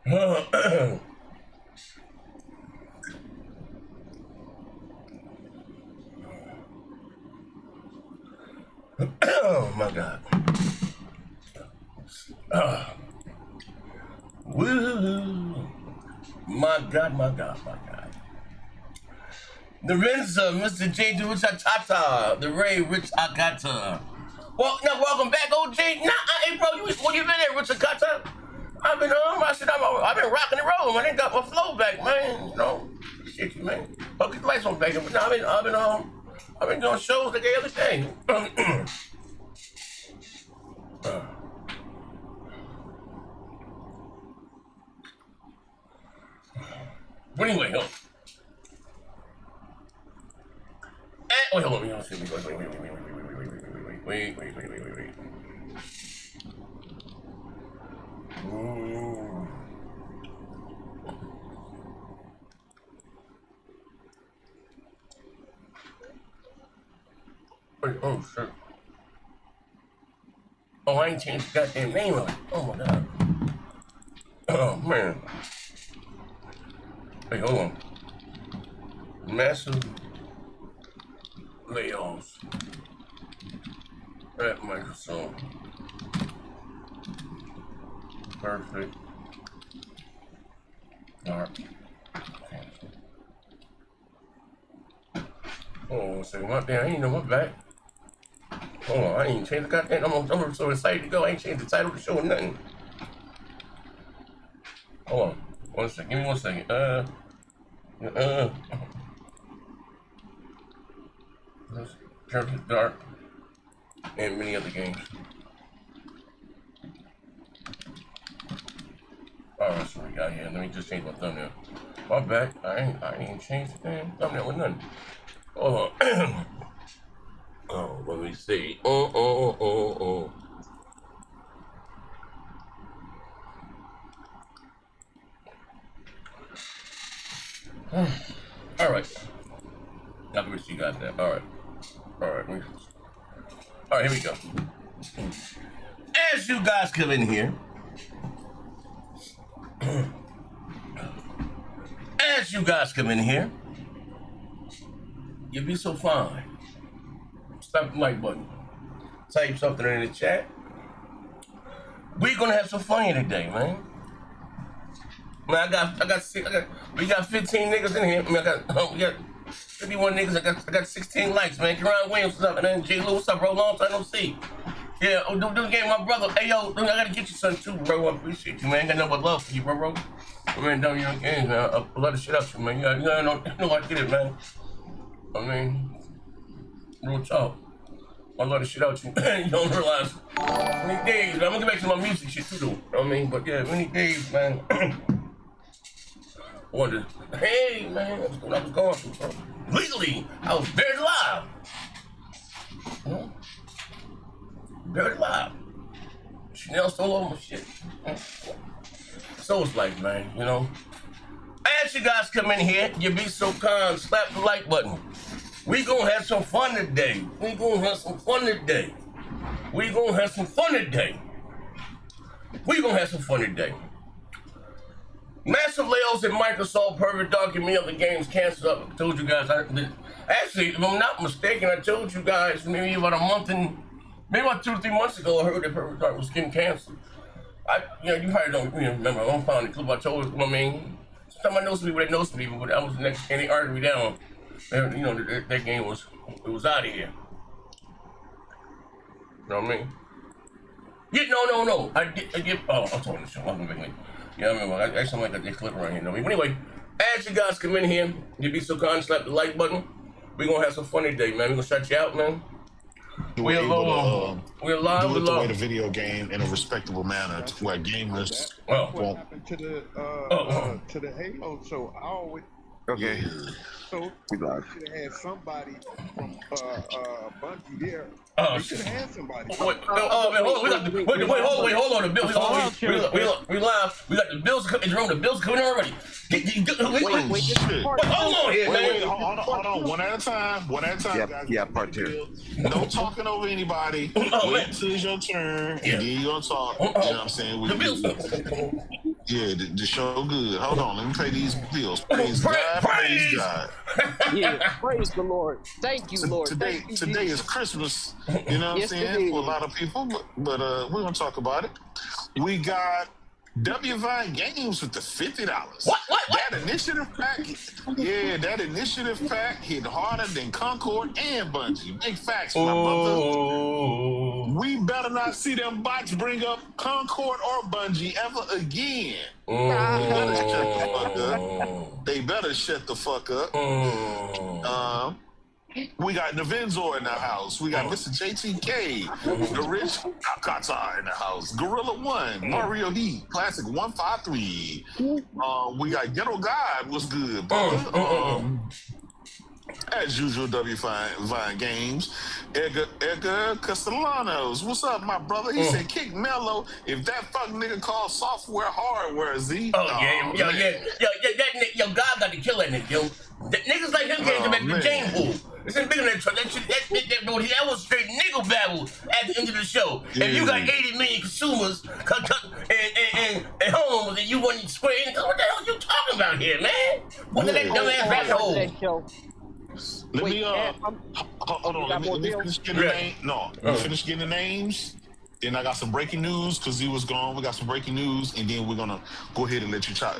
Oh my God. Woo. My God, my God, my God. The Rinsa, Mr. J. Rich Atata, the Ray Rich Akata. Well, now welcome back, OG. Nah, hey bro, where you been at, Rich Akata? I've been I've been rocking and rolling, man. I ain't got my flow back, man. You know, shit, you man. Hope your lights on back, but now I've been doing shows like every day. But anyway, hold on. Wait, hold on. Wait. Ooh. Wait, oh, shit. Oh, I ain't changed the goddamn name of it. Oh, my God. Oh, man. Wait, hold on. Massive layoffs at Microsoft. Perfect. Dark. Hold on a second. My damn, I ain't know my back. Hold on, I ain't changed the goddamn. I'm so excited to go. I ain't changed the title of the show or nothing. Hold on. 1 second. Give me 1 second. Perfect Dark and many other games. Alright, that's what we got here. Let me just change my thumbnail. My back. I ain't changed the damn thumbnail with nothing. Hold on. Oh, let me see. Oh. All right. Now let me see you guys there. All right. All right, here we go. As you guys come in here, you'll be so fine. Slap the like button. Type something in the chat. We're gonna have some fun here today, man. Man, we got 15 niggas in here. I mean, we got 51 niggas. I got 16 likes, man. Jerron Williams, what's up? And then J. Lou, what's up, bro? Long time no see. Yeah, do the game, my brother. Hey, yo, I gotta get you something too, bro. I appreciate you, man. I got nothing but love for you, bro. I mean, don't you know games, man. I love the shit out you, man. You know I get it, man. I mean, real talk. I love the shit out you. You don't realize many days, man. I'm gonna get back to my music shit too, though. You know what I mean? But yeah, many days, man. Wonder, hey, man, that's what I was going through, bro. Legally, I was buried alive. You know? Buried alive. Chanel stole all my shit. So it's like, man, you know. As you guys come in here, you be so kind, slap the like button. We gonna have some fun today. Massive layoffs at Microsoft, Perfect Dark, and many other games canceled up. I told you guys, actually, if I'm not mistaken, I told you guys maybe about 2 or 3 months ago, I heard that Perfect Dark was getting canceled. You probably don't remember. I don't find the clip I told you, I mean, sometimes I know some people that know some people, but I was the next, and they argued me down. And, you know, that game was out of here. You know what I mean? Yeah, no. I did. Oh, I'm talking the show. I'm gonna make. Yeah, I remember. I actually like that clip around here. You know what I mean? But anyway, as you guys come in here, you be so kind, slap the like button. We're gonna have some fun today, man. We're gonna shut you out, man. We're live. Do it the way the video game in a respectable manner to where gamers what happened to the Halo show? I always okay. So we should have had somebody from Bungie there. We should have had somebody. Wait, hold on. The Bills. We live. We got the Bills in the room. The Bills coming already. Wait, hold on here, man. Hold on. One at a time, Yep, guys. yeah, part two. No talking over anybody. Wait until it's your turn, and then you're gonna talk. You know what I'm saying? The Bills. Yeah, the show good. Hold on, let me pay these bills. Praise God, praise God. Yeah, praise the Lord. Thank you, Lord. Today is Christmas. You know what I'm saying? For a lot of people, but we're gonna talk about it. We got WVine Games with the $50. What? That initiative pack, that initiative pack hit harder than Concord and Bungie. Big facts, my brother. We better not see them bots bring up Concord or Bungie ever again. They better shut the fuck up. We got Navenzor in the house. We got Mr. JTK, the Rich Kakata in the house. Gorilla One, Mario Heat, Classic 153. We got Ghetto God. What's good, brother? As usual, WVine Games. Edgar Castellanos. What's up, my brother? He said, kick Mello if that fuck nigga called software hardware, Z. Yo, God got to kill that nigga, yo. Niggas like him came to make the Jane pool. It's in bigger than that was straight nigga babble at the end of the show. Yeah. If you got 80 million consumers and homes and you want to square income, what the hell are you talking about here, man? What is that dumbass rabbit hole? Let me hold on. Let me finish getting the names. No, finish getting the names. Then I got some breaking news because he was gone. We got some breaking news, and then we're gonna go ahead and let you chop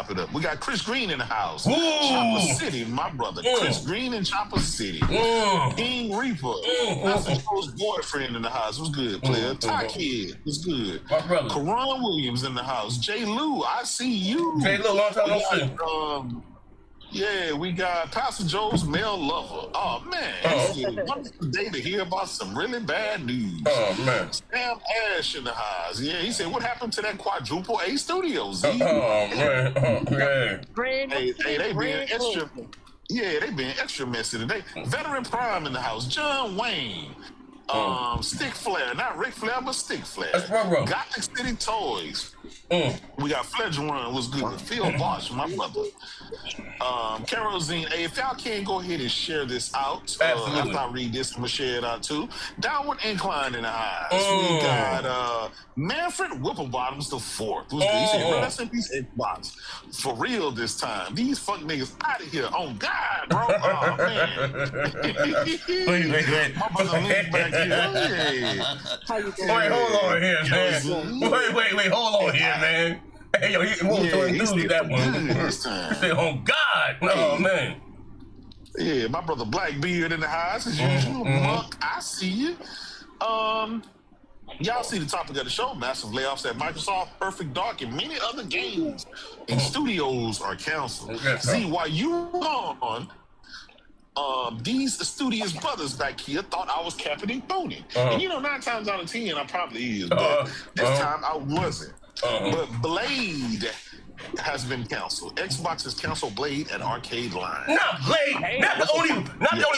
it up. We got Chris Green in the house. Chopper City, my brother. Chris Green in Chopper City. King Reaper. That's Joe's boyfriend in the house. What's good, player? Ty Kid. What's good? My brother. Karan Williams in the house. J. Lou, I see you. J. Lou, long time no see. Yeah, we got Pastor Joe's male lover. Oh, man. Wonderful day to hear about some really bad news. Oh, man. Sam Ash in the house. Yeah, he said, what happened to that quadruple A studio, Z? Oh, man. Hey, they being extra. Yeah, they being extra messy today. Veteran Prime in the house. John Wayne. Stick Flare. Not Ric Flair, but Stick Flare. That's bro. Gothic City Toys. We got Fledge Run. Was good. Phil Bosch, my brother. Kerosene. Hey, if y'all can go ahead and share this out. After I read this, I'm gonna share it out too. Downward Incline in the house. We got Manfred Whipplebottoms the fourth. Was good. He said, rest in peace, Xbox. For real this time. These fuck niggas out of here. On God, bro. Oh man. Wait. My brother lives back here. Yeah. Wait, hold on here, man. Wait, hold on here, man. Hey, yo, he moved to do that one. He said, oh, God. Oh, man. Yeah, my brother Blackbeard in the house, as usual. Monk, I see you. Y'all see the topic of the show, massive layoffs at Microsoft, Perfect Dark, and many other games and studios are canceled. See, while you on, these studious brothers back here thought I was capping and phoning. And 9 times out of 10, I probably is, but this time I wasn't. But Blade has been canceled. Xbox has canceled Blade at Arcade Line. Not Blade. Not the only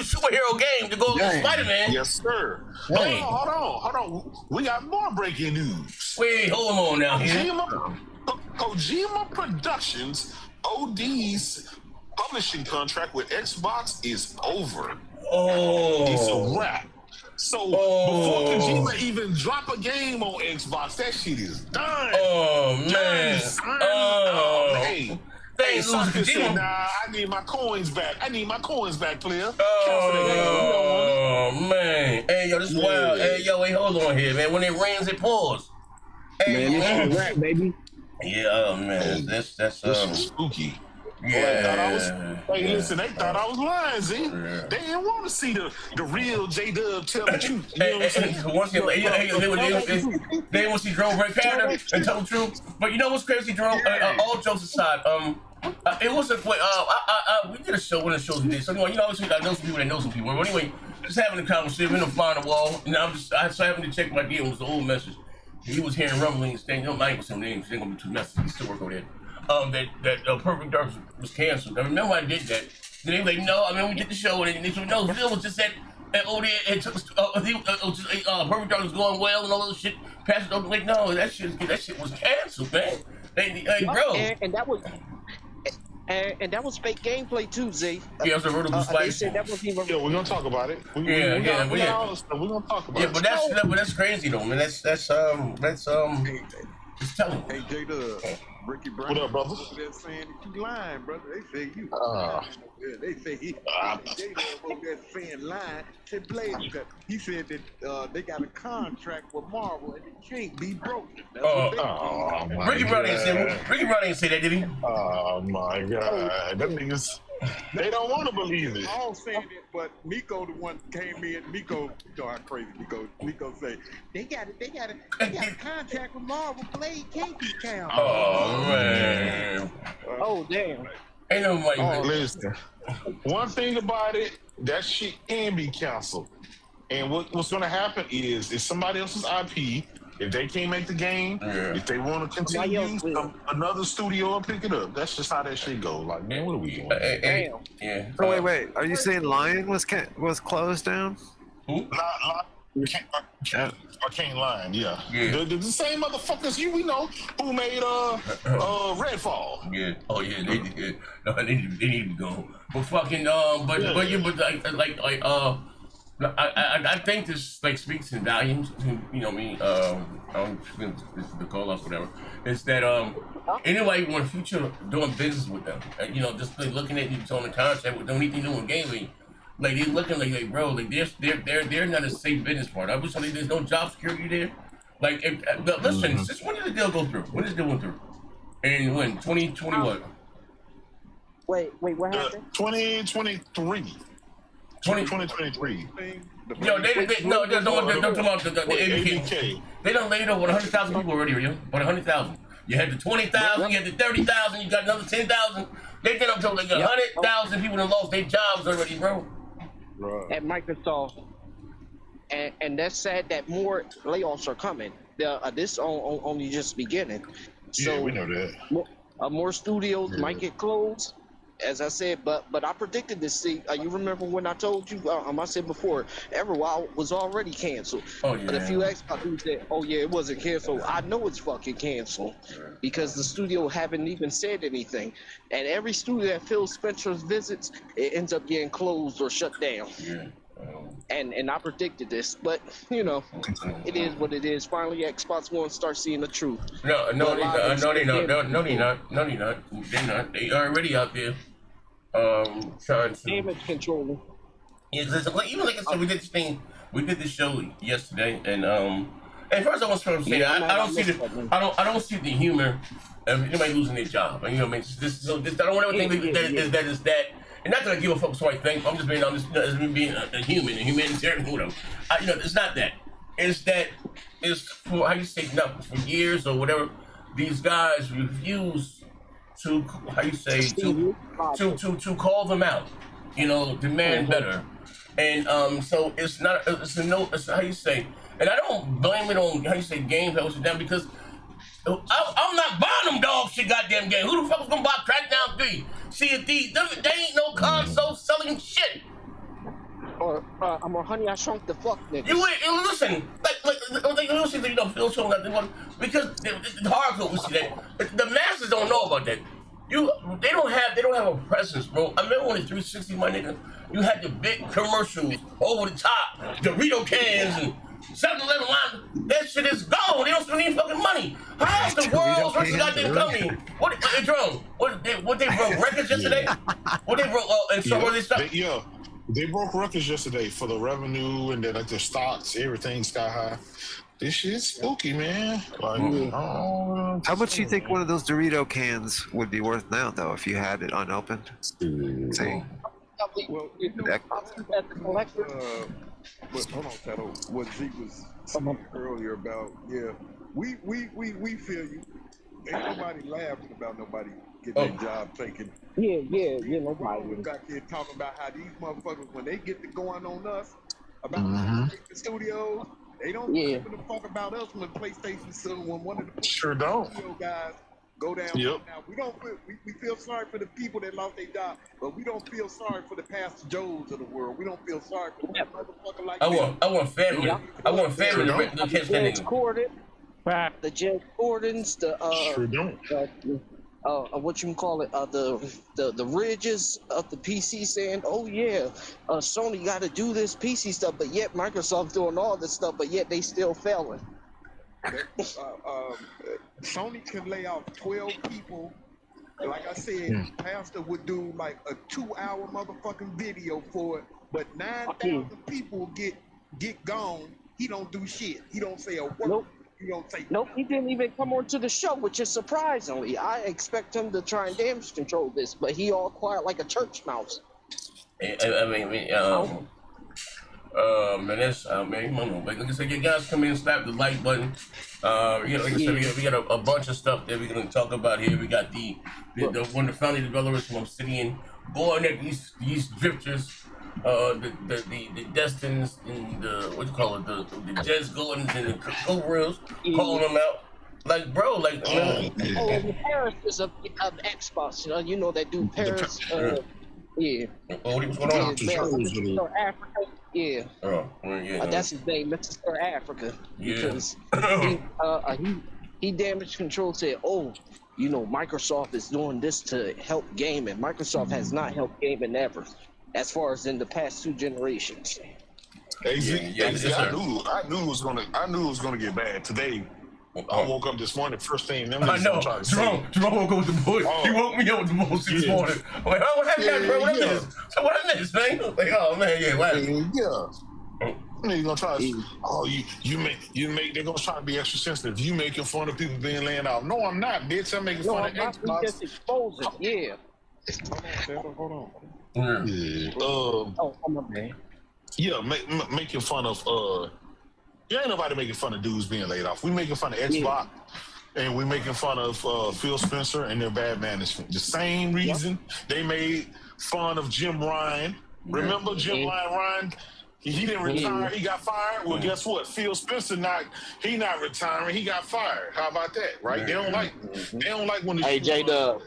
superhero game to go against Spider-Man. Yes, sir. Hold on. We got more breaking news. Wait, hold on now. Kojima Productions, OD's publishing contract with Xbox is over. It's a wrap. So before Kojima even drop a game on Xbox, that shit is done. Oh man. Hey, Sucker said, nah, I need my coins back. Player. Oh man. Hey, yo, this is wild. Hey, yo, wait, hold on here, man. When it rains, it pours. Hey, man, this is rap, baby. Yeah, oh man. That's spooky. Yeah. Listen, they thought I was lying, Z. Yeah. They didn't want to see the real J-Dub tell the truth. You know what I'm saying? They want to see Jerome break character and tell the truth. But you know what's crazy, Jerome? All jokes aside, it wasn't. We did a show. One of the shows we did. So anyway, I know some people that know some people. But anyway, just having a conversation. We don't find a wall. And I was having to check my DM. It was the old message. He was hearing rumblings, saying, "No, I ain't gonna say names. Ain't gonna be too messy. He still work over there." That Perfect Dark was canceled. I remember I did that. Then they were like, no, we did the show, and they said, no, Phil was just that, Perfect Dark was going well and all that shit. Pastor Dark was like, no, that shit was canceled, man. Bro. And that was fake gameplay too, Z. Yeah, it was a vertical slice. They said that was even. Yeah, we're gonna talk about it. We're gonna talk about it. But that's crazy though, man. That's it's telling. Hey, J-Dub. Ricky Brown. What up, brother? They're saying that you lying, brother. They say you. They say he. They over there saying lying. Said Blaze. He said that they got a contract with Marvel and it can't be broken. That's what they my Ricky Brown ain't say that, did he? Oh my God, them niggas. They don't want to believe it. All saying it, but Miko the one came in. Miko, you know how crazy Miko say they got a contract with Marvel. Blade can't be counted. Oh man. Oh damn. Ain't nobody. Listen, one thing about it, that shit can be canceled. And what's going to happen is, if somebody else's IP, if they can't make the game, if they want to continue, another studio will pick it up. That's just how that shit go. Like, man, what are we doing? Damn. Yeah. Oh, wait. Are you saying Lion was closed down? Who? Arcane Lion, yeah. The same motherfuckers we know who made Redfall. Yeah. Oh yeah, they did. No, they need to go. But fucking I think this like speaks in volumes to, you know me, this is the call us, whatever. It's that anybody want future doing business with them, you know, just like looking at you on the contract with them, anything doing gaming, like they're looking like bro, like they're not a safe business partner. I wish there's no job security there. Like listen, since when did the deal go through? When did the deal go through? And when 2020 what? Wait, what happened? 2023. 2023. Yo, they don't talk about the ABK. They done laid over 100,000 people already, yo. 100,000. You had the 20,000, you had the 30,000, you got another 10,000. They get up to like 100,000 people that lost their jobs already, bro. At Microsoft, and that's sad that more layoffs are coming. This only just beginning. So yeah, we know that. More studios might get closed, as I said, but I predicted this. See, you remember when I told you? I said before, Everwild was already canceled. Oh yeah. But if you ask about who said, "Oh yeah, it wasn't canceled," I know it's fucking canceled because the studio haven't even said anything. And every studio that Phil Spencer visits, it ends up getting closed or shut down. Yeah. And I predicted this, but you know, it is what it is. Finally, Xbox One start seeing the truth. No, they're not. They already out there. Trying to damage control. Yeah, even like I said, we did this show yesterday, and first I want to say I don't see the humor of anybody losing their job. And, you know, I mean, this I don't want to think that is that. And not that I give a fuck what I think. I'm just being a human, a humanitarian. You know, it's not that. It's that it's for how you say for years or whatever. These guys refuse to to call them out. You know, demand better, and so it's not. It's how you say. And I don't blame it on how you say games that was down because. I'm not buying them dog shit goddamn game. Who the fuck is gonna buy Crackdown 3? See if they ain't no console selling shit. Or I'm a Honey I Shrunk the Fuck nigga. You listen, like you see, you know, Phil showing that because the hardcore we see that the masses don't know about that. They don't have a presence, bro. I remember when the 360, my nigga, you had the big commercials over the top, Dorito cans and 7-Eleven line. That shit is gone. They don't spend any fucking money. How is the world versus goddamn company? What they drunk? What they broke records yesterday? What they broke? And so what they stop? They broke records yesterday for the revenue and then like their stocks, everything sky high. This shit's spooky, man. Like, how much do you think one of those Dorito cans would be worth now, though, if you had it unopened? Say, well, but hold on, Tato. What Zeke was saying earlier about, we feel you. Ain't nobody laughing about nobody getting their job taken. Yeah, nobody. We got here talking about how these motherfuckers, when they get to going on us about the studios, they don't give a fuck about us when PlayStation soon when one of the studio guys go down. Now we feel sorry for the people that lost their job, but we don't feel sorry for the Pastor Joes of the world. We don't feel sorry for that motherfucker like that. I want family. I want family to catch that nigga. The Jed Gordons, what you call it, the Ridges of the PC saying, oh yeah, Sony got to do this PC stuff, but yet Microsoft doing all this stuff, but yet they still failing. Sony can lay off 12 people. Like I said, Pastor would do like a 2-hour motherfucking video for it, but 9,000 people get gone. He don't do shit. He don't say a word. Nope. He don't say Nope, he didn't even come onto the show, which is surprisingly. I expect him to try and damage control this, but he all quiet like a church mouse. Man, that's man. Like I said, you guys come in and slap the like button. Like I said, we got a bunch of stuff that we're gonna talk about here. We got the one of the founding developers from Obsidian going at these drifters, the Destins and the what you call it, the Jez Gordons and the Cobras, calling them out. Like, bro, like. The Paris is of Xbox. You know that dude Paris. Yeah. Oh, what's going on? Mr. Africa. Yeah. Oh, yeah. That's his name, Mr. Africa. Yeah. Because he damage control said, Microsoft is doing this to help gaming. Microsoft has not helped gaming ever, as far as in the past 2 generations. I knew it was gonna get bad today. I woke up this morning, first thing them I know. Jerome woke up with the bullshit. He woke me up with the bullshit this morning. I'm like, oh, what happened, bro? What I missed? So what I missed, man? Like, oh man, what happened? They're gonna try they're gonna try to be extra sensitive. You making fun of people being laying out. No, I'm not, bitch. I'm making fun of Xbox. Just exposing, yeah. Hold on. Come on, man. Yeah, making fun of ain't nobody making fun of dudes being laid off. We making fun of Xbox, and we making fun of Phil Spencer and their bad management. The same reason they made fun of Jim Ryan. Remember Jim Ryan? He didn't retire. He got fired. Well, guess what? Phil Spencer not retiring. He got fired. How about that? Right? They don't like when the J-Dub.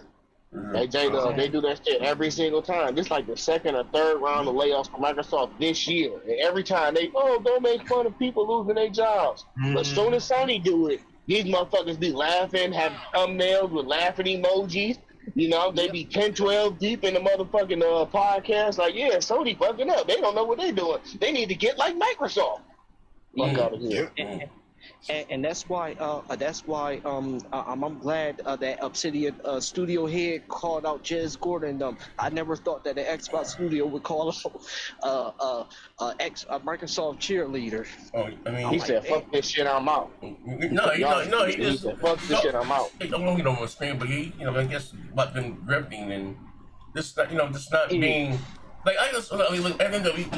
Hey, J-Dub, they do that shit every single time. This like the second or third round of layoffs for Microsoft this year. And every time don't make fun of people losing their jobs. But as soon as Sony do it, these motherfuckers be laughing, have thumbnails with laughing emojis. They be 10, 12 deep in the motherfucking podcast. Like, yeah, Sony fucking up. They don't know what they doing. They need to get like Microsoft. Fuck out of here. And that's why I'm glad that Obsidian studio head called out Jez Gordon. I never thought that the Xbox studio would call out Microsoft cheerleader. He said, "Fuck this shit, I'm out." No, he just said, "Fuck this shit, I'm out." He don't get on the screen, but he, I guess about them drifting and this, just not being. Like, look, everything that we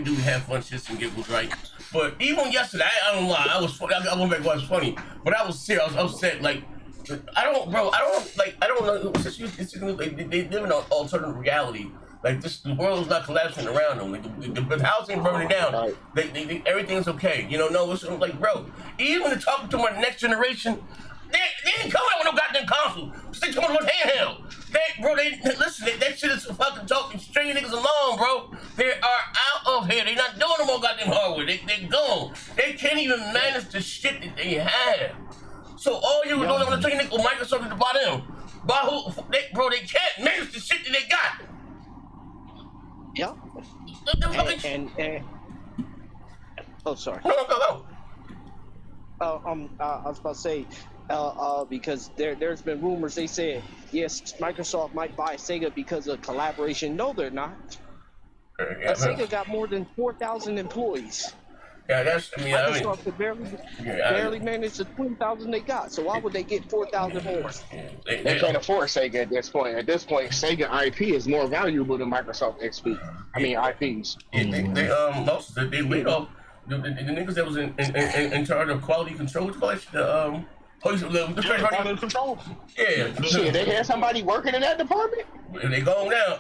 do have fun shits and giggles, right? But even yesterday, I don't lie, I went back and watched, it was funny, but I was serious, I was upset, like, I don't know, they live in an alternative reality. Like, the world is not collapsing around them. Like, the house ain't burning down. Everything's okay. It's like, bro, even to talk to my next generation, they didn't come out with no goddamn console. They coming with handheld. Listen, that shit is fucking talking string niggas along, bro. They are out of here. They not doing no more goddamn hardware. They're gone. They can't even manage the shit that they have. So all you were doing on the train, Microsoft to buy them. By who? They can't manage the shit that they got. Yeah. Oh, sorry. No. I was about to say, because there's been rumors. They said yes, Microsoft might buy Sega because of collaboration. No, they're not. Sega got more than 4,000 employees. Yeah, Microsoft could barely manage the 20,000 they got. So why would they get 4,000 more? They can't afford Sega at this point. At this point, Sega IP is more valuable than Microsoft IPs. They laid off the niggas that was in charge of quality control. Quality control. Yeah. Shit, they had somebody working in that department. They gone now.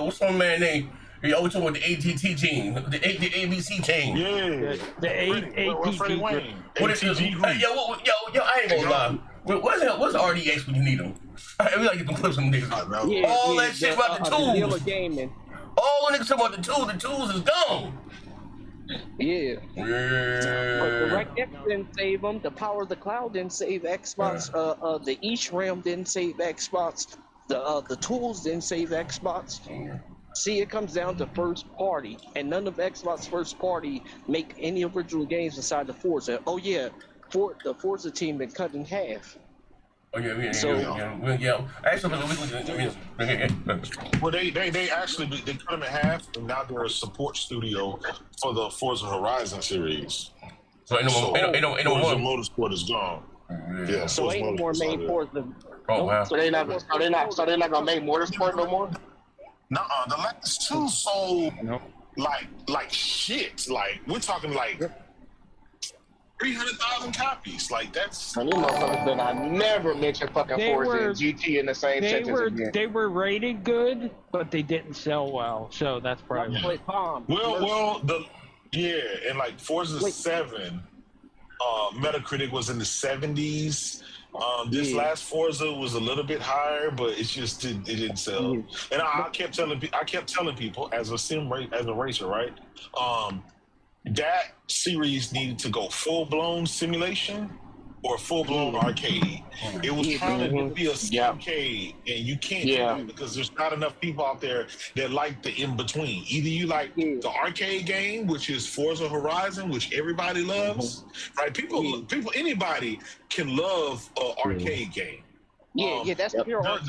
What's my man name? He always talking about the ATT team, the ABC team. Yeah. The ATT team. What is this? Yo, I ain't gonna lie. What's RDX when you need them? We gotta get them clips from niggas. All that shit about the tools. All the niggas talking about the tools is gone. Yeah. But DirectX didn't save them. The power of the cloud didn't save Xbox. The eSRAM didn't save Xbox. The tools didn't save Xbox. See, it comes down to first party, and none of Xbox first party make any original games inside the Forza. Oh yeah, the Forza team been cut in half. Oh yeah. Actually, well, they actually they cut them in half, and now they're a support studio for the Forza Horizon series. So ain't no Forza Motorsport is gone. Yeah, so ain't no more main Forza. Oh wow. So they're not gonna make Motorsport no more. Nuh-uh, the last two sold like shit. Like we're talking like 300,000 copies. Like that's. And these motherfuckers better not never mention fucking Forza and GT in the same sentence again. They were rated good, but they didn't sell well. So that's probably. Well, and like Forza 7, Metacritic was in the 70s. This last Forza was a little bit higher, but it didn't sell. And I kept telling people as a racer, right? That series needed to go full-blown simulation or full-blown arcade. It was trying to be a arcade, and you can't do it because there's not enough people out there that like the in-between. Either you like the arcade game, which is Forza Horizon, which everybody loves, right? Anybody can love an arcade game. That's pure the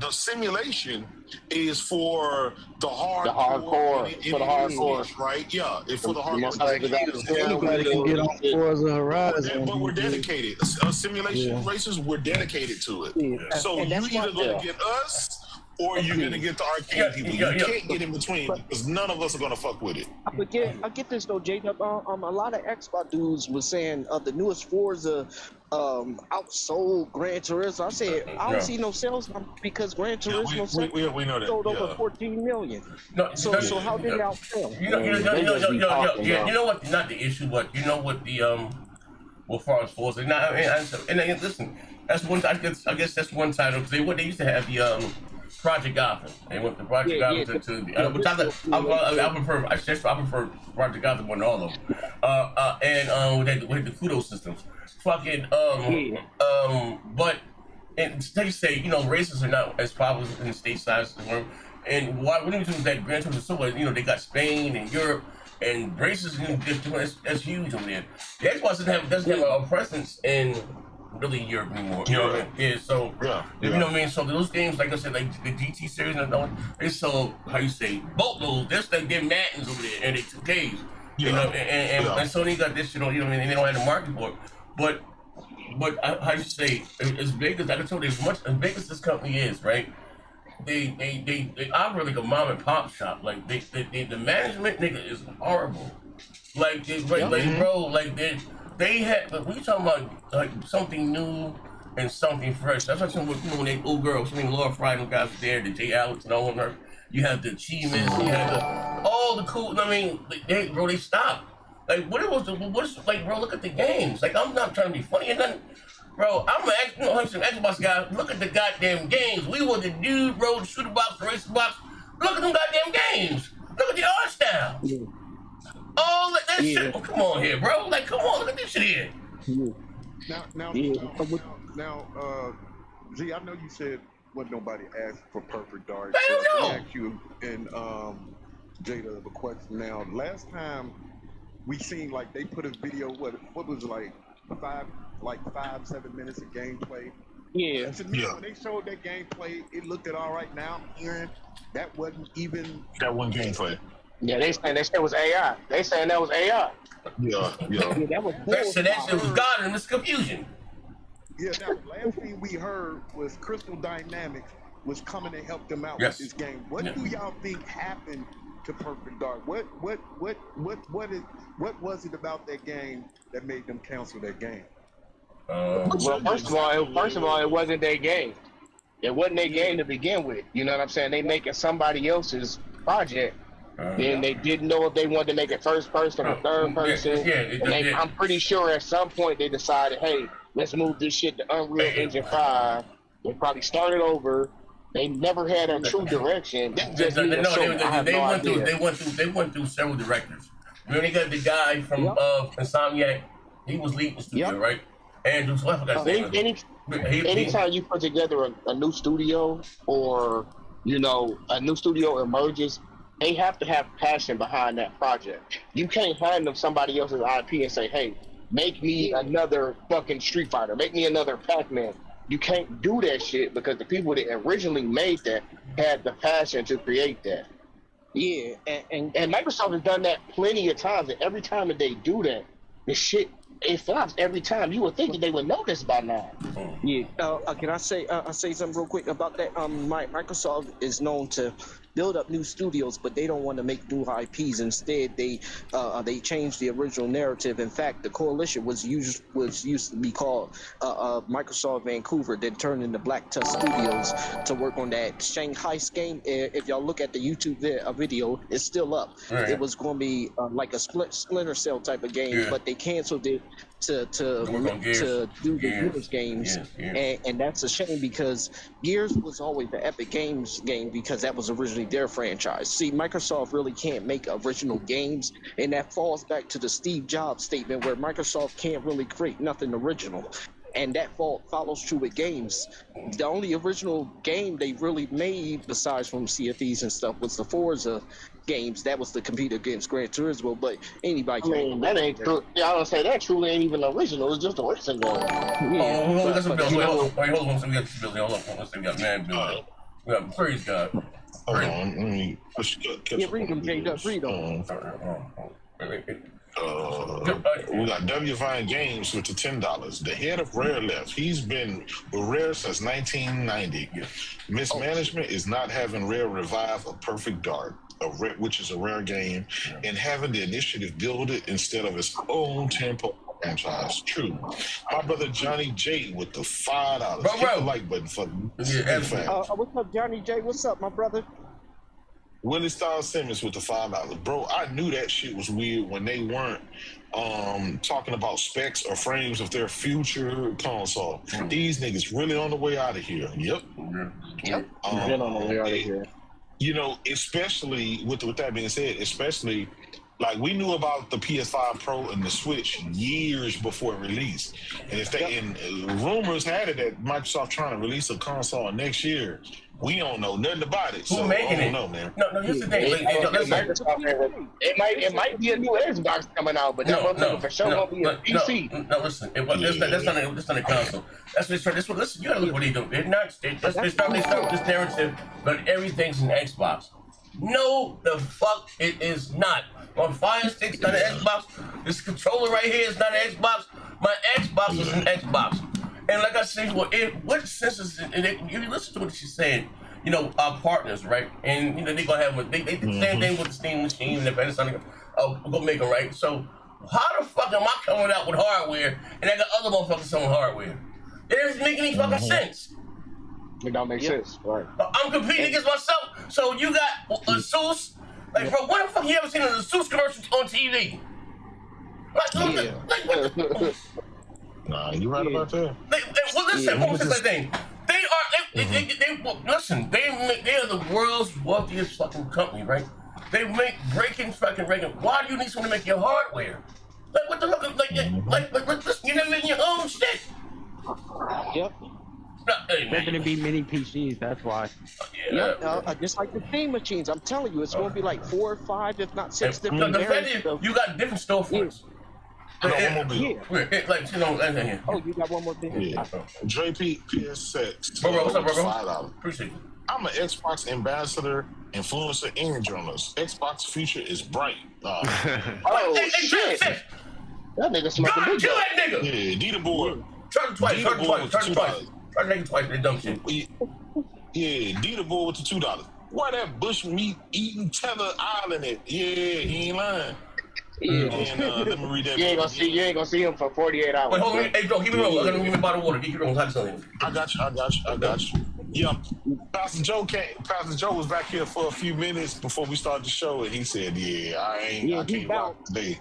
simulation is for the hardcore. For the hardcore, right? Yeah, it's for the hardcore. Anybody can get on Forza Horizon. But we're dedicated. Simulation racers, we're dedicated to it. So you either going to get us or you're going to get the arcade people. You can't get in between because none of us are going to fuck with it. I get this though, J-Dub. A lot of Xbox dudes was saying the newest Forza outsold Gran Turismo. I said I don't see no sales because Gran Turismo we know that. sold over 14 million. So how did it outsell? You know what? Not the issue, but you know what the well, far as Forza. Now, and listen, that's one. I guess that's one title because they used to have the Project Gotham. They went from Project Gotham to which I prefer Project Gotham more than all of them. And with the kudo systems. Fucking but and they say races are not as popular in the stateside as they were. And why wouldn't you do that? Gran Turismo so they got Spain and Europe and races that's huge over there. The Xbox doesn't have a presence in really Europe anymore. You know what I mean? Yeah, so you know what I mean? So those games, like I said, like the GT series and all, they sold boatloads. That's like their Mattins over there and they 2Ks. And Sony got this shit on, and they don't have the market for it. But as big as I can tell you, as big as this company is, right? They operate like a mom and pop shop. Like the management nigga is horrible. Like they had. We talking about like something new and something fresh. That's like when they old girls, Laura Fry and guys were there, the J. Alex and all of them. You have the Chimas, you have all the cool. They stopped. Like what's like, bro? Look at the games. Like I'm not trying to be funny or nothing, bro. I'm an Xbox guy. Look at the goddamn games. We were the dude, bro. The shooter box, the racer box. Look at them goddamn games. Look at the art style. All that shit. Oh, come on here, bro. Like, come on. Look at this shit here. Now, G, I know you said wasn't nobody asked for Perfect Dark. Hell no. I ask you and Jada the question now. Last time we seen like they put a video. What was it, like 5-7 minutes of gameplay. Yeah. And to me, when they showed that gameplay, it looked at all right. Now I'm hearing that wasn't even that one gameplay. Yeah, they saying that shit was AI. They saying that was AI. Yeah. That was that shit was God and this confusion. Yeah, now the last thing we heard was Crystal Dynamics was coming to help them out with this game. What do y'all think happened to Perfect Dark? What was it about that game that made them cancel that game? Well, first of all, it wasn't their game. It wasn't their game to begin with. You know what I'm saying? They making somebody else's project. Then they didn't know if they wanted to make it first person or third person. I'm pretty sure at some point they decided, hey, let's move this shit to Unreal Engine 5. They probably started over. They never had a true direction. They went through several directors. You know, they got the guy from Insomniac. He was leading the studio, right? Andrew, so I forgot his name. Anytime you put together a new studio or you know, a new studio emerges, they have to have passion behind that project. You can't hand them somebody else's IP and say, hey, make me another fucking Street Fighter, make me another Pac-Man. You can't do that shit because the people that originally made that had the passion to create that. Yeah, and Microsoft has done that plenty of times, and every time that they do that, the shit, it flops every time. You would think that they would know this by now. Yeah. Can I say something real quick about that? Microsoft is known to build up new studios, but they don't want to make new IPs. Instead, they changed the original narrative. In fact, the coalition was used to be called Microsoft Vancouver, then turned into Black Tusk Studios to work on that Shanghai game. If y'all look at the YouTube video, it's still up. Right. It was going to be like a Splinter Cell type of game, but they canceled it to do the Gears games, and that's a shame because Gears was always the Epic Games game because that was originally their franchise. See, Microsoft really can't make original games, and that falls back to the Steve Jobs statement where Microsoft can't really create nothing original. And that follows true with games. The only original game they really made, besides from CFEs and stuff, was the Forza games. That was to compete against Gran Turismo, but anybody can. I mean, that ain't true. I don't say that truly ain't even original. It's just a racing game. Yeah. Hold on. We got this building. Hold on. We got man building. We got praise God. Hold on. Let me read them, J-Dub. Read them. We got W Vine Games with the $10. The head of Rare left. He's been with Rare since 1990. Mismanagement is not having Rare revive a Perfect Dark, which is a Rare game, and having the initiative build it instead of its own tempo franchise. True. My brother Johnny J with the $5. Hit the like button for what's up, Johnny J? What's up, my brother? Willie Styles Simmons with the $5. Bro, I knew that shit was weird when they weren't talking about specs or frames of their future console. These niggas really on the way out of here. Yep. Been on the way out of here. You know, especially with that being said, especially like we knew about the PS5 Pro and the Switch years before it released. And if they and rumors had it that Microsoft trying to release a console next year. We don't know nothing about it. Who's making it? Know, man. No, here's the thing. It might be a new Xbox coming out, but for sure won't be a PC. No, listen. That's not a console. Listen, you gotta look at what they do. They start this narrative, but everything's an Xbox. No, the fuck it is not. My Fire Stick's not an Xbox. This controller right here is not an Xbox. My Xbox is an Xbox. And like I said, what sense is it? You listen to what she's saying. You know, our partners, right? And you know they're gonna have they the same thing with the Steam machine and the Panasonic. Go make them right. So how the fuck am I coming out with hardware and I got other motherfuckers selling hardware? It doesn't make any fucking sense. It don't make sense, right? I'm competing against myself. So you got ASUS. Like, bro, what the fuck you ever seen an ASUS commercial on TV? Like Nah, you right about that. Well, listen, what was this thing? Listen, they are the world's wealthiest fucking company, right? They make breaking fucking record. Why do you need someone to make your hardware? Like, what the fuck? Like, listen, you're not making your own shit. Yep. They're going to be mini PCs, that's why. Just like the Steam machines, I'm telling you, it's going to be like 4 or 5, if not 6 different variants. You got different storefronts. One more bill. Like, you know, oh, you got one more thing? Yeah. JP PS6. Bro, what's up, bro? $5. Appreciate it. I'm an Xbox ambassador, influencer, and journalist. Xbox future is bright. Shit. That nigga smoking big. Kill that nigga. Yeah, D the board. Turn twice. Try to make it twice. They dumb shit. Yeah, D the board with the $2. Why that bush meat eating tether island it? Yeah, he ain't lying. Yeah. And, let me read that. You ain't gonna see him for 48 hours. Wait, hold on. Hey, bro, keep it rolling. I'm gonna give me a bottle of water. Keep it rolling. I got you. Yeah, Pastor Joe was back here for a few minutes before we started the show, and he said, I can't rock today.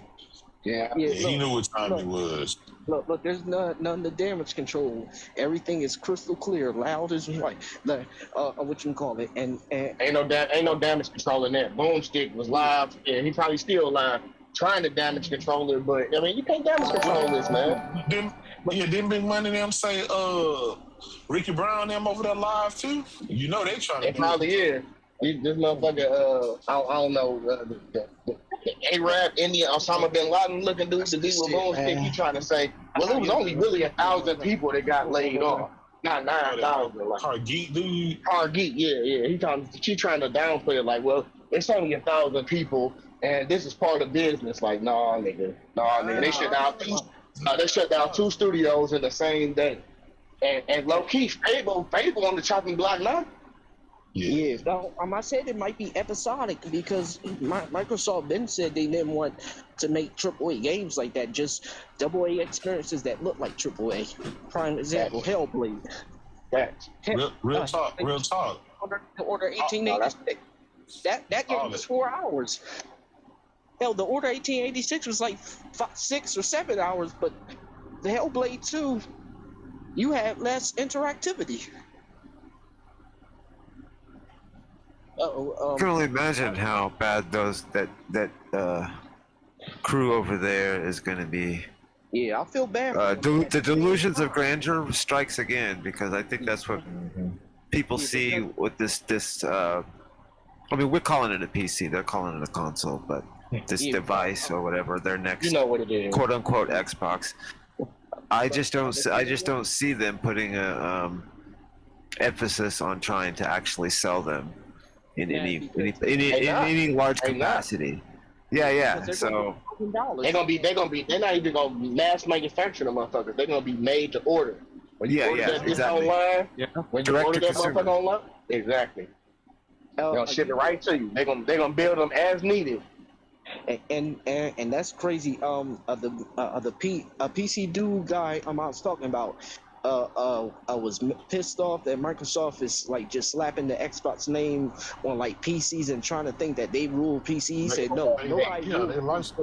Yeah, he knew what time it was. Look, there's none of damage control. Everything is crystal clear, loud as white. What you call it? And ain't no damage control in that. Boomstick was live, and he probably still live. Trying to damage control it, but I mean you can't damage control this, man. Then Big Money them say Ricky Brown them over there live too? You know they trying to. It probably is. This motherfucker, I don't know, the Arab, Indian, Osama bin Laden looking dude, the big Ramon stick. He trying to say, well, it was only really 1,000 people that got laid off, not 9,000. Like Hargeet dude. Hargeet, yeah. She trying to downplay it, like, well, it's only 1,000 people, and this is part of business. Like, nah, nigga. They shut down 2 studios in the same day, and low key, Fable on the chopping block now. Yeah. So I said it might be episodic because Microsoft then said they didn't want to make AAA games like that, just AA experiences that look like AAA. Prime example, Hellblade. Real talk. The Order 1886. That game was 4 hours. Hell, the Order 1886 was like 6 or 7 hours, but the Hellblade 2, you had less interactivity. I can only imagine how bad that crew over there is going to be. Yeah, I feel bad. The delusions of grandeur strikes again, because I think that's what people see with this. I mean, we're calling it a PC; they're calling it a console, but this device or whatever, their next, what it is, quote unquote Xbox. I just don't see them putting a emphasis on trying to actually sell them in any large capacity. Yeah. So they're not even gonna mass manufacture the motherfuckers. They're gonna be made to order. When you order that exactly. online, when you order that consumer. motherfucker online, exactly. They're gonna ship it right to you. They're gonna build them as needed. And that's crazy. The PC dude guy I was talking about. I was pissed off that Microsoft is like just slapping the Xbox name on like PCs and trying to think that they rule PCs. He said no, nobody rules.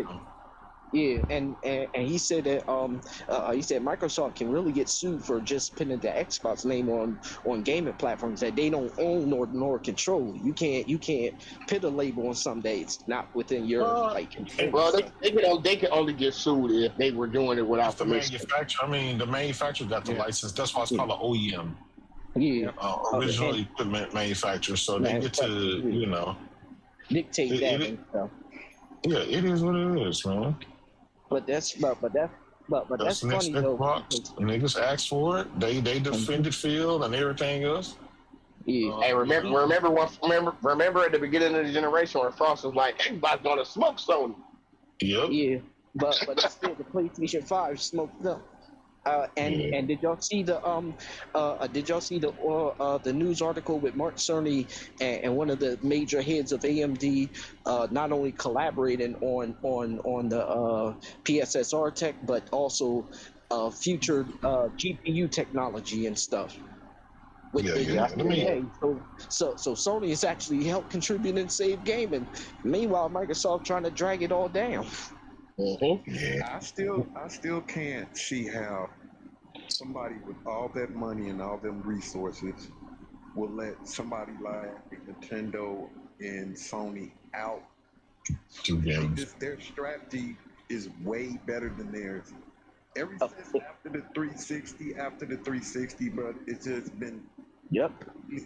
Yeah, and he said that he said Microsoft can really get sued for just putting the Xbox name on gaming platforms that they don't own nor control. You can't put a label on some days not within your control. Well, they can only get sued if they were doing it without the manufacturer. I mean, the manufacturer got the license. That's why it's called an OEM. Yeah, original equipment manufacturer. So they get to dictate that and stuff. Yeah, it is what it is, man. But that's funny though. Niggas asked for it. They defended Phil and everything else. Yeah. Hey, remember at the beginning of the generation when Frost was like, everybody's gonna smoke Sony. Yep. Yeah, but still the PlayStation 5 smoked them. And did y'all see the news article with Mark Cerny and one of the major heads of AMD not only collaborating on the PSSR tech but also future GPU technology and stuff. So Sony is actually helped contribute and save gaming. Meanwhile, Microsoft trying to drag it all down. I still can't see how somebody with all that money and all them resources will let somebody like Nintendo and Sony out. Their strategy is way better than theirs. Ever since after the 360, bro, it's just been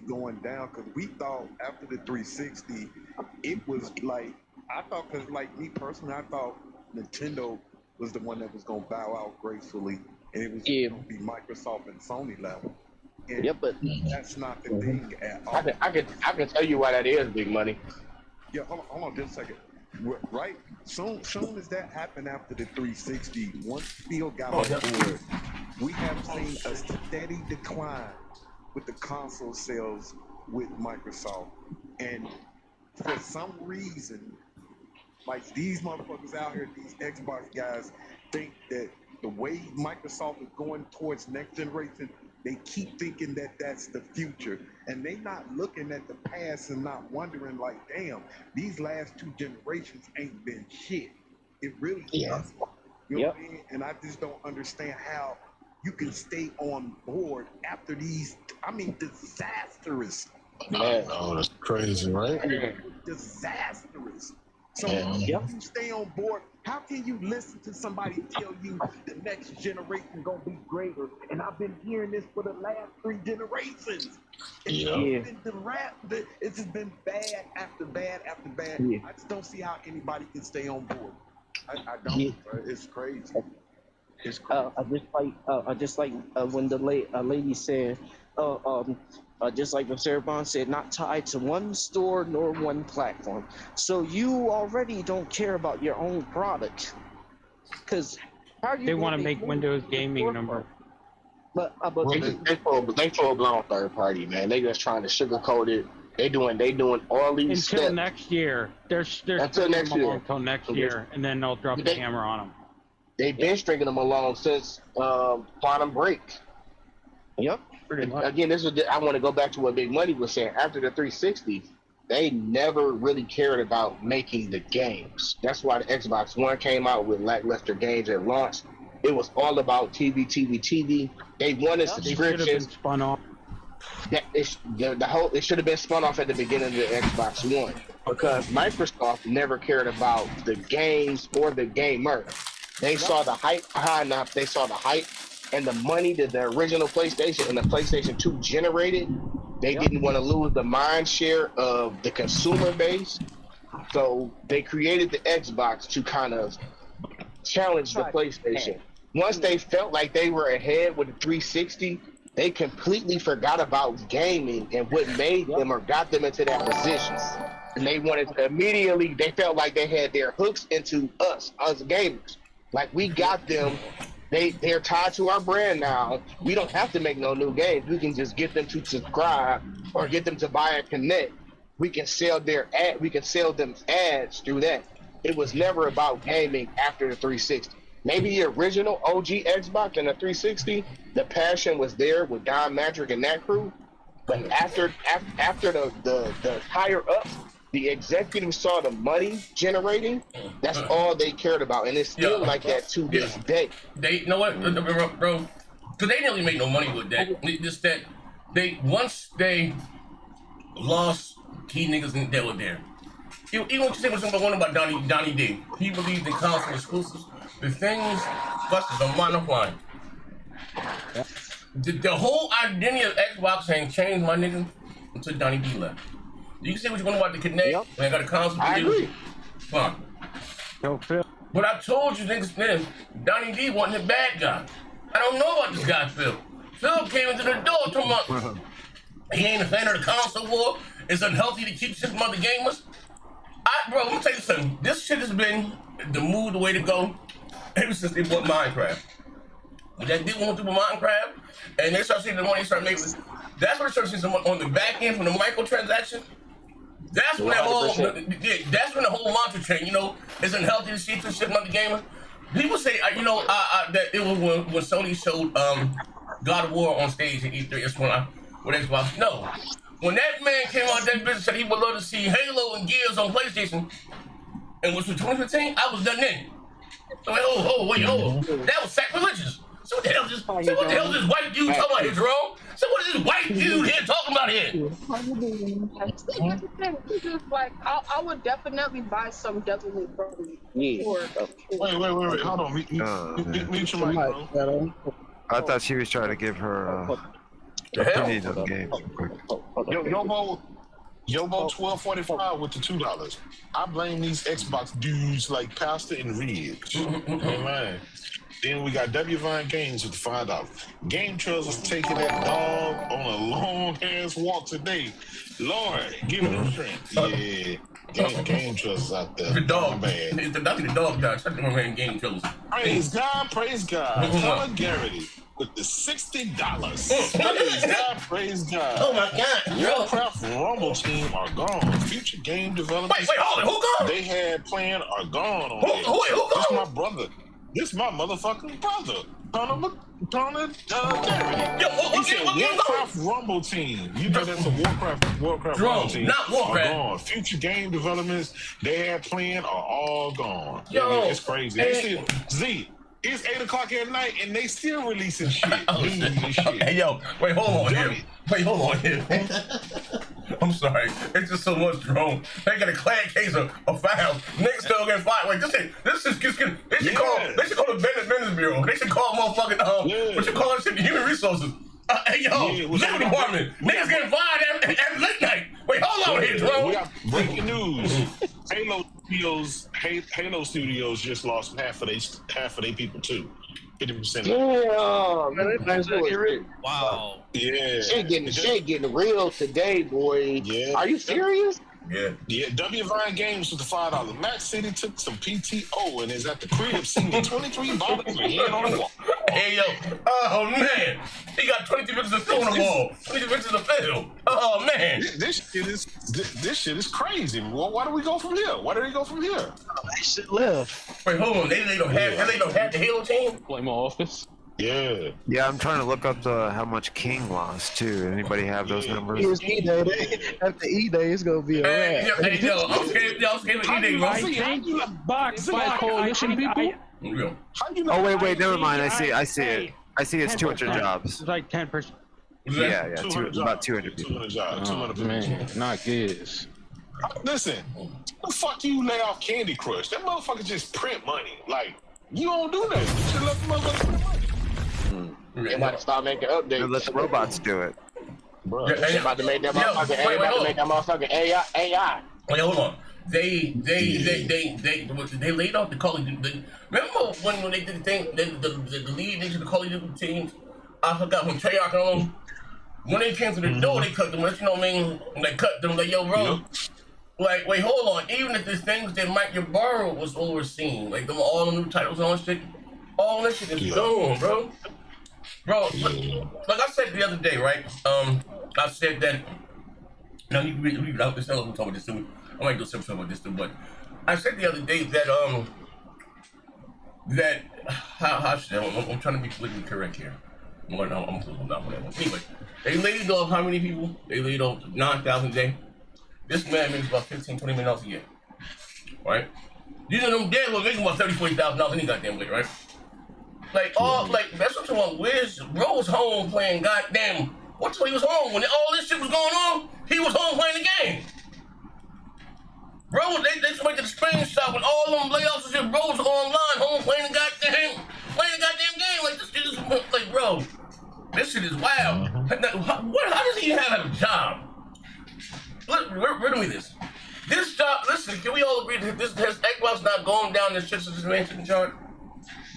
going down, because we thought after the 360 it was like, because like me personally, I thought Nintendo was the one that was gonna bow out gracefully, and it was gonna be Microsoft and Sony level. And but that's not the thing at all. I can tell you why that is, Big Money. Yeah, hold on just a second. Right, soon as that happened after the 360, once Phil got on board, we have seen a steady decline with the console sales with Microsoft, and for some reason, like these motherfuckers out here, these Xbox guys, think that the way Microsoft is going towards next generation, they keep thinking that that's the future, and they not looking at the past and not wondering like, damn, these last 2 generations ain't been shit. It really is. You know what I mean? And I just don't understand how you can stay on board after these, disastrous. Oh, that's crazy, right? Disastrous. So you stay on board How can you listen to somebody tell you the next generation gonna be greater? And I've been hearing this for the last 3 generations. It's just been bad after bad after bad. Yeah. I just don't see how anybody can stay on board. I don't. Yeah. It's crazy. It's crazy. Just like when the lady said, just like what Sarah Bond said, not tied to one store nor one platform. So you already don't care about your own product, because they want to make Windows gaming number. But they full blown third party, man. They just trying to sugarcoat it. They doing all these until steps. Next year. They're until next year. Until next year, and then they'll drop the hammer on them. They've been stringing them along since Quantum Break. Yep. Again, I want to go back to what Big Money was saying. After the 360, they never really cared about making the games. That's why the Xbox One came out with lackluster games at launch. It was all about TV. They wanted subscriptions. They spun off. It should have been spun off at the beginning of the Xbox One, because Microsoft never cared about the games or the gamer. They saw the hype behind that. They saw the hype and the money that the original PlayStation and the PlayStation 2 generated. They didn't want to lose the mind share of the consumer base. So they created the Xbox to kind of challenge the PlayStation. Once they felt like they were ahead with the 360, they completely forgot about gaming and what made them or got them into that position. And they wanted to immediately, they felt like they had their hooks into us gamers. Like, we got them. They're tied to our brand now. We don't have to make no new games. We can just get them to subscribe or get them to buy and connect. We can sell them ads through that. It was never about gaming after the 360. Maybe the original OG Xbox and the 360, the passion was there with Don Matrick and that crew. But after the higher ups, the executives saw the money generating. That's all they cared about, and it's still like that to this day. They, you know what, bro? Because they nearly made no money with that. Just that once they lost key niggas that were there. Even what you say was something about Donnie D. He believed in console exclusives. The things busters are monoflying. The whole identity of Xbox ain't changed, my nigga, until Donnie D left. You can say what you want about the Kinect, and I got a console to do. Fine. But I told you niggas then, Donnie D wasn't a bad guy. I don't know about this guy, Phil. Phil came into the door 2 months. He ain't a fan of the console war. It's unhealthy to keep shit from other gamers. Bro, let me tell you something. This shit has been the move, the way to go, ever since they bought Minecraft. When that deal went through with Minecraft, and they started seeing the money they started making, that's when they started seeing on the back end from the microtransaction. That's when that's when the whole mantra chain, it's unhealthy to see this shit from other gamers. People say, that it was when Sony showed God of War on stage at E3, it's when Xbox. No. When that man came out of that business and said he would love to see Halo and Gears on PlayStation, and was from 2015, I was done then. So that was sacrilegious. So what the hell is this white dude talking about here, Jerome? So what is this white dude here talking about here? Like, I would definitely buy some Devilly Brody. Wait, hold on. Mute your mic, bro. I thought she was trying to give her opinion on the game. Yobo 12.45 with the $2. I blame these Xbox dudes like Pastor and Ridge. Man. Then we got W Vine Games with the $5. Game Trails is taking that dog on a long ass walk today. Lord, give it a strength. Yeah. Game Trails is out there. The dog, man. It's the dog guy. Shut the man, Game Trails. Praise God. Solidarity with the $60. Praise God. Oh my God. Warcraft Rumble team are gone. Future game developers. Wait, hold on. Who gone? They had planned are gone. Who gone? This my brother. This my motherfucking brother. Tony Garrity. Warcraft Rumble team. You know that's a Warcraft Rumble team. Not Warcraft. Are gone. Future game developments they had planned are all gone. Yo, it's crazy. It's 8 o'clock at night and they still releasing shit. Hey, yo, wait, hold on here. I'm sorry. It's just so much drone. They got a clan case of fouls. Niggas still getting fired. Wait, this is they should call the Business Bureau. They should call motherfucking what you call that shit? The Human Resources. Hey yo, living department. Niggas getting fired at late night. Wait, hold on here, drone. We got breaking news. Halo Studios just lost half of their people too. 50%. Damn, wow. Yeah. Shit getting real today, boy. Yeah. Are you serious? Yeah. W Vine Games with the $5. Matt City took some PTO and is at the crib singing 23 bottles of head on the wall. Hey yo, oh man, he got 22 pictures of film on the wall. 22 pictures of film. Oh man, this shit is crazy. Well, why do we go from here? Why do we go from here? That shit left. Wait, hold on. They don't have the Halo team. Play my office. Yeah, I'm trying to look up how much King lost too. Anybody have those numbers? It's E-Day. After E-Day, it's gonna be a wrap. Hey, yo, I'm scared of E-Day, bro. I think box by coalition people. Oh wait, never mind. I see it. I see it's 200 jobs. It's like 10%. Yeah, about 200 people. 200 jobs. 200 people. Man, not good. Listen, the fuck you lay off Candy Crush? That motherfucker just print money. Like, you don't do that. You should let the motherfucker print money. They about to start making updates. Let the robots do it. Bro, they about to make that motherfucking AI. Wait, hold on. They laid off the Call of Duty. Remember when they did the thing, the lead into the Call of Duty teams? I forgot when Treyarch on them. When they came to the door, they cut them. You know what I mean? They cut them. Like, yo, bro. Like, wait, hold on. Even if there's things that Mike Ybarra was overseeing, like all the new titles and all that shit, all that shit is gone, bro. Bro, like I said the other day, right? I said that. Now you can read it out. This I'm talking about this too. I might do something about this too, but I said the other day that how should I'm trying to be politically correct here. I'm closing down for that one. Anyway, they laid off how many people? They laid off 9,000 a day. This man makes about $15-20 million a year, right? These are them dead ones making about $30,000-$40,000 any goddamn way, right? Like that's what I'm talking about. Where's Bro was home playing goddamn. What's he was home when all this shit was going on? He was home playing the game. Bro, they went to the screenshot when all them layoffs and shit. Bro was online, home playing the goddamn game. Like this shit is like, bro, this shit is wild. How does he have a job? Riddle me this. This job. Listen, can we all agree that this has Xbox not going down? This shit is this man in charge.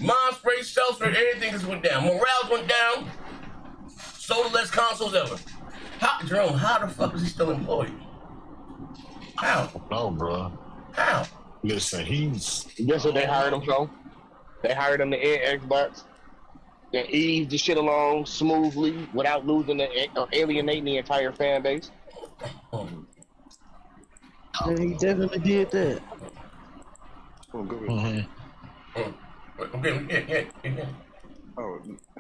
Mind spray, self spray, everything just went down. Morale went down. Sold less consoles ever. Jerome, how the fuck is he still employed? How? No, bro. How? Listen, Guess what they hired him for? They hired him to end Xbox. They eased the shit along smoothly without losing alienating the entire fan base. And he definitely did that. Okay,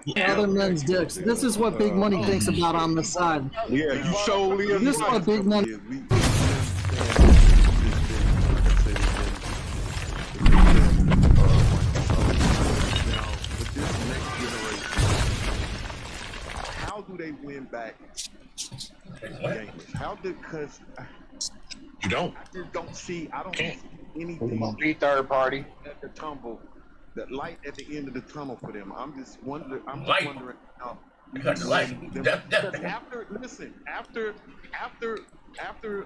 yeah. Other men's dicks. This is what big money thinks about on the side. Yeah, you solely. This is what big money. How do they win back gamers? How did, because you don't. I don't see anything. Third party. At the tumble, the light at the end of the tunnel for them. I'm just wondering. How. Because after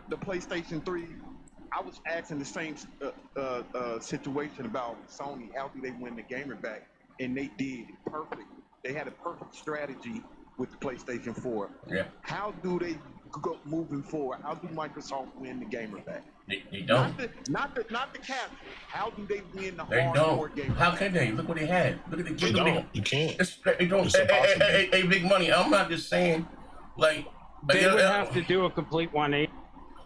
the PlayStation 3, I was asking the same situation about Sony. How do they win the gamer back? And they did perfect. They had a perfect strategy with the PlayStation 4. Yeah. How do they go moving forward? How do Microsoft win the gamer back? They don't. Not the casual. How do they win the hardcore hardcore gamer? How can they? Look what they had. Look at the They don't. You can't. They don't. Hey, big money. I'm not just saying, like they would have to do a complete 180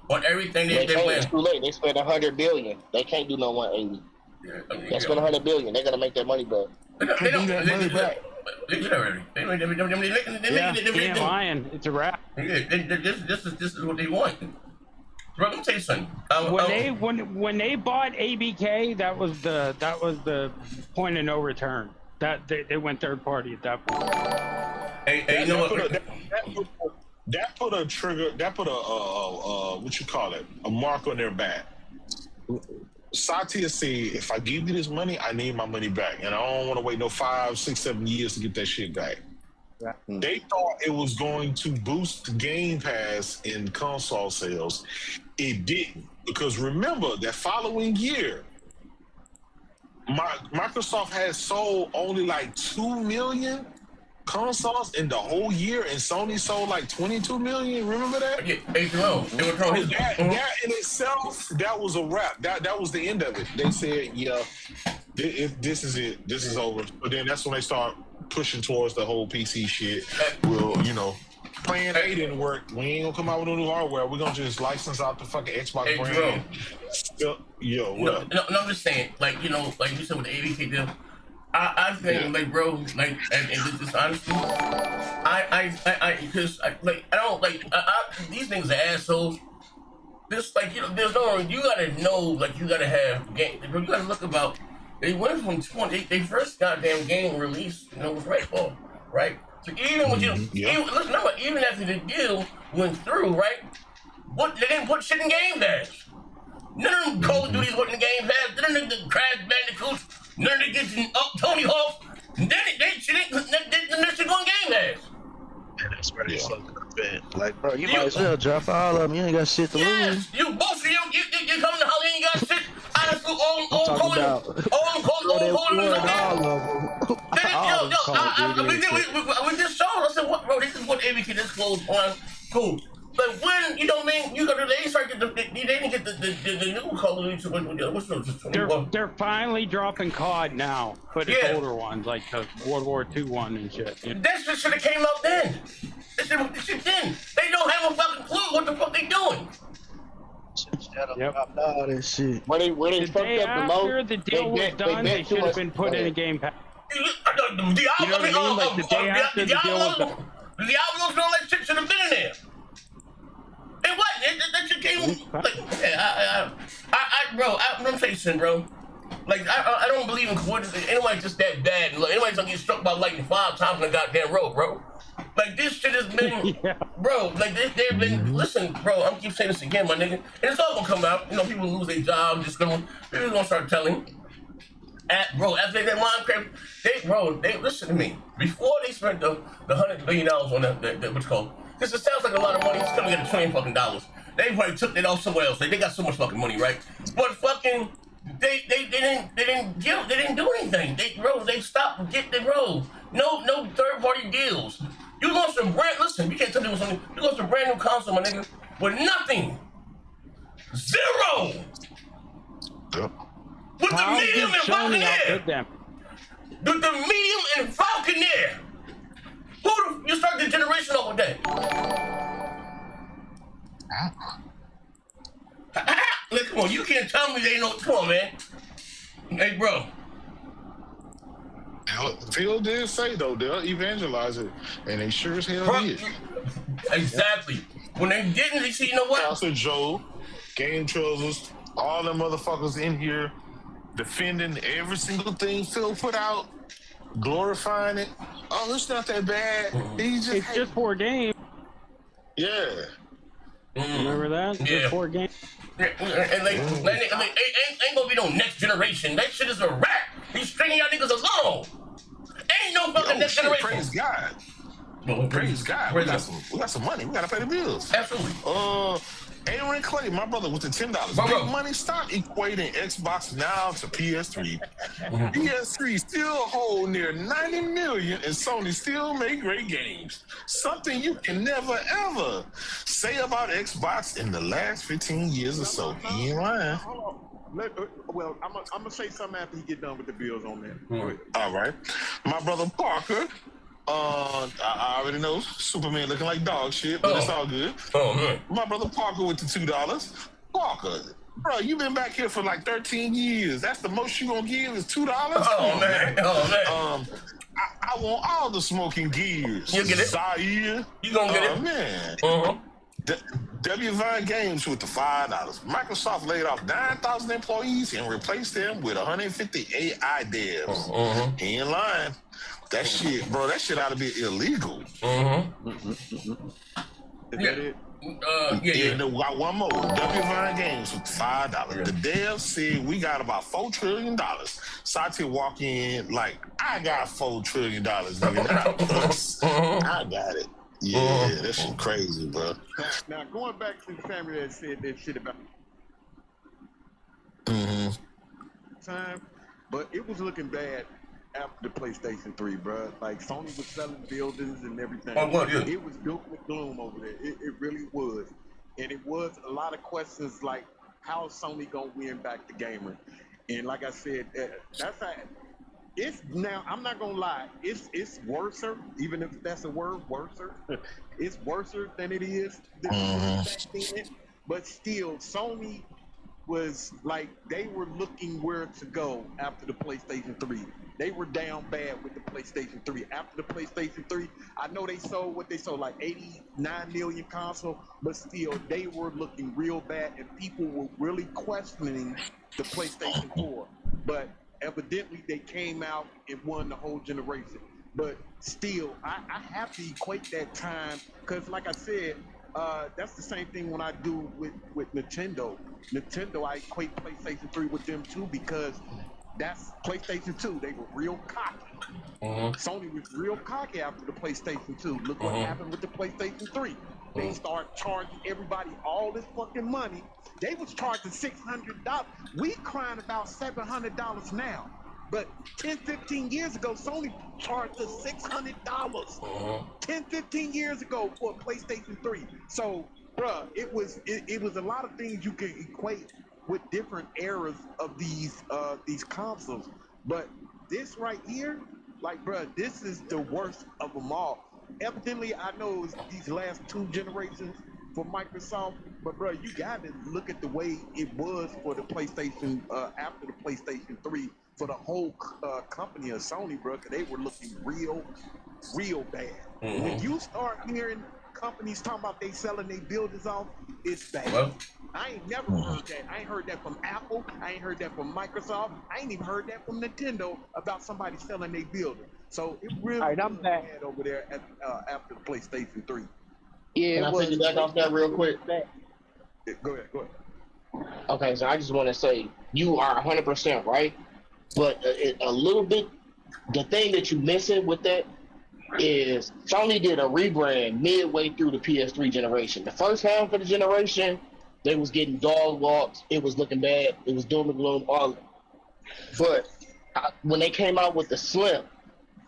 on everything they It's plan. too late. They spent $100 billion. They can't do no 180. Yeah, They spent $100 billion. They're gonna make that money back. They ain't lying. It's a wrap. This is what they want. Bro, let me tell you something. When they bought ABK, that was the point of no return. That they went third party at that point. Hey, you know what? That put a trigger. That put a what you call it? A mark on their back. Satya said, if I give you this money, I need my money back, and I don't want to wait no 5, 6, 7 years to get that shit back. They thought it was going to boost Game Pass in console sales. It didn't, because remember that following year, Microsoft had sold only like 2 million consoles in the whole year, and Sony sold like 22 million. Remember that? Yeah, that in itself, that was a wrap. That was the end of it. They said, yeah, this is it. This is over. But then that's when they start pushing towards the whole PC shit. Well, you know, Plan A didn't work. We ain't gonna come out with no new hardware. We're gonna just license out the fucking Xbox brand. No, I'm just saying, like, you know, like you said with the 80K deal, I think, like, bro, like, and this honestly, because these niggas are assholes. This, like, you know, there's no, you gotta know, like, you gotta have game, bro, you gotta look about, they went from 20, they first goddamn game released, you know, was right for, right? So even when even after the deal went through, right, what, they didn't put shit in Game Pass. None of them Call of Duties went in Game Pass, none of the Crash Bandicoots, none of the getting up Tony Hawk, then they shit go in Game Pass. Yeah, that's where they fucking been. Like, bro, you might as well drop all of them. You ain't got shit to lose. You both of you come to Holly, you ain't got shit. Honestly, all calling we just showed. I said, what, bro? This is what ABK disclosed on. Cool. But when, you know what I mean, you got they start they didn't get the new Call of Duty. They're finally dropping COD now, but it's older ones like the World War II one and shit. You know? That shit should have came out then. This shit then. They don't have a fucking clue what the fuck they doing. All this shit. Where they fucked up the most. After the deal was done, they should have been put in a Game Pass. The Diablos, all that shit should have been in there. It wasn't. That shit came. Like, bro, I'm saying, bro. Like, I don't believe in coincidence. Anybody's just that bad. Like, anybody's gonna get struck by lightning 5 times on the goddamn road, bro. Like, this shit has been, bro. Like, they've been. Listen, bro. I'm keep saying this again, my nigga, and it's all gonna come out. You know, people lose their jobs. People gonna start telling. Bro, after they did Minecraft, they listen to me. Before they spent the $100 billion on that what's called. Because it sounds like a lot of money. It's gonna get $1 trillion fucking dollars. They probably took it off somewhere else. Like, they got so much fucking money, right? But fucking, they didn't do anything. They stopped getting the road. No third party deals. You launched a brand. Listen, you can't tell me something. You launched a brand new console, my nigga, with nothing. Zero. Yep. With the medium and Falconer. With the medium and Falconer. You start the generation off with that. Look, come on, you can't tell me they know. Come on, man. Hey, bro. Phil did say, though, they'll evangelize it. And they sure as hell did. Exactly. When they didn't, they see, you know what? Pastor Joe, Game Trousers, all them motherfuckers in here defending every single thing Phil put out, glorifying it. Oh, it's not that bad. It's just 4 games. Yeah. Remember that? Yeah. Just 4 games. And ain't gonna be no next generation. That shit is a wrap. He's stringing y'all niggas along. Ain't no fucking next generation. Praise God. Praise God. We got some money. We gotta pay the bills. Absolutely. Aaron Clay, my brother, with the $10. Big money, stop equating Xbox now to PS3. PS3 still hold near 90 million, and Sony still make great games. Something you can never ever say about Xbox in the last 15 years or so. He ain't lying. Well, I'm gonna say something after he get done with the bills on that. All right, my brother Parker. I already know Superman looking like dog shit, but it's all good. Oh, man. My brother Parker with the $2. Parker, bro, you been back here for like 13 years. That's the most you gonna give is $2? Oh, man. I want all the smoking gears. You get it? Zaire. You gonna get it? Man. W-Vine Games with the $5. Microsoft laid off 9,000 employees and replaced them with 150 AI devs. He ain't lying. That shit, bro, that shit ought to be illegal. Is that it? Yeah. Got one more. W9 Games for $5. The devs said we got about $4 trillion. Satya walk in like, I got $4 trillion, nigga. I got it. Yeah, that shit crazy, bro. Now going back to the family that said that shit about time, but it was looking bad after the PlayStation 3, bro. Like Sony was selling buildings and everything. It was doom and gloom over there. It really was, and it was a lot of questions like, how is Sony gonna win back the gamer? And like I said, that's how. It's now. I'm not gonna lie. It's worser, even if that's a word, worser. It's worser than it is back then. But still, Sony was like, they were looking where to go after the PlayStation 3. They were down bad with the PlayStation 3. After the PlayStation 3, I know they sold what they sold, like 89 million console, but still, they were looking real bad, and people were really questioning the PlayStation 4. But evidently, they came out and won the whole generation. But still, I have to equate that time, because like I said, that's the same thing when I do with Nintendo. Nintendo, I equate PlayStation 3 with them too, because that's PlayStation 2. They were real cocky. Sony was real cocky after the PlayStation 2. Look what happened with the PlayStation 3. They start charging everybody all this fucking money. They was charging $600. We crying about $700 now. But 10, 15 years ago, Sony charged us $600. 10, 15 years ago for a PlayStation 3. So, bruh, it was a lot of things you can equate with different eras of these consoles. But this right here, like, bruh, this is the worst of them all. Evidently, I know it's these last two generations for Microsoft, but bro, you got to look at the way it was for the PlayStation after the PlayStation 3 for the whole company of Sony, bro, because they were looking real bad. When you start hearing companies talking about they selling their buildings off, it's bad. Well, I ain't never heard that. I ain't heard that from Apple. I ain't heard that from Microsoft. I ain't even heard that from Nintendo about somebody selling their building. So it really was bad over there at, after the PlayStation 3. Yeah, can I take you back off that real quick? Go ahead. Okay, so I just want to say you are 100% right, but a little bit, the thing that you're missing with that is Sony did a rebrand midway through the PS3 generation. The first half of the generation, they was getting dog walks. It was looking bad. It was doom and gloom. All, but when they came out with the Slim,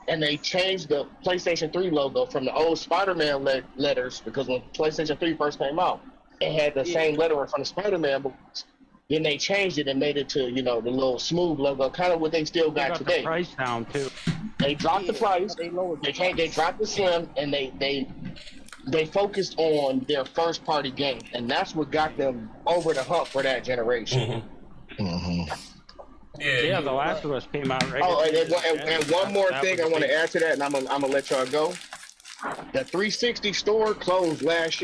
and they changed the PlayStation 3 logo from the old Spider-Man letters, because when PlayStation 3 first came out, it had the same lettering from the Spider-Man books. Then they changed it and made it to, you know, the little smooth logo, kind of what they still got today. The price down too. They dropped the price. They dropped the Slim, and they focused on their first-party game, and that's what got them over the hump for that generation. Yeah, The Last of Us came out right. Oh, and one more thing I want to add to that, and I'm gonna let y'all go. The 360 store closed last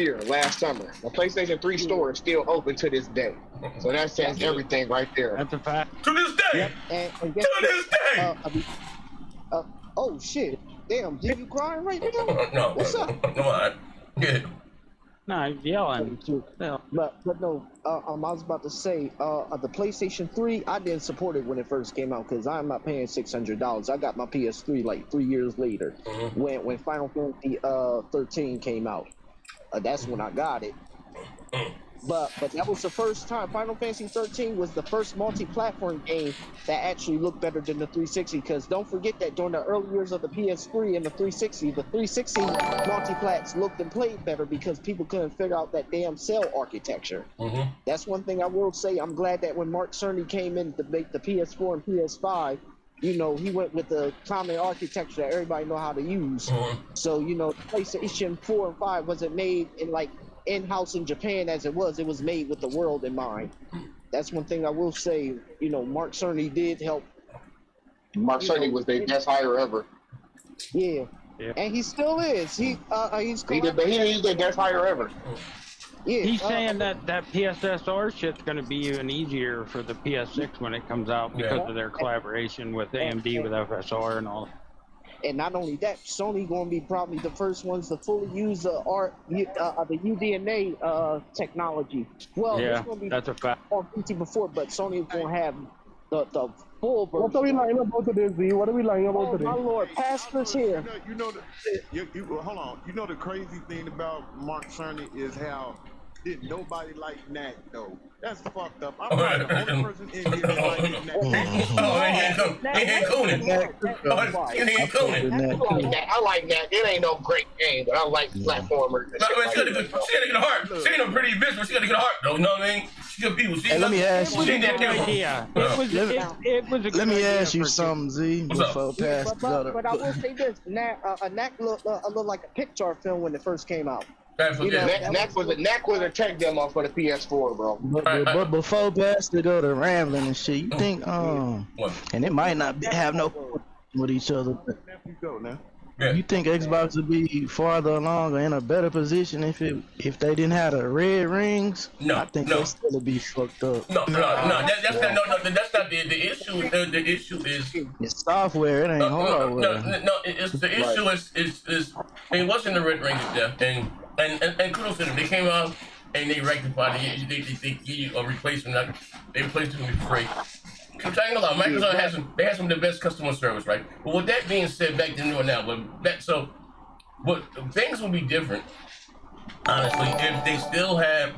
summer. The PlayStation 3 store is still open to this day. So that says everything right there. That's a fact. To this day. And to this day. Oh shit! Damn, did you crying right now? No. What's up? Come on. Yeah. No, he's yelling. But no, I was about to say, the PlayStation 3, I didn't support it when it first came out because I'm not paying $600. I got my PS3 like 3 years later when Final Fantasy 13 came out. That's when I got it. But that was the first time. Final Fantasy 13 was the first multi-platform game that actually looked better than the 360. Because don't forget that during the early years of the PS3 and the 360 multi-plats looked and played better because people couldn't figure out that damn cell architecture. That's one thing I will say. I'm glad that when Mark Cerny came in to make the PS4 and PS5, you know, he went with the common architecture that everybody know how to use. So, you know, PlayStation 4 and 5 wasn't made in like in-house in Japan as it was made with the world in mind. That's one thing I will say. You know, Mark Cerny did help. Mark Cerny was their best hire ever. Yeah, and he still is. He's their best hire ever. Yeah, he's saying that PSSR shit's going to be even easier for the PS6 when it comes out because of their collaboration with AMD with FSR and all. And not only that, Sony going to be probably the first ones to fully use the UDNA technology. Well, it's going to be that's a fact. on PC before, but Sony is going to have the full version. What are we lying about today, Z? What are we lying about today? My lord, Pastor's here. Hold on. You know the crazy thing about Mark Cerny is how didn't nobody like Knack though. That's fucked up. I'm probably the only person in here that likes Knack. I like that. It ain't no great game, but I like platformers. She got a good heart. She ain't a pretty bitch, but she got a good heart, though. You know what I mean? She good people. Hey, let me ask you. Let me ask you something, Z. Before past but I will say this: Knack looked like a Pixar film when it first came out. You know, Knack was a tech demo for the PS4, bro. But before past to go to rambling and shit, you think and it might not have no with each other. You think Xbox would be farther along or in a better position if they didn't have the red rings? No, I think they still would be fucked up. That's not the issue. The issue is it's software. It ain't hardware. It's the issue is it wasn't the red ring of death, and kudos to them. They came out and they rectified it. They give you a replacement. They replaced it with free. I'm trying to lie. Microsoft has some of the best customer service, right? But with that being said, back then or now, but things will be different, honestly, if they still have.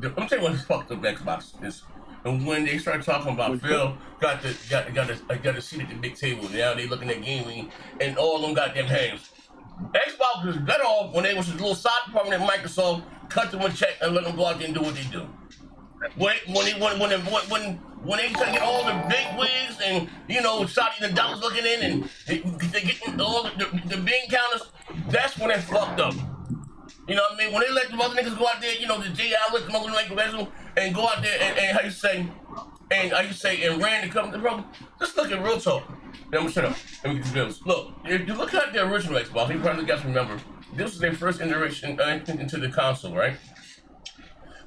I'm telling you what fucked up Xbox is. And when they start talking about Phil got a seat at the big table, now they looking at gaming and all them goddamn hands. Xbox was better off when they was a little side department at Microsoft, cut them a check and let them go out there and do what they do. When they try to get all the big wigs and Saudi the dollars looking in and they getting all the big counters, that's when they fucked up. You know what I mean? When they let the other niggas go out there, the J. Ally X, and go out there and how you say and ran the company, bro. Just look at real talk. Now, I'm gonna shut up. Let me get this. Look, if you look at the original Xbox, you probably guys remember, this was their first iteration into the console, right?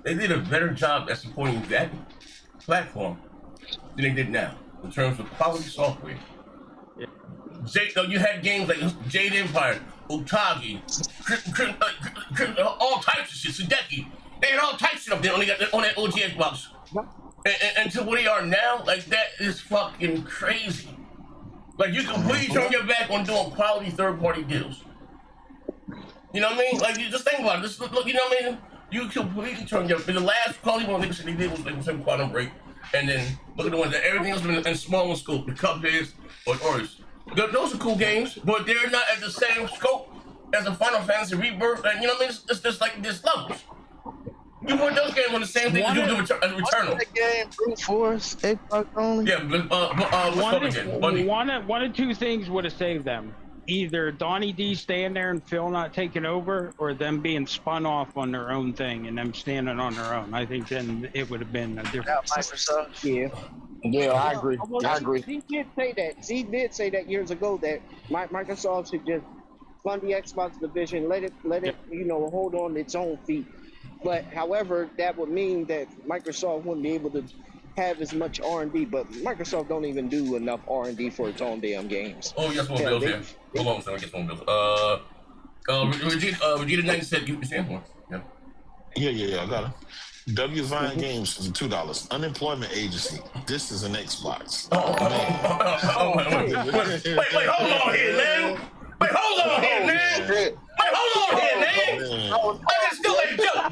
They did a better job at supporting that platform than they did now in terms of quality software. You had games like Jade Empire, Utagi, all types of shit, Sudeki. They had all types of shit up there on that OG Xbox. And to where they are now, like that is fucking crazy. Like you completely turn your back on doing quality third-party deals. You know what I mean? Like you just think about it. Just look, you know what I mean? You completely turn your. The last quality one niggas they did was like some Quantum Break, and then look at the ones that everything else been in small scope, the Cupheads or Ors. Those are cool games, but they're not at the same scope as a Final Fantasy Rebirth. And you know what I mean? It's just like this levels. You put those games on the same thing as you do Returnal. That game, Brute Force, Xbox only. Yeah, one of two things would have saved them: either Donnie D staying there and Phil not taking over, or them being spun off on their own thing and them standing on their own. I think then it would have been a different. Microsoft. Yeah, I agree. I agree. Z did say that years ago that Microsoft should just fund the Xbox division, let it hold on its own feet. But however, that would mean that Microsoft wouldn't be able to have as much R&D. But Microsoft don't even do enough R&D for its own damn games. Oh, yes, one bills here. Hold on, so I get one bills. Vegeta 90 said you stand for. Yeah, I got it. W Vine Games is $2. Unemployment agency. This is an Xbox. Wait, hold on here, man. Wait, hold on here, man. I can still ain't joke.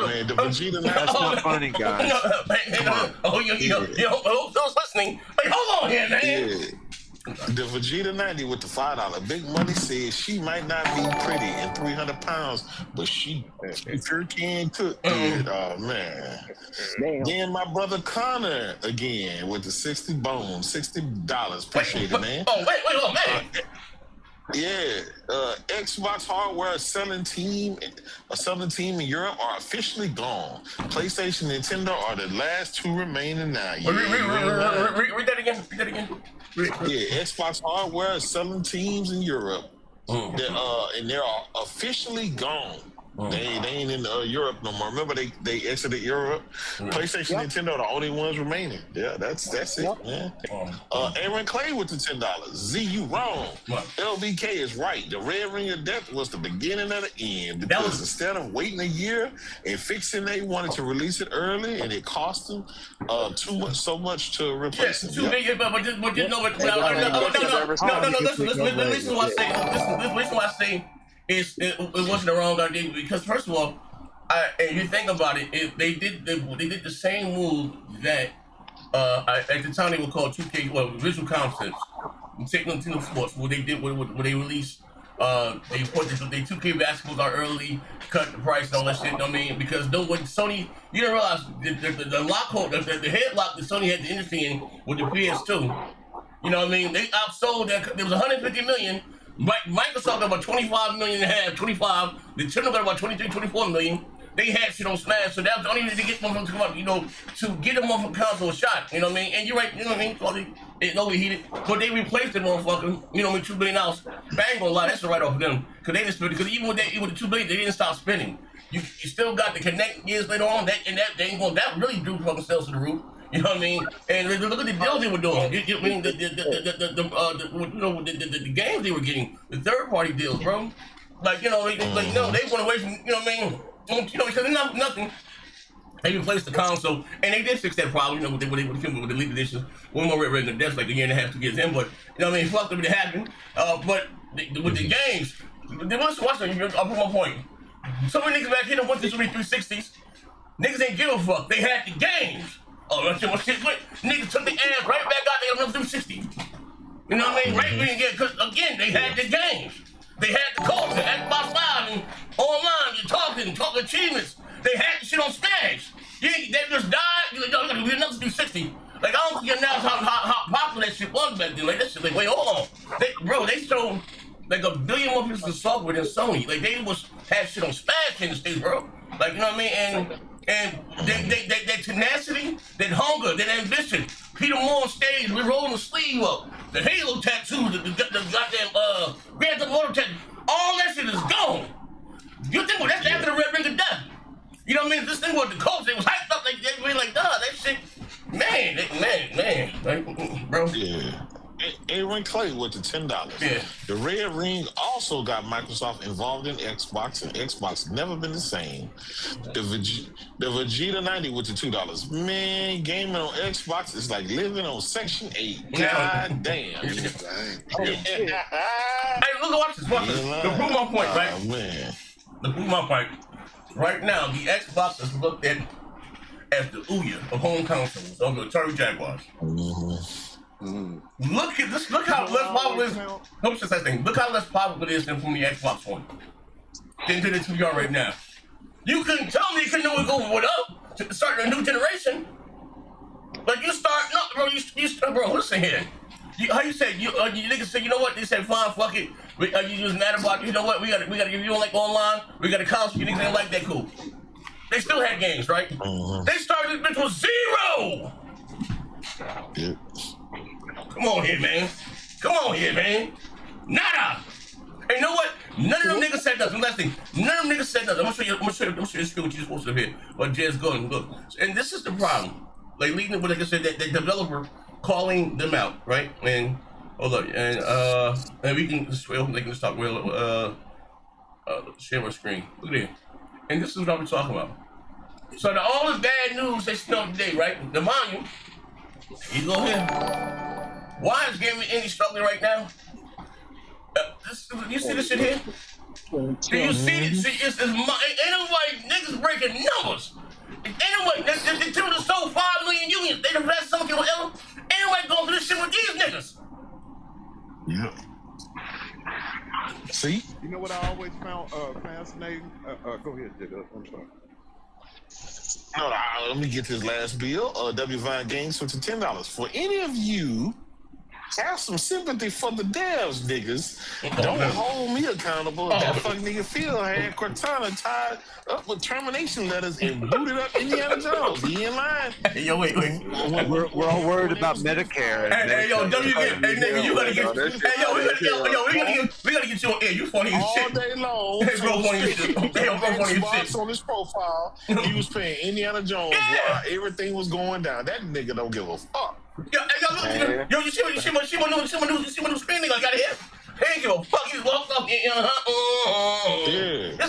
Man, the Vegeta 90. That's not funny, guys. Those listening. Wait, hold on here, man. Yeah. The Vegeta 90 with the $5. Big Money says she might not be pretty and 300 pounds, but she sure can cook good. Oh, man. Damn. Then my brother Connor again with the $60. Appreciate it, man. Wait, man. Xbox hardware selling team in Europe are officially gone. PlayStation, Nintendo are the last two remaining now. Read that again. Xbox hardware selling teams in Europe, and they're officially gone. They ain't in Europe no more. Remember they exited Europe. PlayStation, Nintendo, the only ones remaining. Yeah, that's it, man. Aaron Clay with the $10. Z, you wrong. LBK is right. The Red Ring of Death was the beginning of the end because instead of waiting a year and fixing, they wanted to release it early, and it cost them so much to replace it. Listen to what I say. It wasn't the wrong idea because first of all, and you think about it, they did the same move that at the time they were called 2K, Visual Concepts, taking Nintendo Sports, where they released they put the 2K basketballs out early, cut the price and all that shit. I mean, because when Sony, you didn't realize the lock, the headlock that Sony had the industry in with the PS2. You know what I mean? They outsold that. There was 150 million. Microsoft got about 25 million and a half, 25. Nintendo got about 23, 24 million. They had shit on Smash, so that was the only way to get them to come up, to get them off a console shot. You know what I mean? And you're right, you know what I mean? It's overheated, but they replaced the motherfucker, with $2 billion. But I ain't gonna lie, that's the write-off for them. Because they didn't spend, because even with the $2 billion, they didn't stop spending. You still got the Connect years later on, that really drew fucking sales to the roof. You know what I mean? And look at the deals they were doing. The games they were getting, the third-party deals, bro. They went away from, you know what I mean? Because nothing. They replaced the console, and they did fix that problem, with the Elite Edition. One more Red Ring of Death, like a year and a half, 2 years in, but, fuck them, it happened. But with the games, I'll put my point. So many niggas back here that went to so many 360s, niggas ain't give a fuck. They had the games. Oh, that shit was shit. Niggas took the ass right back out there on them 360. You know what I mean? Right when you get, because again, they had the games. They had the culture, Xbox Live, and online, you're talking achievements. They had the shit on Smash. They just died. You're like, yo, we got another 360. Like, I don't think you realize how popular that shit was back then. Like, that shit, like, wait, hold on. They sold like 1 billion more pieces of software than Sony. Like, they had shit on Smash in the States, bro. Like, you know what I mean? And that tenacity, that hunger, that ambition. Peter Moore on stage, we're rolling the sleeve up. The Halo tattoos, the goddamn Grand Theft Auto tattoo. All that shit is gone. You think that's after the Red Ring of Death? You know what I mean? This thing was the culture. They was hyped up. They were like, that shit, man, like, bro. Yeah. Aaron Clay with the $10. Yeah. The Red Ring also got Microsoft involved in Xbox, and Xbox never been the same. The Vegeta 90 with the $2. Man, gaming on Xbox is like living on Section 8. God damn. Hey, look, watch this. To prove my point, right? Man. To prove my point, right now, the Xbox is looked at as the Ouya of home consoles of the Atari Jaguars. Look how less popular it is. Look how less popular it is than from the Xbox One. Into the 2 right now. You couldn't tell me you couldn't know what goes up to start a new generation. But you start, no, bro. You start, bro. Listen here. How you said you niggas said, you know what? They said fine, fuck it. You just mad about, you know what? We gotta give you like online. We got a console. You niggas ain't like that, cool. They still had games, right? They started this bitch with 0. Yeah. Come on here, man. Nada. And you know what? None of them niggas said nothing. Last thing, none of them niggas said nothing. I'm gonna show you the screen what you just posted up here. But Jez, go and look. And this is the problem. Like leading it with, like I said, that developer calling them out, right? And hold up, and we can just talk share my screen. Look at it. And this is what I'm talking about. So all this bad news they know today, right? The volume. You go here. Why is gaming indie struggling right now? You see this shit here? Do you see it? See, ain't nobody niggas breaking numbers. Anyway, they told us sold 5 million unions. They done passed something whatever. Anyway, going through this shit with these niggas. Yeah. See? You know what I always found fascinating? Go ahead, Jigga. I'm sorry. No, let me get this last bill. W Vine Games for $10. For any of you Have some sympathy for the devs, niggas. Don't hold me accountable. That fuck nigga Phil had Cortana tied up with termination letters and booted up Indiana Jones. He in line. Hey, yo, wait. We're all worried about Medicare. Hey, yo, nigga, you gotta get. Hey, yo, we gotta get you on air. You funny as shit. All day long. Hey, bro, funny as shit. Hey, yo, bro, funny as shit. On his profile, he was playing Indiana Jones while everything was going down. That nigga don't give a fuck. Yo, you see my new screen nigga I got here? He ain't give a fuck. He just walks up. This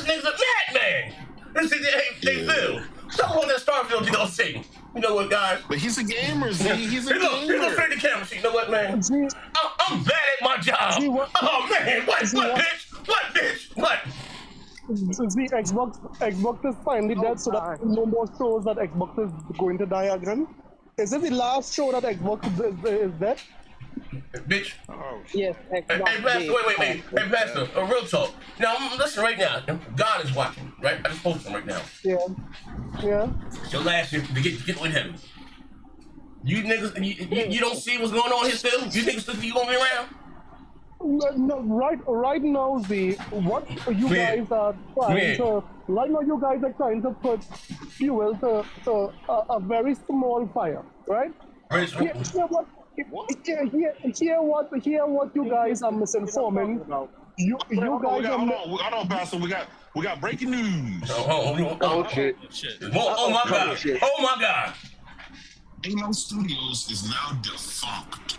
nigga's a madman. This nigga, hey, Phil. Stop on that Starfield DLC. You know what, guys? But he's a gamer, Z. He's a gamer. He's gonna straight the camera. You know what, man? I'm bad at my job. Oh, man. What, bitch? What? See, Xbox is finally dead, so that no more shows that Xbox is going to die again. Is it the last show that Xbox is dead? Bitch. Oh, yes, Xbox. Hey, Pastor, wait. Hey, Pastor, real talk. Now, listen right now. God is watching, right? I just posted him right now. Yeah. Your last year to get with heaven. You niggas, you don't see what's going on here still? You niggas still you gonna be around? No, right now, what you guys are trying to, right now you guys are trying to put fuel to a very small fire, right? Hear what you guys are misinforming. You guys are. Hold on, Pastor. We got breaking news. Oh shit! Oh my god! Oh my god! Halo Studios is now defunct.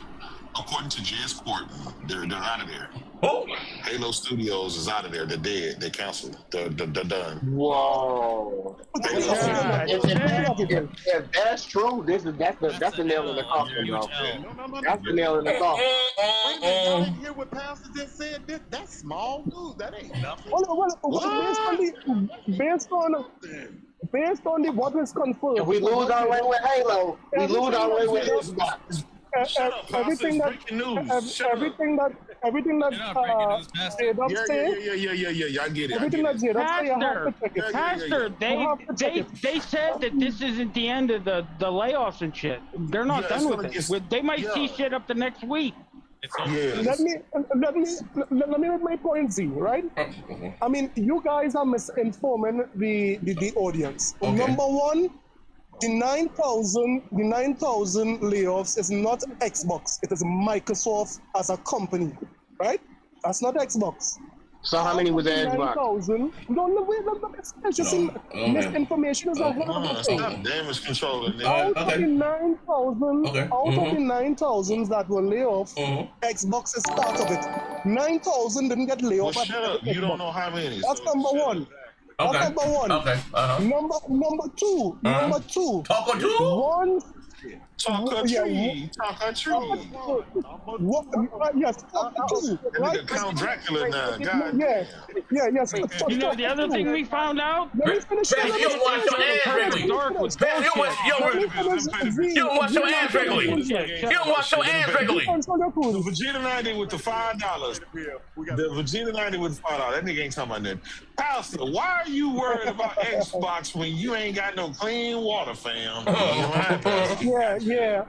According to J.S. Court, they're out of there. Oh. Halo Studios is out of there. They're dead. They canceled. They're done. Whoa. If that's true, that's the nail in the coffin, bro. That's the nail in the coffin. I didn't hear what Pastor just said. That's small news. That ain't nothing. Based on what is confirmed. If we lose our way with Halo, we lose our way with Xbox. Everything that J-Dub say. Yeah, I get it. Everything that J-Dub say, you have to check it. Pastor, they said that this isn't the end of the layoffs and shit. They're not done with it. They might see shit up the next week. Let me make my point, Z, right? I mean, you guys are misinforming the audience. Okay. Number one, the 9,000 layoffs is not Xbox. It is Microsoft as a company, right? That's not Xbox. So how many was at Xbox? 9,000. No, it's just misinformation is a hell of a thing. Stop damage controlling. Out of the 9,000 that were laid off, Xbox is part of it. 9,000 didn't get laid off. Well, shut up. You don't know how many. That's number one. Okay. That's number one. Okay. Number two. Number two. Talk or two? One. Talk a tree. Talk a tree. Yes, talk a tree. Right? Count Dracula now. God. Yes. You know the other thing we found out? You don't watch your ass regularly. You don't watch your ass regularly. You don't watch your ass regularly. The Vegeta 90 with the $5. The Vegeta 90 with the $5. That nigga ain't talking about nothing. Pastor, why are you worried about Xbox when you ain't got no clean water, fam? Yeah.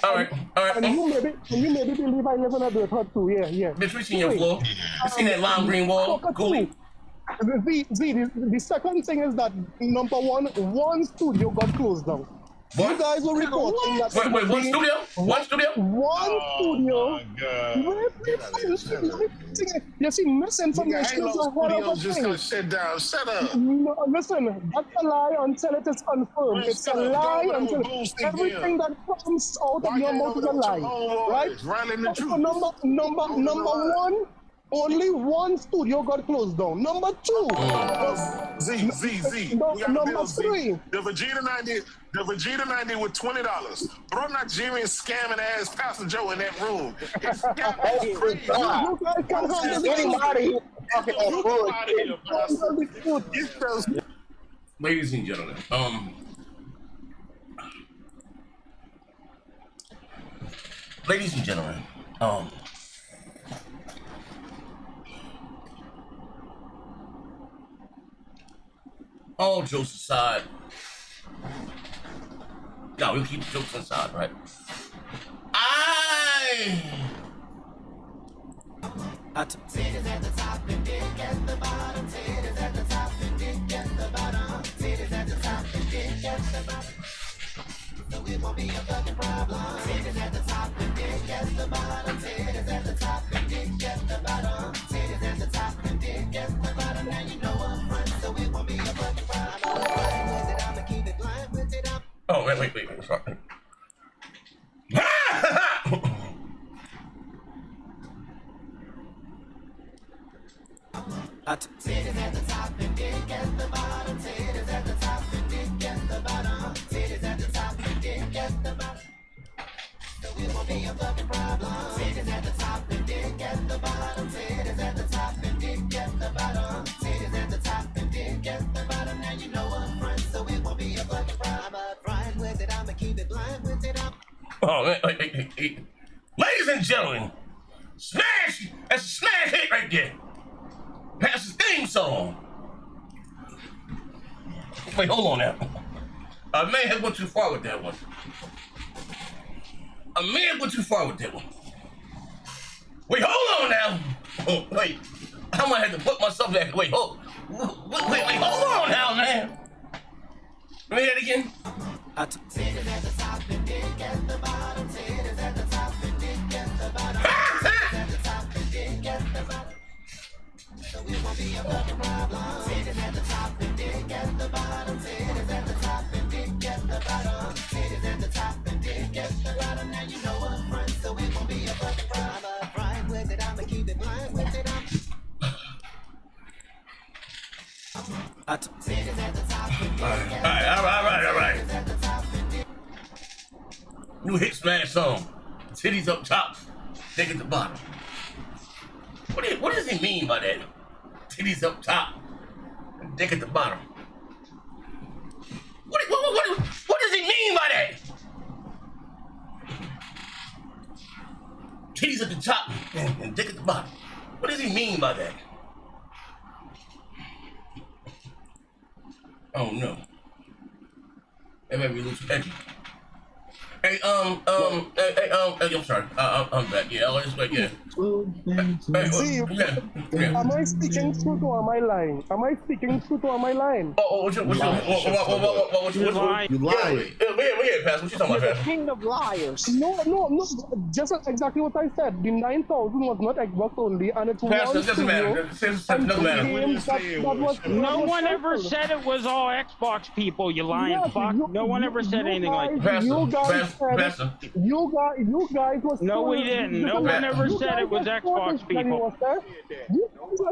All right. And you maybe believe I live in a dirt hut too. Yeah. Bitch, we seen your floor. We seen that lime green wall. Cool. The second thing is that number one studio got closed down. What? You guys were reporting that. Wait, one studio? One studio? One studio. You see, misinformation is a horrible thing. Just gonna shut down. Shut up. No, listen, that's a lie until it is confirmed. It's a lie until everything that comes out of your mouth is a lie. Right? So number one. Only one studio got closed down. Number two. Z. Number three. The Vegeta 90 with $20. Throw Nigerian scamming ass Pastor Joe in that room. You guys can handle it. Ladies and gentlemen, all jokes aside, no, we'll keep jokes aside, right? I Hey. Titties at the top and dick at the bottom. Titties at the top and dick at the bottom. Titties at the top and dick at the bottom. So it won't be a fucking problem. Titties at the top and dick at the bottom. Titties at the top and dick at the bottom. Titties at the top and dick at the bottom. Now you know I'm front, so it won't be a fucking problem. Blind with it, I'ma keep it blind with it. Oh, wait. Sorry. Titties at the top and dick at the bottom. Titties at the top and dick at the bottom. Titties at the top and dick at the bottom. So it won't be a fucking problem. Titties at the top and dick at the bottom. Titties at the top and dick at the bottom. Titties at the top and dick at the bottom. Now you know I'm front, so it won't be a fucking problem. I'm blind with it, I'ma keep it blind with it. Oh, wait. Ladies and gentlemen, smash! That's a smash hit right there. That's the theme song. Wait, hold on now. I may have gone too far with that one. Wait, hold on now. Oh, wait, I might have to put myself back. Wait, hold on now, man. Let me hear it again. Titties at the top and dick at the bottom. Titties at the top and dick at the bottom. Titties at the top and dick at the bottom. So it won't be a fucking problem. Titties at the top and dick at the bottom. Titties at the top and dick at the bottom. Titties at the top and dick at the bottom. Now you know I'm front, so it won't be a fucking problem. I'm blind with it, I'ma keep it blind with it. Titties at the top and dick at the bottom. All right. New hit smash song. Titties up top, dick at the bottom. What does he mean by that? Titties up top, and dick at the bottom. What does he mean by that? Titties at the top and dick at the bottom. What does he mean by that? Oh no. That made me lose edgy. Hey, I'm sorry. I'm back. Yeah, I'll just wait. Yeah. See, am I speaking truth or am I lying? Oh, what you lied. Yeah, Pastor. What you talking about, Pastor? King of liars. No. Just exactly what I said. The 9,000 was not Xbox only, and it was Pastor, it doesn't matter. It doesn't matter. No one ever said it was all Xbox people, you lying fuck. No one ever said anything like that. Pastor. You guys was. No, we didn't. No one ever said it was Xbox people.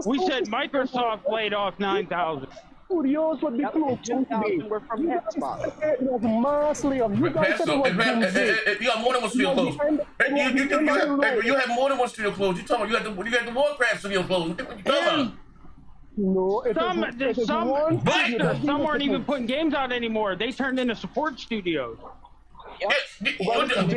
We said Microsoft laid off 9,000. Studios would be close to me. We're from Xbox. It was mass layoff. You guys said it was you have more than one studio closed. You have more than one studio closed. You talking about you got the Warcraft studio closed. What you talking about? No, some aren't even putting games out anymore. They turned into support studios. The Kojima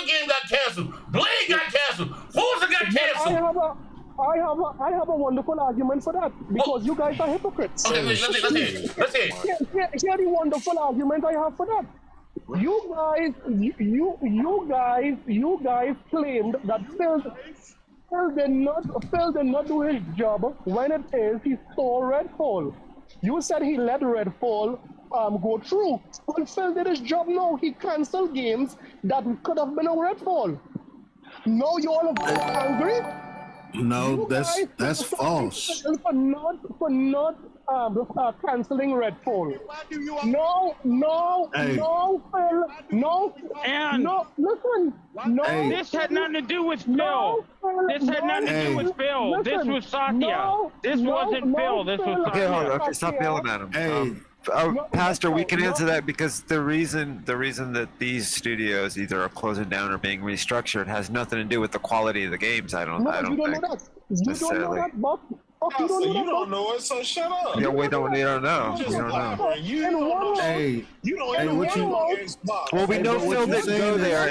game got canceled. Blade got canceled. Forza got canceled. I have a wonderful argument for that because you guys are hypocrites. Okay, let's hear it. Here's the wonderful argument I have for that. You guys claimed that Phil did not do his job when it is he stole Redfall. You said he let Redfall go through. But Phil did his job now. He canceled games that could have been on Redfall. Now you all are angry? No, that's false. For not canceling Redfall. No, Phil. Listen. Hey. This had nothing to do with Phil. This had nothing to do with Phil. Listen, this was Satya. This wasn't Phil. This was Satya. Okay, hold on. Okay, stop yelling at him. Hey. Pastor, we can answer that because the reason that these studios either are closing down or being restructured has nothing to do with the quality of the games. I don't think necessarily. You don't know it, so shut up. Yeah, we don't know. You don't know. Hey, what you? Well, we know Phil didn't go there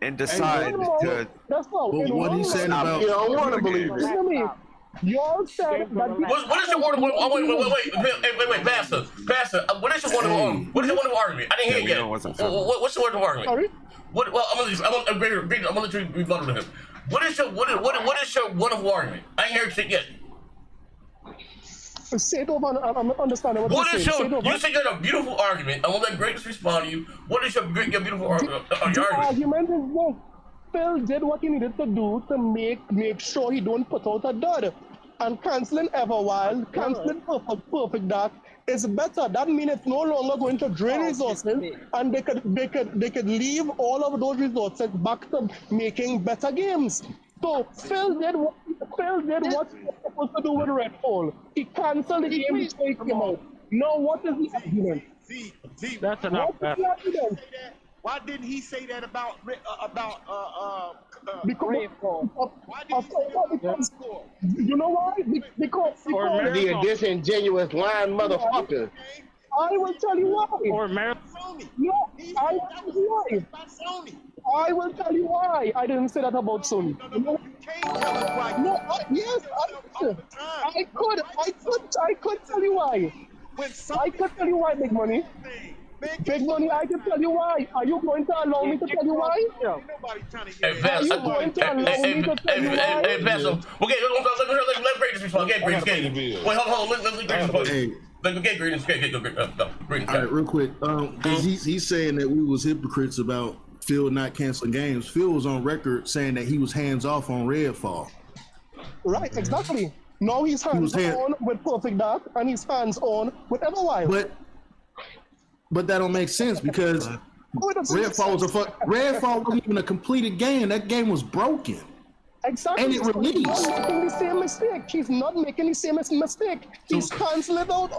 and decide to. But what he said about you don't want to believe it. You all said that. What is your wonderful? Wait, Pastor. What is your wonderful? What is your wonderful argument? I didn't hear it yet. What's your wonderful argument? Sorry. What? Well, I'm gonna let you rebuttal to him. What is your wonderful argument? I ain't heard shit yet. Say it over. I'm not understanding what What you're is saying. you said you had a beautiful argument. I want to let Greatness respond to you. What is your beautiful argument? The argument is that Phil did what he needed to do to make sure he don't put out a dud. And canceling Everwild, canceling Perfect Dark is better. That means it's no longer going to drain resources, and they could leave all of those resources back to making better games. So Phil did what he was supposed to do with Redfall. He canceled the game before he came out. Now what is the argument? That's enough. Why didn't he say that about because you know why? Because the disingenuous lying motherfucker. I will tell you why. No, I will tell you why. I didn't say that about Sony. I could tell you why. I could tell you why, Big Money. Big Money, I can tell you why. Are you going to allow me to tell you why? Hey, Pastor. Okay, let Greatness respond. Wait, hold on. Let Greatness respond. Okay, Greatness. All right, real quick. He's saying that we was hypocrites about Phil not canceling games. Phil was on record saying that he was hands off on Redfall. Right, exactly. Now he's hands on with Perfect Dark and he's hands on with Everwild. But that don't make sense because Redfall wasn't even a completed game. That game was broken. Exactly. And it released. He's not making the same mistake. He's not making the same mistake. He's canceling out.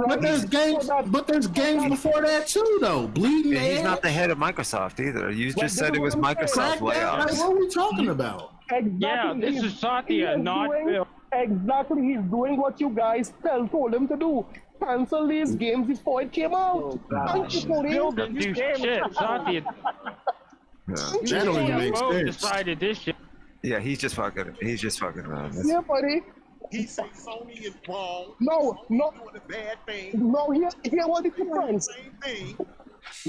But there's games before that too, though. Bleeding. He's not the head of Microsoft either. You just said it was Microsoft layoffs. What are we talking about? Exactly. Yeah, this is Satya, not Phil. Exactly. He's doing what you guys told him to do. Cancel these games before it came out. Phil didn't do shit. Satya. That don't even make sense. Decided this shit. Yeah, he's just fucking around. Yeah, buddy. He said Sony is wrong. No. Doing a bad thing. No, here what is the difference? Same thing.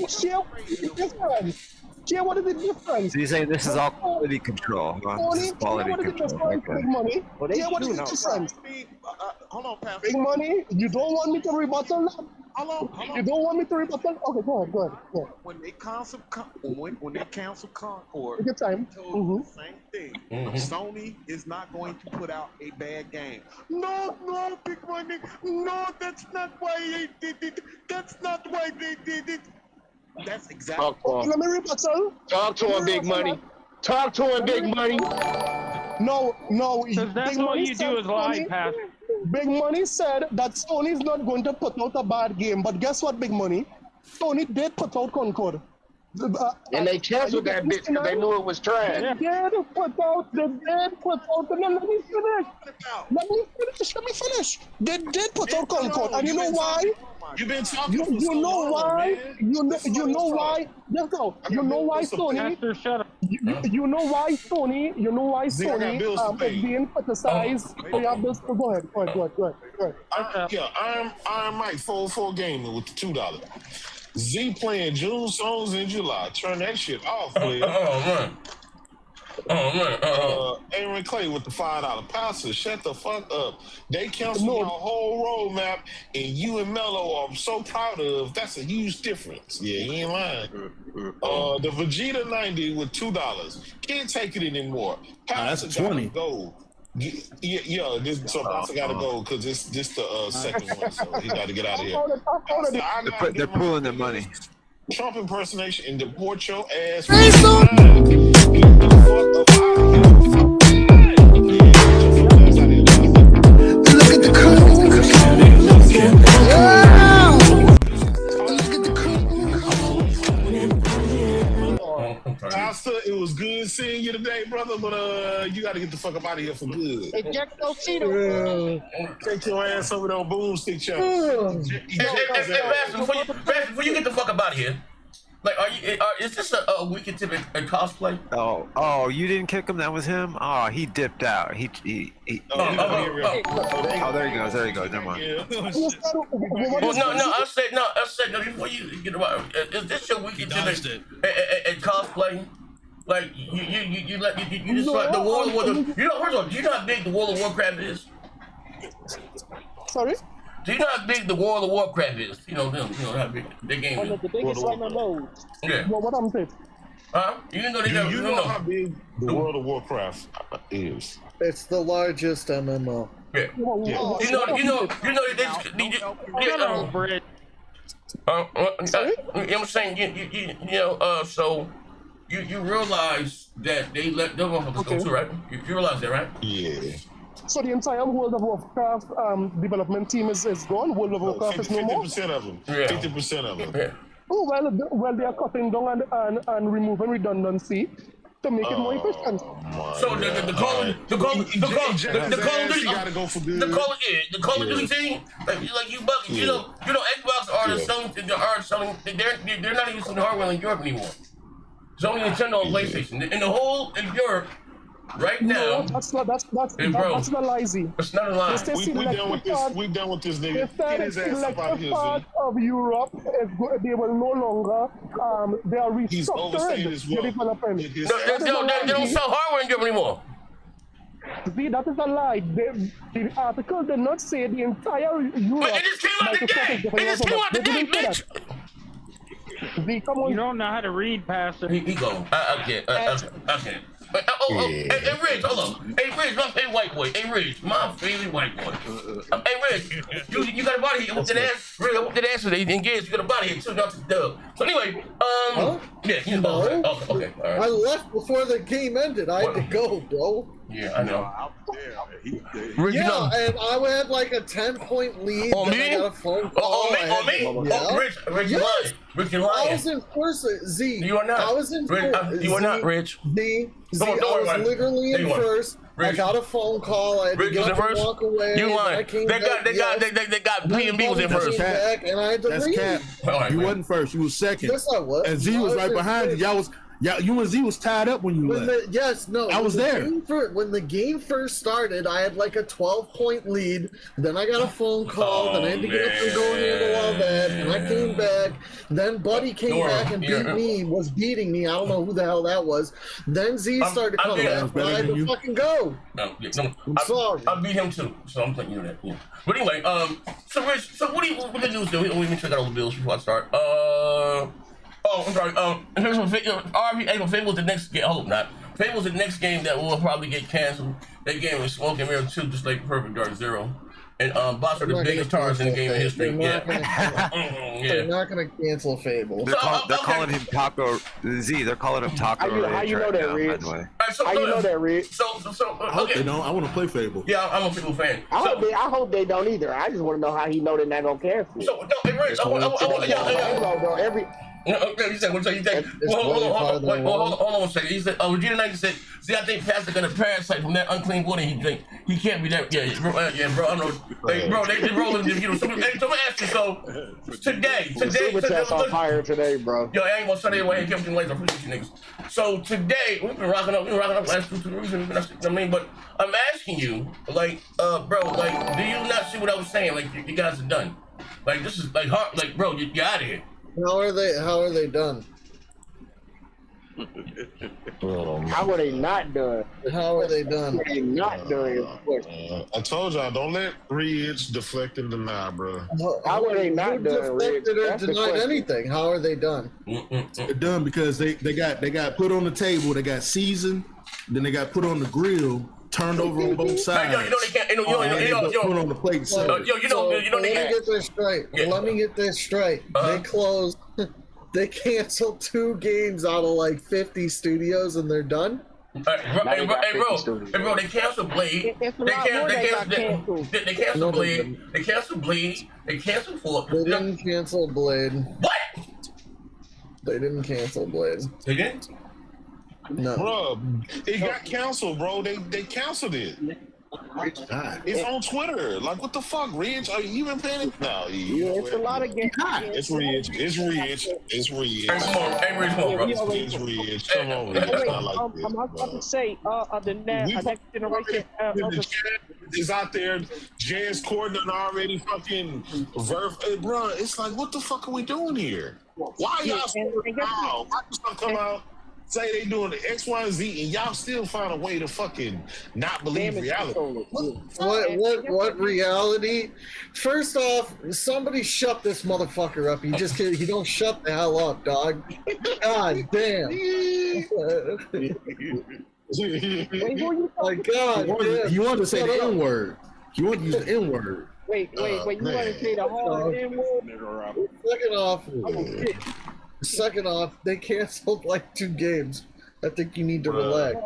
Share what is the difference? What is the difference? So you're saying this is all quality control? This is quality control. Big Money. What is the difference? Hold on, Pastor. Big Money. You don't want me to rebuttal that? Hold on. You don't want me to rebuttal? Okay, go ahead. When they cancel Concord, take your time. The same thing. Sony is not going to put out a bad game. No, Big Money. No, that's not why they did it. That's not why they did it. That's exactly. Let me rebuttal. Talk to him, Big Money. Talk to him, Big Money. No. Because that's all you do is lie, Pastor. Big Money said that Sony's not going to put out a bad game, but guess what, Big Money? Sony did put out Concord. And they canceled that bitch because they knew it was trash. They did put out. Let me finish. They did put out Concord, and you know why? You've been talking for You know why? You know why? Let's go. You know why Sony? You know why Sony is being criticized? Go ahead. Iron Mike 404 Gaming with the $2. Z playing June songs in July. Turn that shit off, please. Aaron Clay with the $5. Pastor, shut the fuck up. They canceled your whole roadmap, and you and Mello are so proud of. That's a huge difference. Yeah, he ain't lying. The Vegeta 90 with $2. Can't take it anymore. Pastor that's 20. Go. Yeah, Pastor got to go because this the second one, so he got to get out of here. They're pulling their money. Trump impersonation and deport your ass. Pastor, it was good seeing you today, brother, but you got to get the fuck up out of here for good. Take your ass over there on boomstick, y'all. Before you get the fuck up out of here, Like, is this a weekend tip at cosplay? Oh, you didn't kick him? That was him? Oh, he dipped out. He there he goes. There he goes. Never mind. Well, no, I said, no, before you get about, is this your weekend tip at cosplay? Like, you just like the World of Warcraft. You know, first of all, do you know how big the World of Warcraft is? Sorry? Do you know how big the World of Warcraft is? You know how big the game is. The biggest one on those. Yeah. Well, what I'm saying? Huh? You know you know how big the World of Warcraft is? It's the largest MMO. Yeah. I'm saying, so you realize that they let them motherfuckers go too, right? You realize that, right? Yeah. So the entire World of Warcraft development team is gone. World of Warcraft is no more. 50% of them. 50% of them. Yeah. Oh well, they are cutting down and removing redundancy to make it more efficient. So the Call of Duty team, like you bugging, you know, Xbox are selling. They're not even selling hardware in Europe anymore. It's only Nintendo and PlayStation. In the whole in Europe. Right now, that's not lazy. It's not a lie. We done with this. We done with this nigga. Get his ass up out of here, part of Europe, they will no longer. They are restructuring the development. They don't sell hardware in Europe anymore. See, that is a lie. The article did not say the entire Europe. But it just came out today. It just came out today, bitch. You don't know how to read, Pastor. He go. I can't. Hey, Rich, hold on. Hey, Rich, my favorite white boy. Hey, Rich, my favorite white boy. Hey, Rich, you got a body here. I whooped that ass. Rich, I whooped that ass today. You engaged. You got a body here, too. So anyway, yeah, you know. Okay, all right. I left before the game ended. I had to go, bro. Yeah, I know. Rich, and I had like a 10-point lead. On me? I got a phone call. On me? Yeah. Rich, you lying. Rich, you lying. I was in first. Z. You are not. I was in first. You are not, Rich. Z. I was literally in first. Rich. I got a phone call. I had to get up and walk away. You lying. They got P&B was in first. And I had to leave. Cap. You wasn't first. You was second. Yes, I was. And Z was right behind you. Y'all was. Yeah, you and Z was tied up when you left. I was there. When the game first started, I had like a 12-point lead. Then I got a phone call. Then I had to get up and go handle all that. And I came back. Then Buddy came back and was beating me. I don't know who the hell that was. Then Z started coming back. I had to fucking go. I'm sorry. I beat him too. So I'm thinking that. Yeah. But anyway, so Rich, what the news do? We need to check out all the bills before I start. I'm sorry. RP Fable's the next game. Hold not. Fable's the next game that will probably get canceled. That game is Smoke and Mirror 2, just like Perfect Dark Zero. And boss are the biggest stars in the game history. They're not gonna cancel Fable. They're calling him Taco Z. They're calling him Taco. How you know that, Rich? How you know that, Rich? I hope they don't. I want to play Fable. Yeah, I'm a Fable fan. I hope they don't either. I just want to know how he know they're not gonna cancel. So no, hey, Rich, you said, what you think? Hold on a second. He said, Regina Knight said, see, I think Pastor got a parasite from that unclean water he drink. He can't be that. Yeah, bro, I know. Hey, bro, they rolling, you know. So let me ask you, so today. On fire today, bro. Yo, I ain't gonna Sunday away and keep them later. I appreciate you niggas. So today, we've been rocking up last 2 weeks. I mean, but I'm asking you, like, bro, like, do you not see what I was saying? Like, you guys are done. Like, this is like hard. Like, bro, you're out of here. How are they done? How are they not done? How are they done? They not doing I told y'all, don't let Ridge deflect and deny, bro. How are they not done? Deflected or denied anything? How are they done? They're done because they got put on the table. They got seasoned. Then they got put on the grill. Turned over on both sides. Yo, you know they can't. Put on the plate. So let me get this straight. Yeah. Let me get this straight. They closed. They canceled 2 games out of like 50 studios, and they're done. Hey, bro, they canceled Blade. They canceled Blade. They canceled Blade. They canceled Fort. They didn't cancel Blade. What? They didn't cancel Blade. They didn't? No. Bro, it got canceled, bro. They canceled it. It's on Twitter. Like, what the fuck, Rich? Are you even paying it? No, it's a lot of games. It's Rich. It's Rich. It's Rich. Hey, Rich, come on, bro. It's Rich. Come on, Rich. I'm about to say, the next generation is out there. James Corden already fucking bro. It's like, what the fuck are we doing here? Why y'all come out? Say they doing the X, Y, and Z, and y'all still find a way to fucking not believe reality. What reality? First off, somebody shut this motherfucker up. He don't shut the hell up, dog. God damn. My God. You want to say the N word? You want to use the N word? Wait. You want to say the hard N word? Second off, they canceled like 2 games. I think you need to relax.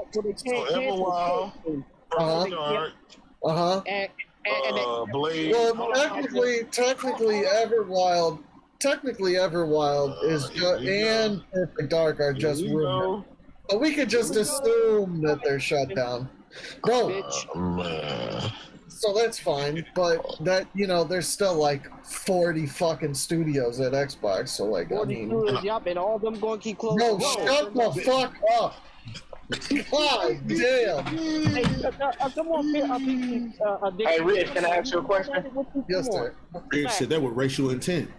Blade. Well, technically, Everwild is and Perfect Dark are just rumors. But we could just assume that they're shut down. Bro. So that's fine, but there's still like 40 fucking studios at Xbox. So like, I mean, yup, and all of them going to keep closing. No, shut the fuck up. God damn. Hey, Rich, can I ask you a question? Yes, sir. Rich said that with racial intent.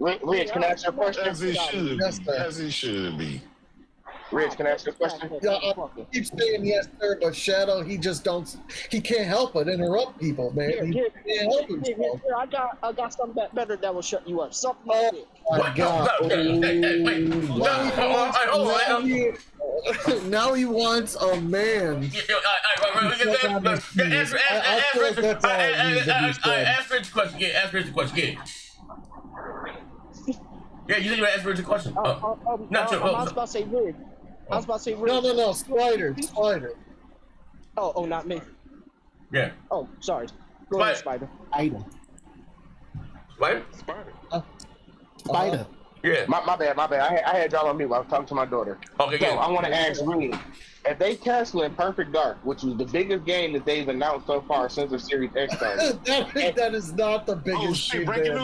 Rich, can I ask you a question? As it should be. As it should be. Rich, can I ask you a question? Yeah, I keep saying yes, sir, but Shadow, he can't help but interrupt people, man. He can't help himself. I got something better that will shut you up. Something my God. Now he wants a man. Ask Rich the question. Yeah, you think you ask Rich a question. Not true. I was about to say Rich. No, Spider. Oh, not me. Yeah. Oh, sorry. Go ahead, Spider. Spider. Yeah. My bad. I had y'all on mute. I was talking to my daughter. Okay, so I want to ask Reed, if they canceling Perfect Dark, which was the biggest game that they've announced so far since the Series X started. that is not the biggest. Oh shit! Breaking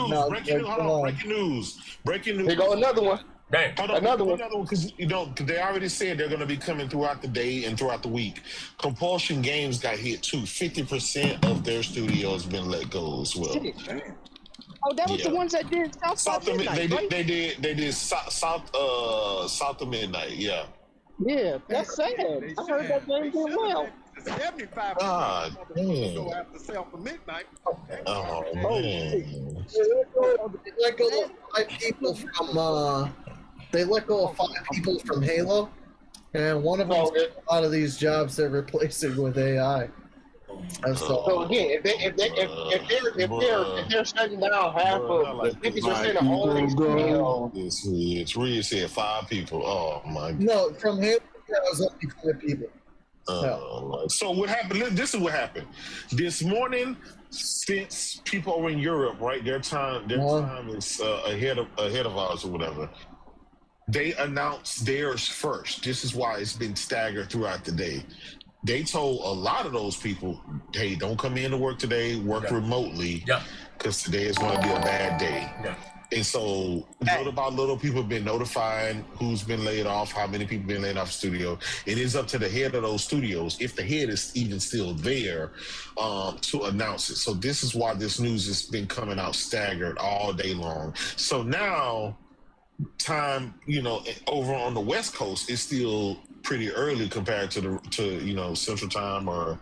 news! Here go another one. Dang. Another one, because they already said they're going to be coming throughout the day and throughout the week. Compulsion Games got hit too. 50% of their studio has been let go as well. Oh, that was the ones that did South of Midnight, right? They did South of Midnight. Yeah. Yeah, that's sad. I heard that game did well. 75 damn. go after South of Midnight. Oh man. They let go of 5 people from Halo, and one of them a lot of these jobs they're replacing with AI. So again, if they're shutting down half of 50% of all these studios, it's really said 5 people. Oh my God. No, from Halo that was only 5 people. So what happened? This is what happened this morning. Since people are in Europe, right? Their time is ahead of ours or whatever. They announced theirs first. This is why it's been staggered throughout the day. They told a lot of those people, "Hey, don't come in to work today. Work remotely, because today is going to be a bad day." And so, little by little, people have been notifying who's been laid off, how many people been laid off the studio. It is up to the head of those studios, if the head is even still there, to announce it. So this is why this news has been coming out staggered all day long. So now, time, over on the West Coast is still pretty early compared to Central Time or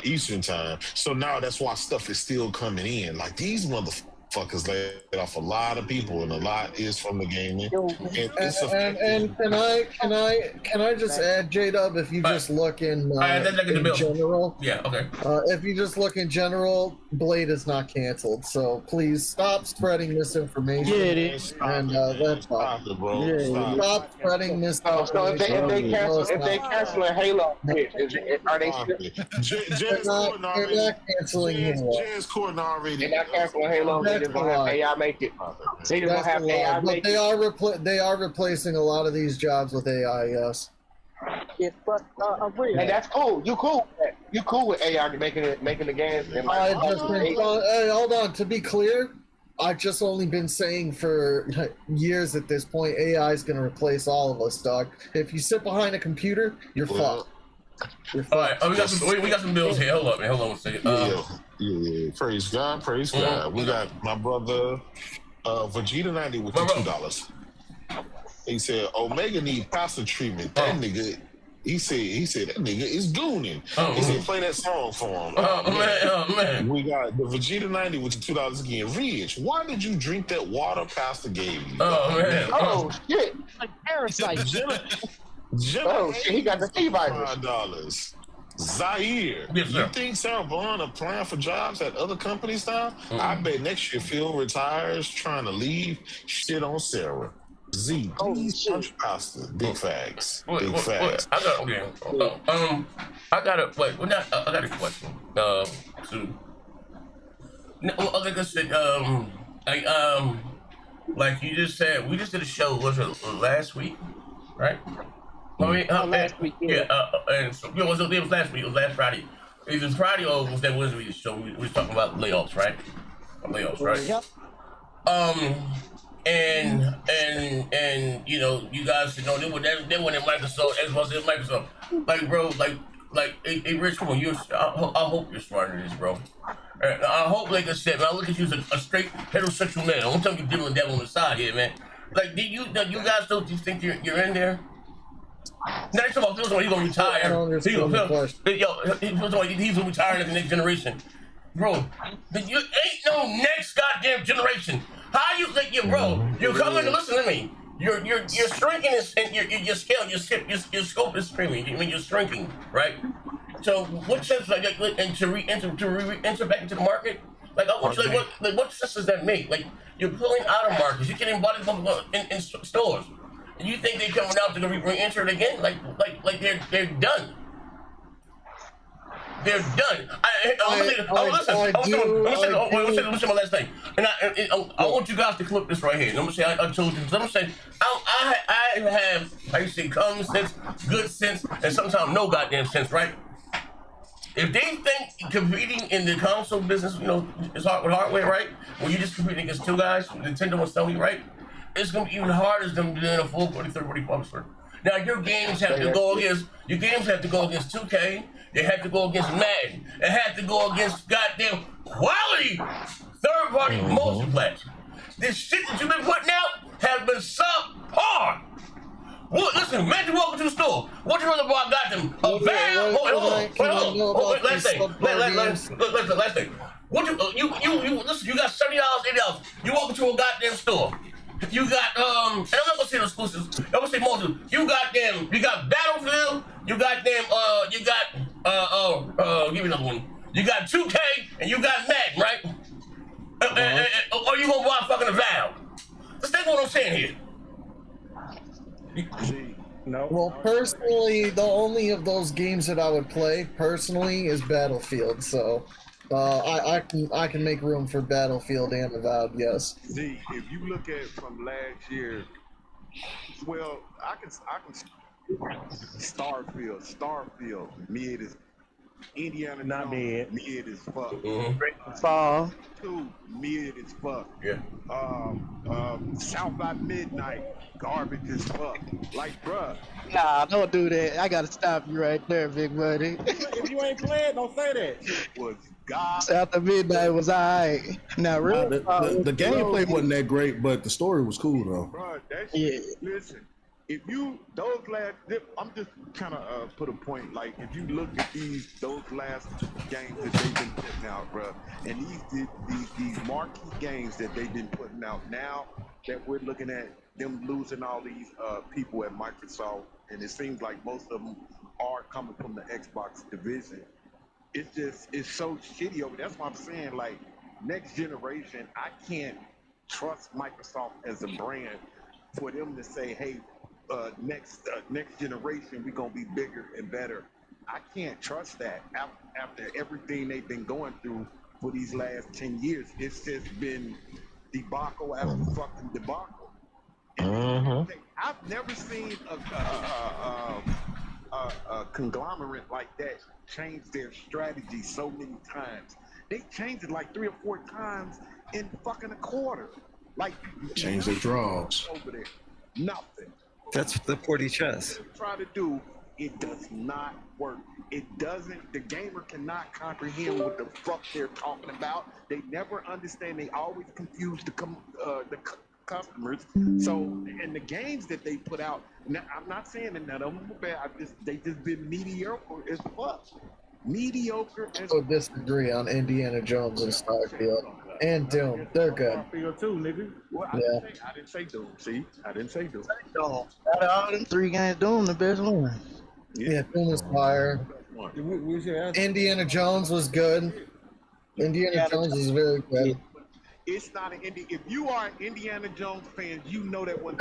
Eastern Time. So now that's why stuff is still coming in. Like these motherfuckers laid off a lot of people, and a lot is from the gaming. And can I just add, J-Dub, if you just look in general, if you just look in general, Blade is not canceled. So please stop spreading misinformation. Yeah, it is. And that's fine. Stop spreading misinformation. So if they canceling Halo, are they not canceling Halo? James Corden already. They're not canceling Halo. They're going to have AI make it. They just going to have AI make it. They are replacing a lot of these jobs with AI, yes. Yeah, but agree. And that's cool. You cool with that. You cool with AI making the games. And hey, hold on. To be clear, I've just only been saying for years at this point, AI is going to replace all of us, dog. If you sit behind a computer, you're fucked. You're fucked. All right, we got some bills here. Hold up, man. Hold on one second. Yeah. Praise God. Praise God. We got my brother Vegeta 90 with the $2. He said Omega need pasta treatment. That nigga. He said that nigga is gooning. He said play that song for him. Man. We got the Vegeta 90 with the $2 again. Rich, why did you drink that water Pastor gave you? Man. Oh shit! Like parasite. Oh shit! He got the T-virus. $5. Zaire, you think Sarah Bond applying for jobs at other companies now? I bet next year Phil retires trying to leave. Shit on Sarah. Z, please punch pasta. Big facts. Big facts. I got a question. Like I said, like you just said, we just did a show. Was it last week, right? I mean, last week. And so it was last week. It was last Friday. It was Friday or was that Wednesday show? We was talking about layoffs, right? Yep. And you know, you guys should know they went in Microsoft, Xbox in Microsoft. Like, bro, like, hey, Rich, come on, I hope you're smarter than this, bro. I hope, like I said, man, I look at you as a straight heterosexual man. I don't tell you dealing with that on the side here, man. Like, do you guys don't think you're in there? Now they talking about he's gonna retire. He's gonna retire in the next generation, bro. You ain't no next goddamn generation. How you think bro? You're coming. Listen to me. You're shrinking, and your scale, your scope is shrinking. I mean, you're shrinking, right? So what sense, and to re-enter back into the market? Like, I want you, what sense does that make? Like, you're pulling out of markets. You can't even buy this in stores. And you think they're coming out to re-enter it again? Like they're done. They're done. I'm gonna say my last thing. And I want you guys to clip this right here. And I'm gonna say I told you. I'm gonna say I have, how you say, common sense, good sense, and sometimes no goddamn sense, right? If they think competing in the console business, you know, is hard with hardware, right? When you're just competing against two guys, Nintendo and Sony, right? It's gonna be even harder than a full 30-40 publisher. Now your games have to go against 2K. They have to go against Madden. They have to go against goddamn quality third-party multiplayer. This shit that you've been putting out has been subpar. Well, listen, imagine walking to the store. What you rather I got them? A van? Hold on. Last thing. What you listen? You got $70, $80. You walk into a goddamn store. You got and I'm not gonna say the exclusives. I'm gonna say multiple. You got Battlefield. You got give me another one. You got 2K and you got Madden, right? Or you gonna buy fucking a Valve? Let's think what I'm saying here. No. Well, personally, the only of those games that I would play personally is Battlefield. So, I can make room for Battlefield and Avowed. Yes. See, if you look at from last year, well, I can Starfield, mid as Indiana, not mid as fuck. Fall. 2, mid as fuck. Yeah. South by Midnight, garbage as fuck. Like, bruh. Nah, don't do that. I gotta stop you right there, big buddy. If you ain't playing, don't say that. It was God. South of Midnight was alright. Now, really, the gameplay wasn't that great, but the story was cool though. Bruh, that shit. Yeah. Listen. If you I'm just kind of put a point. Like, if you look at those last games that they've been putting out, bro, and these marquee games that they've been putting out now, that we're looking at them losing all these people at Microsoft, and it seems like most of them are coming from the Xbox division. It's so shitty over there. That's why I'm saying, like, next generation, I can't trust Microsoft as a brand for them to say, hey, next generation, we're gonna be bigger and better. I can't trust that after everything they've been going through for these last 10 years. It's just been debacle after fucking debacle. I've never seen a conglomerate like that change their strategy so many times. They changed it like 3 or 4 times in fucking a quarter. Like change their draws over there. Nothing. That's the 40 chess. Try to do. It does not work. It doesn't. The gamer cannot comprehend what the fuck they're talking about. They never understand. They always confuse the customers. So, and the games that they put out, I'm not saying that none of them are bad. They just been mediocre as fuck. Mediocre as I disagree on Indiana Jones and Starfield and Doom. They're good. Starfield too, nigga. Well, I didn't say Doom. See, I didn't say Doom. Out of all them 3 games, Doom the best one. Yeah, Doom was fire. Indiana Jones was good. Indiana Jones is very good. It's not an Indiana. If you are an Indiana Jones fan, you know that one.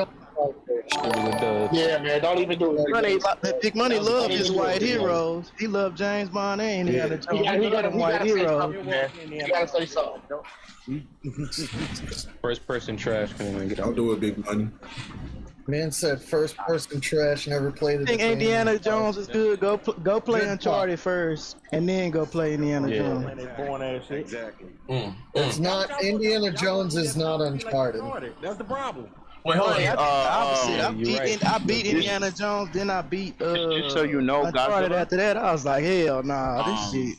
Yeah, man, don't even do it. Big Money loved his white heroes. He loved James Bond and Indiana Jones. He got them white heroes. You gotta say something. First person trash. I'll do it, Big Money. Man said first person trash, never played it. I think Indiana Jones is good. Go play Uncharted first, and then go play Indiana Jones. Exactly. It's not Indiana Jones is not Uncharted. That's the problem. Wait, hold on. I beat Indiana Jones, then I beat just so you know, Uncharted after that. I was like, hell nah, this shit.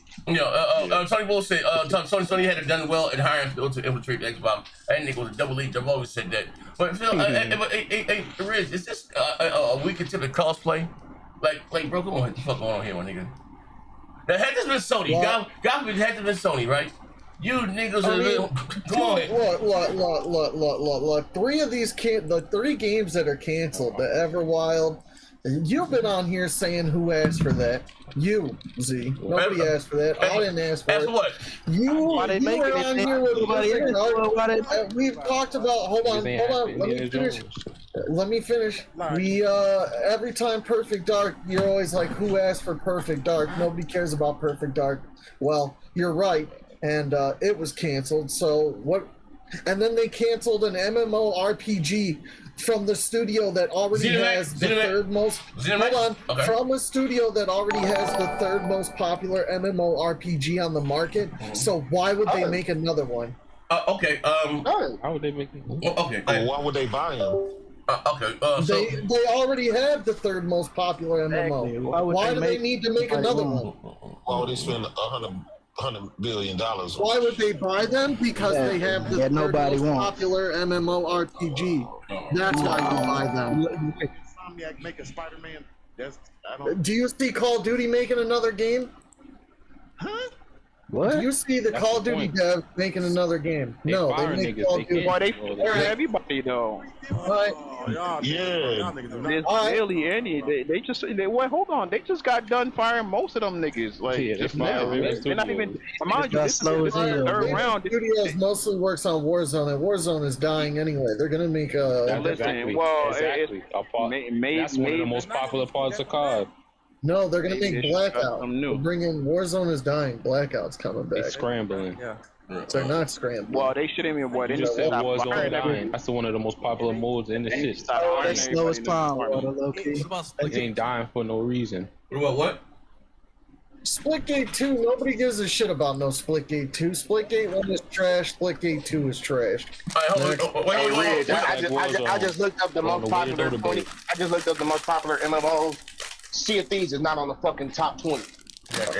Tony Bull said Sony had done well in hiring Phil to infiltrate the Xbox. That nigga was a double lead. I've always said that. But Phil, Riz, is this a weaker tip of cosplay? Like, bro, come on, what the fuck going on here, my nigga? Now, had this been Sony, God forbid, had this been Sony, right? You niggas come on. Look. 3 of these the 3 games that are canceled, the Everwild. You've been on here saying who asked for that. You, Z. Nobody asked for that. I didn't ask for it. What? You were on here with Wizard Dark. We've talked about. Hold on. Let me finish. We every time Perfect Dark, you're always like, who asked for Perfect Dark? Nobody cares about Perfect Dark. Well, you're right. And it was canceled. So what? And then they canceled an MMORPG from the studio that already has the third most. Hold on. Okay. From a studio that already has the 3rd most popular MMORPG on the market. So why would they make another one? Okay. How would they make it? Okay. Why would they buy them? They already have the 3rd most popular MMO. Why do they need to make another one? Why would they spend $100 billion? Why would they buy them? Because they have the 3rd most popular MMORPG. That's why you buy them. Insomniac make a Spider-Man. Do you see Call of Duty making another game? Huh? What? Do you see the Call of Duty dev making another game? No, they make Call of Duty. Why they fire everybody though? Yeah. There's barely any. They just hold on. They just got done firing most of them niggas. Like just now. They're not even. Mind you, this is the 3rd round. Studios mostly works on Warzone, and Warzone is dying anyway. They're gonna make a. Exactly. That's one of the most popular parts of COD. No, they're gonna make Blackout. Bring in Warzone is dying. Blackout's coming back. They're scrambling. Yeah. They're not scrambling. Well, they shouldn't even. What? They just said Warzone dying. That's one of the most popular modes in the shit. They slow as palm, low key. They ain't dying for no reason. What? Splitgate 2, nobody gives a shit about no Splitgate 2. Splitgate 1 is trash, Splitgate 2 is trash. I just looked up the most popular 20. I just looked up the most popular MMOs. Sea of Thieves is not on the fucking top 20.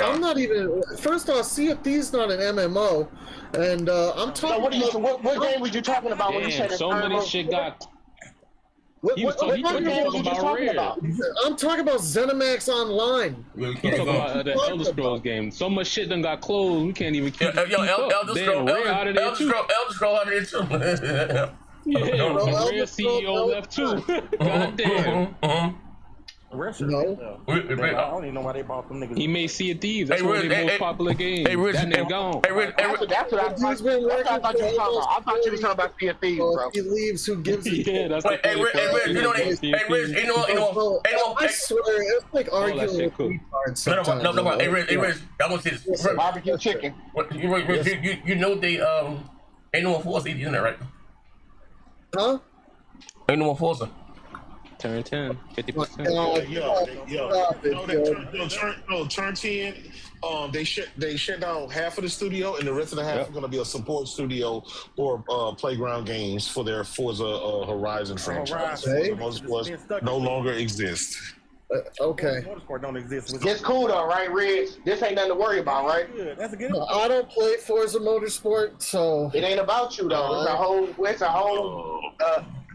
I'm not even. First off, Sea of Thieves not an MMO, and I'm talking. So what game was you talking about when you said so many shit got? What game was you talking about? I'm talking about ZeniMax Online. You talking about the Elder Scrolls game? So much shit done got closed. We can't even keep. Elder Scrolls out of there too. Yeah, Rare CEO left too. Goddamn. No. I don't even know why they bought them niggas. He made Sea of Thieves. That's one of their most popular games. That nigga gone. That's what I thought you were talking about. I thought you were talking about Sea of Thieves, bro. He leaves. Who gives it? Yeah, that's Riz, you know I swear, it's like arguing with retards sometimes. No. Hey, Riz, I want to say this. Barbecue chicken. You know they ain't no more Forza either, isn't that right? Huh? Ain't no more Forza. Turn 10, 50%. Turn 10. They shut down half of the studio, and the rest of the half is going to be a support studio or playground games for their Forza Horizon franchise. Forza Motorsports no longer exists. Okay. Motorsport don't exist. It's cool though, right, Riggs? This ain't nothing to worry about, right? That's a good. I don't play Forza Motorsport, so it ain't about you though. It's a whole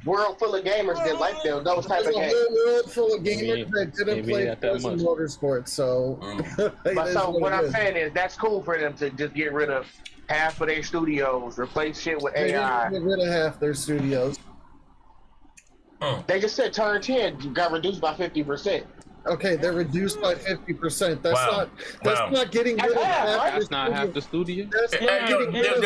world full of gamers that like those type of games. There's a whole world full of gamers that didn't play Forza Motorsport, so. But so what I'm saying is that's cool for them to just get rid of half of their studios, replace shit with AI. They didn't get rid of half their studios. They just said turn 10 got reduced by 50%. Okay, they're reduced by 50%. That's not getting rid of half. That's not half the studio. That's not getting rid of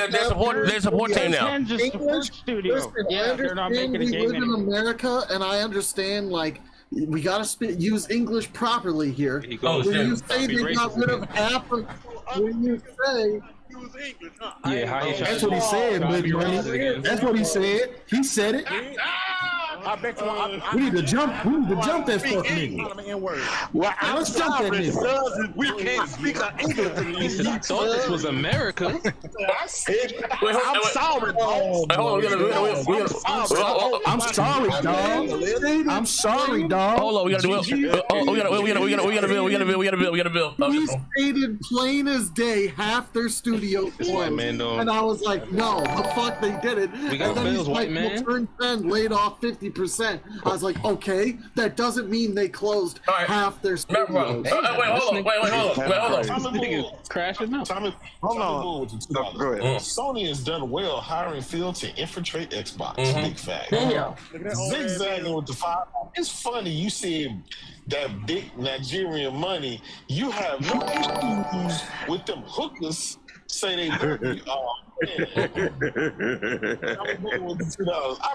their support team now. English studio. Listen, Yeah, I they're not understand making a we game live in America, and I understand like we gotta use English properly here. When you say they got rid of half of, when you say. That's what he said, Big Money. That's what he said. He said it. I bet you. We need to jump. We need to jump that fuck nigga. Well, let's jump that nigga. We can't speak English. He said, I thought this was America. I'm sorry, dog. I'm sorry, dog. I'm sorry, dog. Hold on, we gotta build. We stated plain as day half their studio and I was like, no, the fuck they did it. We got bills, white man. Turn 10 laid off 50%. I was like, okay, that doesn't mean they closed half their studios. Wait, hold on. Crashing out. Hold on. Go ahead. Sony has done well hiring Phil to infiltrate Xbox. Big fact. Zigzagging with the $5. It's funny you see that big Nigerian money. You have no issues with them hookers. Say they I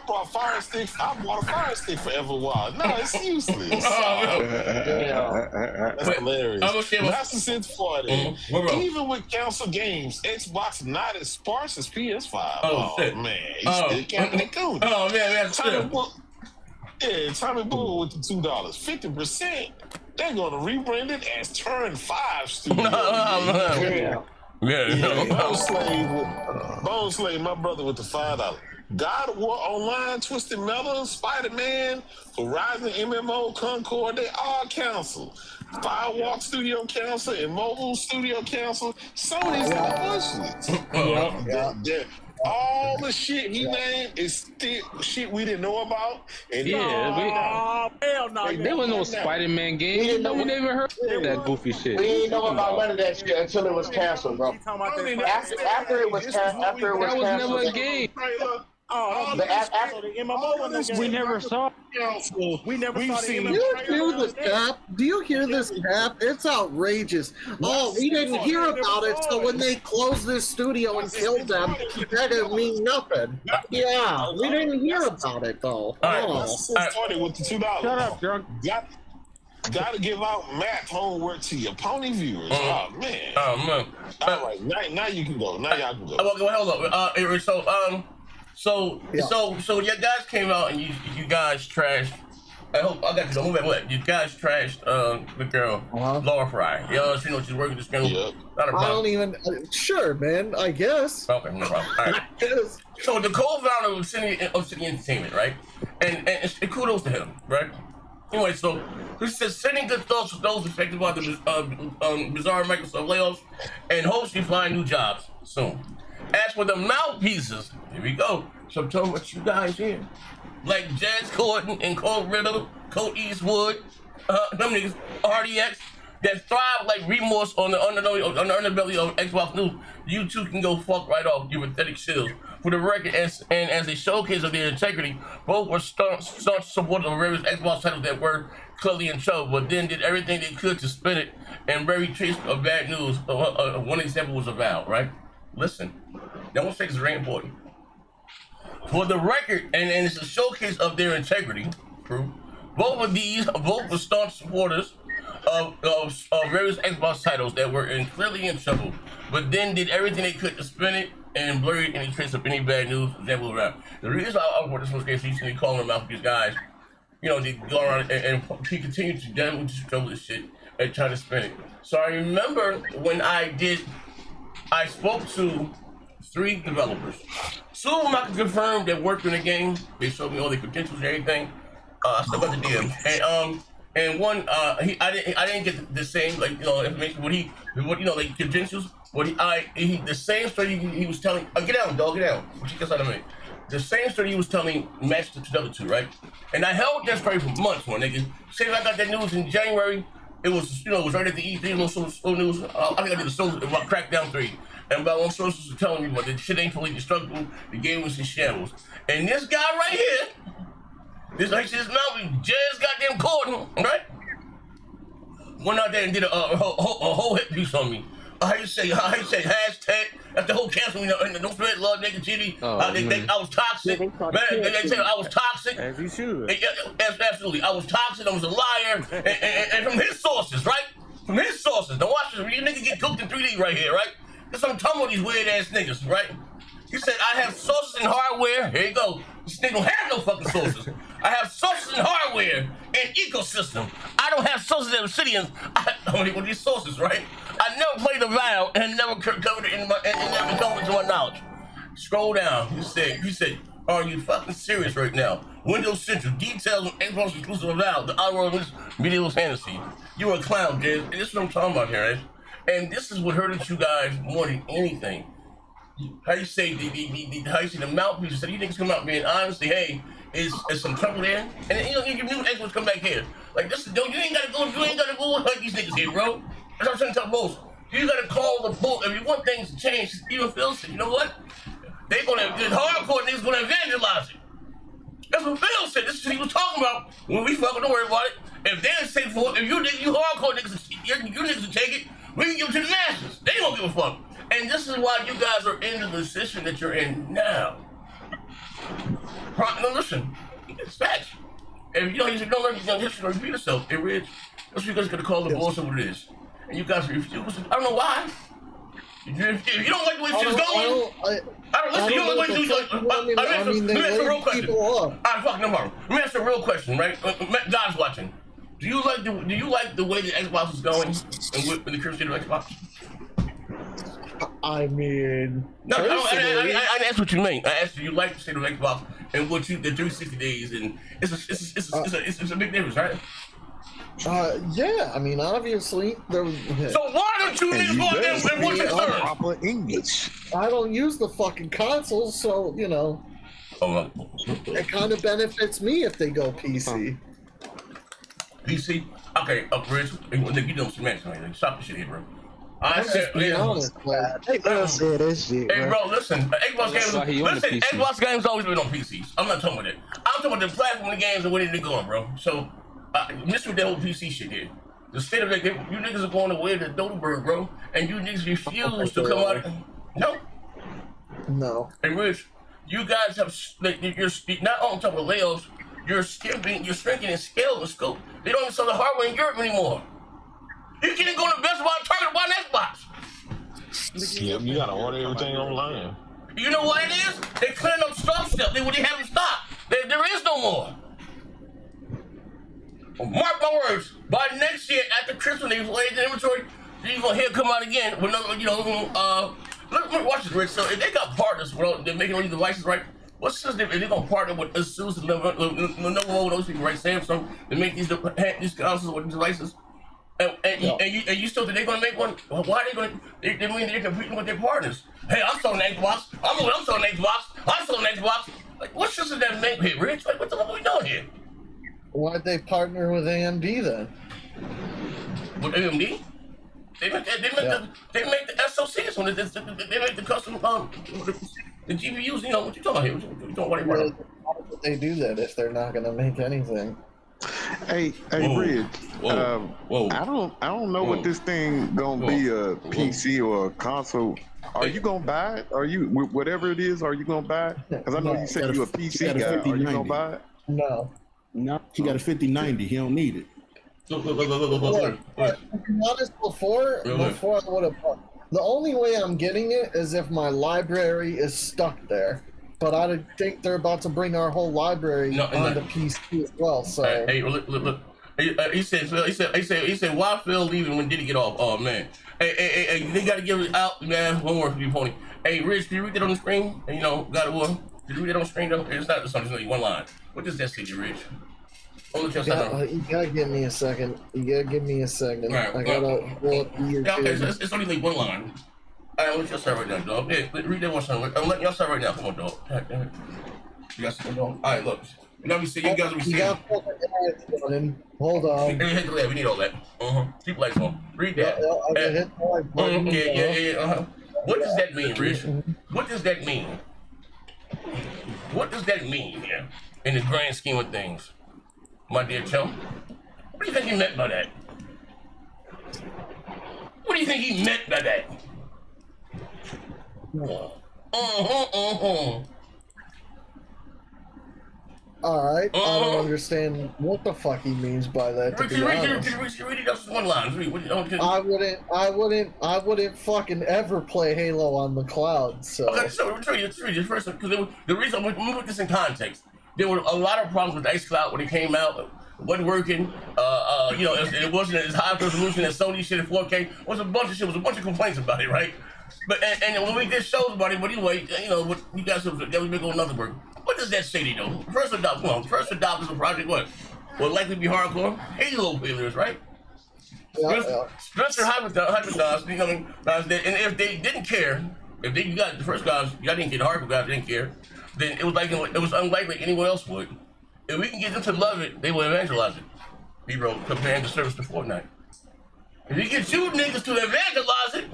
bought a fire stick for every while. No, it's useless. That's hilarious. That's the sense for it. Even with console games, Xbox not as sparse as PS5. Oh man, you still counting it cool. Oh man, Tommy Bull with the $2, 50%. They're gonna rebrand it as Turn 5 Studio. Bone Slave, my brother with the $5. God of War Online, Twisted Metal, Spider-Man, Horizon MMO, Concord, they all cancel. Firewalk Studio cancel and Mobile Studio cancel. Sony's on the bullshit. All the shit he named is still shit we didn't know about. And they was no Spider-Man game. We never heard of that goofy shit. We didn't know about none of that shit until it was canceled, bro. After it was canceled, that was never a game. We never saw. We never saw Do you hear this cap? It's outrageous. Oh, we didn't hear about it, so when they closed this studio and killed them, that didn't mean nothing. Yeah, we didn't hear about it though. Started with the $2. Shut up, drunk. Gotta give out math homework to your pony viewers. Oh man. All right, now you can go. Now y'all can go. Hold on. So your guys came out and you guys trashed. I got to go. Move back. You guys trashed the girl Laura Fry. You know, she knows she's working this girl. Not a problem. I don't even. Sure, man. I guess. Okay, no problem. All right. So the co-founder of City Entertainment, right? And kudos to him, right? Anyway, so he says sending good thoughts to those affected by the bizarre Microsoft layoffs and hopes you find new jobs soon. As for the mouthpieces, here we go. So I'm talking about you guys here. Like Jazz Corden and Cole Riddle, Colt Eastwood, them niggas, RDX, that thrive like remorse on the underbelly of Xbox News. You two can go fuck right off, you pathetic shills. For the record, and as a showcase of their integrity, both were staunch supporters of various Xbox titles that were clearly in trouble, but then did everything they could to spin it and very trace of bad news. One example was Avowed, right? Listen, don't say it's very important. For the record, and it's a showcase of their integrity, both were staunch supporters of various Xbox titles that were clearly in trouble, but then did everything they could to spin it and blur any trace of any bad news. Example around. The reason I brought this one case, recently calling them out for these guys, you know, they go around and he continued to damage this shit and try to spin it. So I remember when I spoke to 3 developers. 2 of them I can confirm that worked in the game. They showed me all the credentials and everything. I still got the DM. And one, I didn't get the same, like, you know, information. What you know, like credentials. The same story he was telling. Get down, dog, get down. What you guess out of me? The same story he was telling matched the other 2, right? And I held that story for months, my nigga. Say I got that news in January. It was, you know, it was right at the E3, no slow news. I think I did the Crackdown 3. And about one sources were telling me, but the shit ain't fully destructible. The game was in shambles. And this guy right here, this mountain just goddamn caught him, right? Went out there and did a whole hit piece on me. How you say hashtag? That's the whole cancel. You know, and don't spread love, negativity. I was toxic. Man, they said I was toxic. As you should. Absolutely, I was toxic. I was a liar. And from his sources, right? From his sources. Now watch this. You niggas get cooked in 3D right here, right? That's what I'm talking about, these weird ass niggas, right? He said, I have sources in hardware. Here you go. This nigga don't have no fucking sources. I have sources in hardware and ecosystem. I don't have sources in Obsidian. I only with these sources, right? I never played the Vow and never covered it never covered it to my knowledge. Scroll down. He said, are you fucking serious right now? Windows Central, details on Xbox exclusive Vow, the Outer Medieval Fantasy. You're a clown, Jez. And this is what I'm talking about here, right? And this is what hurted you guys more than anything. How you say the mouthpiece? So you niggas come out being honest, say, hey, is some trouble there? And then, you know, you new experts come back here. Like this, you ain't gotta go like these niggas here, bro. That's what I'm trying to tell both. You gotta call the book. If you want things to change, even Phil said, you know what? The hardcore niggas gonna evangelize it. That's what Phil said. This is what he was talking about when we fucking don't worry about it. If they say if you hardcore niggas, you niggas will take it, we can give it to the masses. They don't give a fuck. And this is why you guys are in the position that you're in now. No, listen, it's facts. If you don't learn history or repeat yourself, that's what you guys gotta call the bullshit what it is. And you guys refuse. I don't know why. If you don't like the way she's going, let me ask a real question. Alright, fuck, no problem. Let me ask a real question, right? God's watching. Do you like the way the Xbox is going and with the current state of Xbox? I mean, no, I asked what you mean. I asked you like the state of Xbox and what you the 360 days, and it's a big difference, right? Yeah, I mean, obviously there was. So why don't you niggas go out there and watch your turn? Proper English. I don't use the fucking consoles, so you know. It kind of benefits me if they go PC. PC? Okay, Rich, you don't smash me. Stop the shit here, bro. I said, they said that shit. Hey, bro, listen, Xbox games always been on PCs. I'm not talking about that. I'm talking about the platform of the games and where they're going, bro. So, miss with that whole PC shit here. The state of it, you niggas are going away to Dodenberg, bro, and you niggas refuse to come out. No. Hey, Rich, you guys have, you're not on top of layoffs, you're shrinking in scale and scope. They don't even sell the hardware in Europe anymore. You can't go to the Best Buy and Target to buy an Xbox. Yep, you gotta order everything online. You know what it is? They're clearing up stock stuff. They have in stock. There is no more. Well, mark my words. By next year, after Christmas, they lay the inventory. You're gonna hear it come out again with another, look, watch this, Rich. So if they got partners, they're making all these devices, right? What's this? If they're gonna partner with ASUS, Lenovo, those people, right? Samsung, they make these consoles with devices. And you still think they're gonna make one? Well, why are they gonna? They mean they're competing with their partners. Hey, I'm selling Xbox. I'm selling Xbox. I'm selling Xbox. Like, what sense does that make here, Rich? Like, what the fuck are we doing here? Why'd they partner with AMD then? With AMD? They make the SoCs when they make the custom the GPUs. You know what you talking about here? What you talking about? Why would they do that if they're not gonna make anything? Hey, Rich. I don't know what this thing gonna be, a PC or a console. Are you gonna buy it? Are you, whatever it is, are you gonna buy it? Because I know you said you a PC guy. Are you gonna buy it? No. He got a 5090. He don't need it. To be honest, before I would have bought. The only way I'm getting it is if my library is stuck there. but I think they're about to bring our whole library onto PC as well. So hey, look. He said, why Phil leaving when did he get off? Oh man, hey, they gotta give it out, man. One more for you, Pony. Hey, Rich, can you read that on the screen? And, you know, got one. Did you read that on the screen though? It's not something. It's one line. What does that say, Rich? You gotta give me a second. You gotta give me a second. Right, I gotta pull up the okay, so it's only like one line. All right, let y'all start right now, dog. Yeah, read that one song. I'm letting y'all start right now. Come on, dog. You got something, dog? All right, look. You know, you guys will be seeing. Hold on. Hit the lab. We need all that. Keep lights on. Read that. Yeah. What does that mean, Rich? What does that mean? What does that mean, yeah, in the grand scheme of things, my dear chum? What do you think he meant by that? What do you think he meant by that? All right, I don't understand what the fuck he means by that. To be honest, read it up one line. I wouldn't fucking ever play Halo on the cloud. So okay, so let me tell you first, because the reason I'm gonna put this in context, there were a lot of problems with xCloud when it came out. It wasn't working. You know, it wasn't as high resolution as Sony shit in 4K. It was a bunch of shit. It was a bunch of complaints about it, right? But and when we did shows about it, but anyway, you know, what you guys that was big on another work. What does that say to you, though? First Adopt is a project what? Will likely be hardcore Halo players, right? Yeah. Spencer Hyperdots, you know, and if they didn't care, if you got the first guys, y'all didn't get hardcore guys, didn't care, then it was unlikely anyone else would. If we can get them to love it, they will evangelize it. He wrote, comparing the service to Fortnite. If you get you niggas to evangelize it.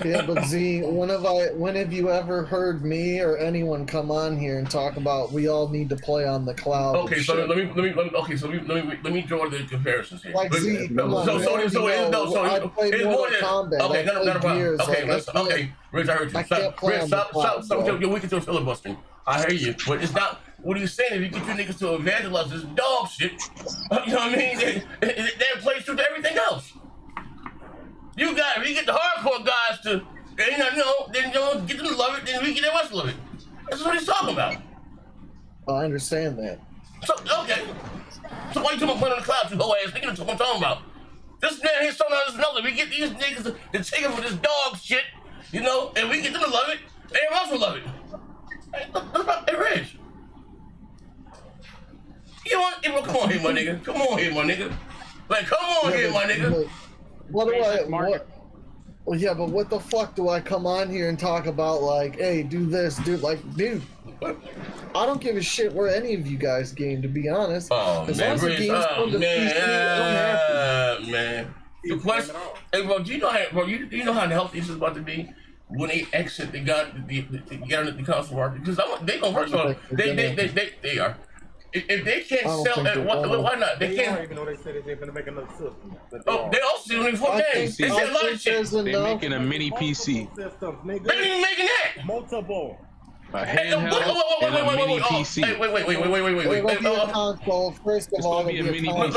Yeah, but Z, when have you ever heard me or anyone come on here and talk about we all need to play on the cloud? Okay, so let me draw the comparisons here. Like Z, come on, it's more than combat. Okay, no problem. Okay, Rich, I heard you. Rich, stop your wicked to filibustering. I hear you, but it's not. What are you saying? If you get your niggas to evangelize this dog shit, you know what I mean? That plays through to everything else. If you get the hardcore guys to, then get them to love it, then we get the rest to love it. That's what he's talking about. I understand that. So, okay. So why you talking about playing on the cloud, you whole ass nigga? That's what I'm talking about. This man here's something else another. We get these niggas to take it for this dog shit, you know, and we get them to love it, everyone else will love it. Hey, Rich. You want, come on here, my nigga. Come on here, my nigga. Like, come on here, my nigga. Well, yeah, but what the fuck do I come on here and talk about? Like, hey, do this, dude. I don't give a shit where any of you guys game, to be honest. Oh, man, Rich. Man. The question, hey, bro, do you know how healthy this is about to be when they exit get into the console market? Because they gonna first of all, they are. If they can't sell it, why not? They can't. Even though they said they're gonna make another system. Oh, they also doing 4 games. They said a lot of shit. They're making a mini PC. They're not even making that. Multiple. A handheld and a mini PC. Wait. First of all, it'll be a mini PC.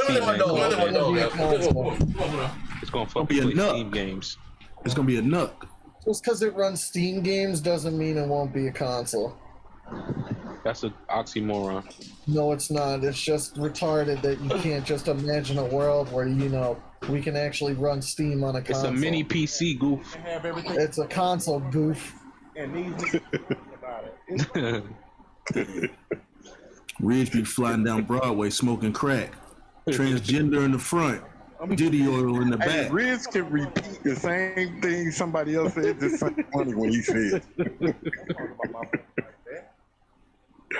It's gonna fuck with Steam games. It's gonna be a Nook. Just because it runs Steam games doesn't mean it won't be a console. That's an oxymoron. No, it's not. It's just retarded that you can't just imagine a world where, we can actually run Steam on a console. It's a mini PC, goof. It's a console, goof. And these about it. Ridge be flying down Broadway smoking crack. Transgender in the front. Diddy oil in the back. Riz can repeat the same thing somebody else said the same funny when he said.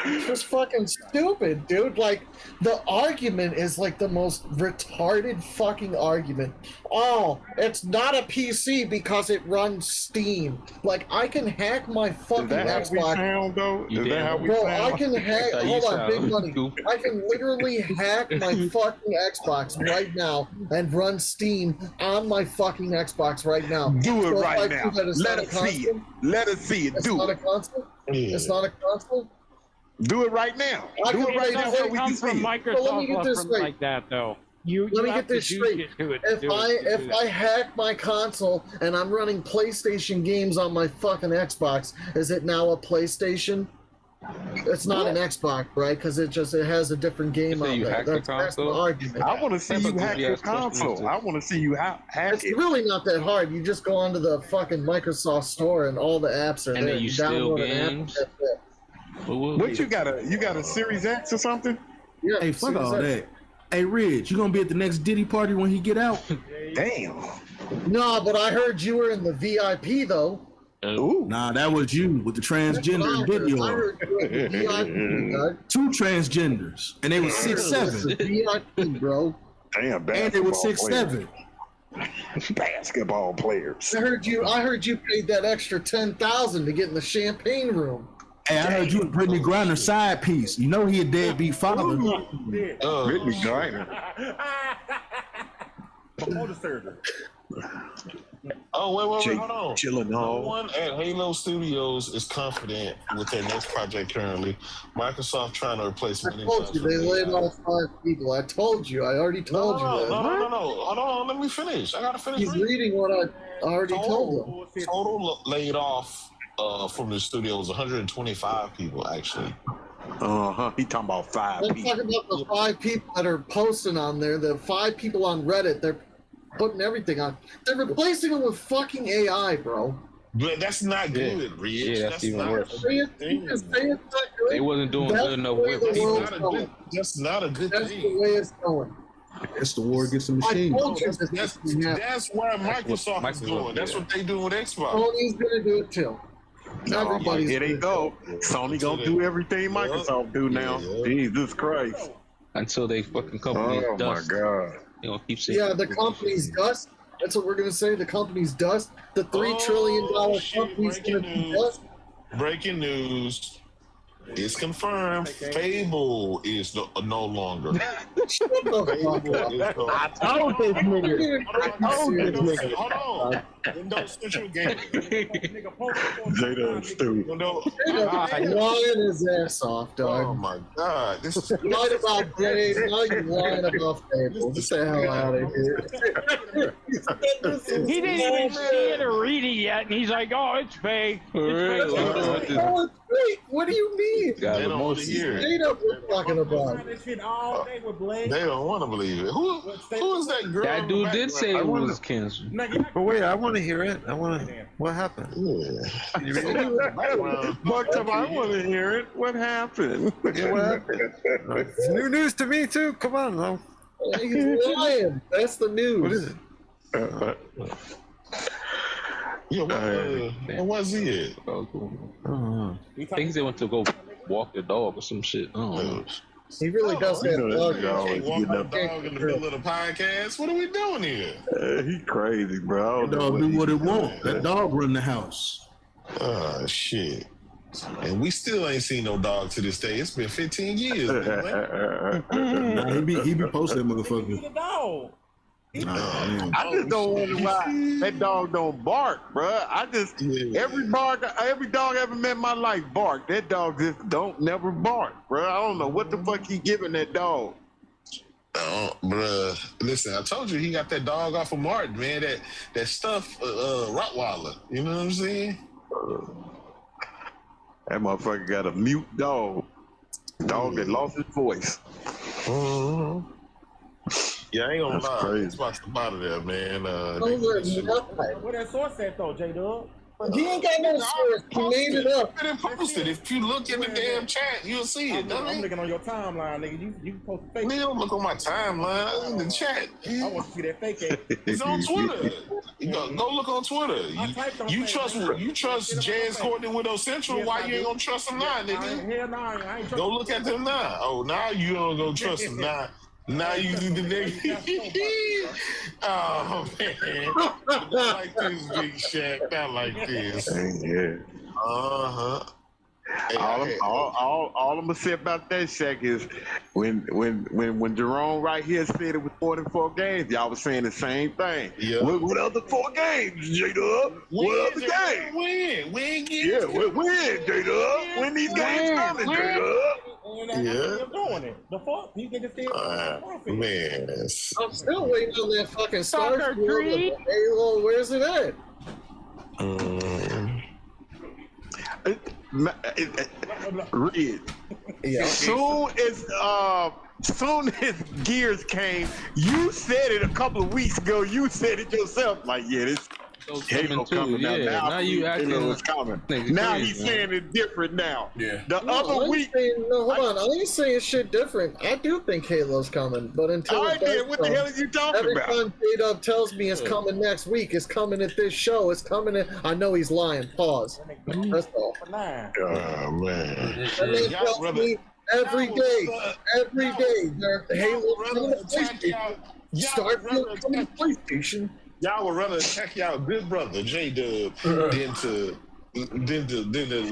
It's just fucking stupid, dude. Like, the argument is like the most retarded fucking argument. Oh, it's not a PC because it runs Steam. Like, I can hack my fucking Xbox. Is that how we sound, though? Is that how we sound? I can hack. Hold on, big money. I can literally hack my fucking Xbox right now and run Steam on my fucking Xbox right now. Do it right now. Let us see it. Let us see it. Do it. It's not a console? It's not a console? Do it right now. Do it right now so we can see it. Microsoft like that, though. Let me get this straight. If I hack my console and I'm running PlayStation games on my fucking Xbox, is it now a PlayStation? It's not an Xbox, right? Because it has a different game on it. That's the argument. I want to see you hack your console. I want to see you hack it. It's really not that hard. You just go onto the fucking Microsoft Store and all the apps are there. And then you steal games. What you got a Series X or something? Yeah. Hey, fuck all that. Hey, Ridge, you gonna be at the next Diddy party when he get out? Damn. No, but I heard you were in the VIP though. Ooh. Nah, that was you with the transgender video. I heard you were in the VIP, 2 transgenders, and they were 6'7". VIP, bro. Damn, and they were 6'7". Basketball players. I heard you paid that extra $10,000 to get in the champagne room. Hey, I heard you a Brittany Griner side piece. You know he a deadbeat father. Brittany Griner. Motor surgery. Oh, wait, hold on. Chillin' No one at Halo Studios is confident with their next project currently. Microsoft trying to replace many. I told you, they laid off 5 people. I told you. I already told you that. No. Hold on, let me finish. I gotta finish. He's reading what I already told him. Total laid off from the studio was 125 people, actually. He talking about 5 I'm people. talking about the 5 people that are posting on there. The 5 people on Reddit. They're putting everything on. They're replacing them with fucking AI, bro. But that's not good, Rich. Yeah, that's even worse. They wasn't doing good enough with it. That's not a good That's thing. the way it's going. It's the war against the machine. That's where Microsoft is going. That's what they do with Xbox. Sony's gonna do it too. Everybody's Here they go. Sony gonna do everything Microsoft do now. Jesus Christ. Until they fucking company dust. My God. They gonna keep saying. Yeah, the company's dust. That's what we're gonna say. The company's dust. The $3 trillion company's gonna be dust. Breaking news. It's confirmed. Fable is no longer. I told this nigga. Hold on. Windows Central Gaming. Jada stupid. Lying his ass off, dog. Oh my God. This is you lied about Dave. Now you're lying about Fable. Get the hell out of here. He didn't even see it or read it yet, and he's like, "Oh, it's fake." It's fake. What do you mean? They don't want to hear it. They know what we're talking about. They don't want to believe it. Who is that girl? That dude did say it was cancer. But wait, I want to hear it. What happened? Can you read it? I want to hear it. What happened? Yeah, what happened? It's new news to me too. Come on, He's lying. That's the news. What is it? Yeah, what was he at? Oh, cool. I think they went to go walk the dog or some shit. I don't know. He really does have dog. Walking the dog in the middle of the podcast. What are we doing here? He crazy, bro. That dog do what it want. That dog run the house. Oh shit. And we still ain't seen no dog to this day. It's been 15 years. Nah, he be posting that motherfucker. dog. I just don't wonder why that dog don't bark, bro. I just every dog I ever met in my life bark. That dog just don't never bark, bro. I don't know what the fuck he giving that dog. Oh, bruh. Listen, I told you he got that dog off of Martin, man. That stuff, Rottweiler. You know what I'm saying? That motherfucker got a mute dog. Dog that lost his voice. Yeah, I ain't gonna That's lie. crazy. It's about to come out of there, man. Where that source at though, J Dub? He ain't got no source. He made it up. Posted. If you look in the damn chat, you'll see it. I'm looking on your timeline, nigga. You post fake. Nigga, don't look on my timeline. In the chat. I want to see that fake ass. It's on Twitter. Go look on Twitter. You trust Jazz Courtney Windows Central? Why you ain't gonna trust him now, nigga? Hell no, I ain't Go look at them now. Oh, now you don't go trust him now. Now you do the nigga. Oh man, not like this, Big Shaq. Not like this. Yeah. All I'm gonna say about that, Shaq, is when Jerome right here said it was 44 games, y'all was saying the same thing. Yeah. What other 4 games, J-Dub? What other games? Win, Yeah, win, J-Dub. Win these games coming, J-Dub. Yeah. doing it. The fuck? These niggas still Man. I'm still waiting on that fucking Soccer Starfield. Creed. Halo, where's it at? Red. Yeah. Soon as Gears came, you said it a couple of weeks ago. You said it yourself. Like, yeah, this Halo coming now. Yeah, now you acting Halo is coming. Now he's saying it different now. Yeah. The other week. Hold on. I ain't saying shit different. I do think Halo's coming, but until All it right, does then, what the come, hell are you talking every about? time J-Dub tells me it's coming next week, it's coming at this show, it's coming at... I know he's lying. Pause. That's all. Oh, man. That man tells me every day, Halo's coming to PlayStation. Starfield coming to PlayStation. Y'all would rather check out Big Brother J-Dub than to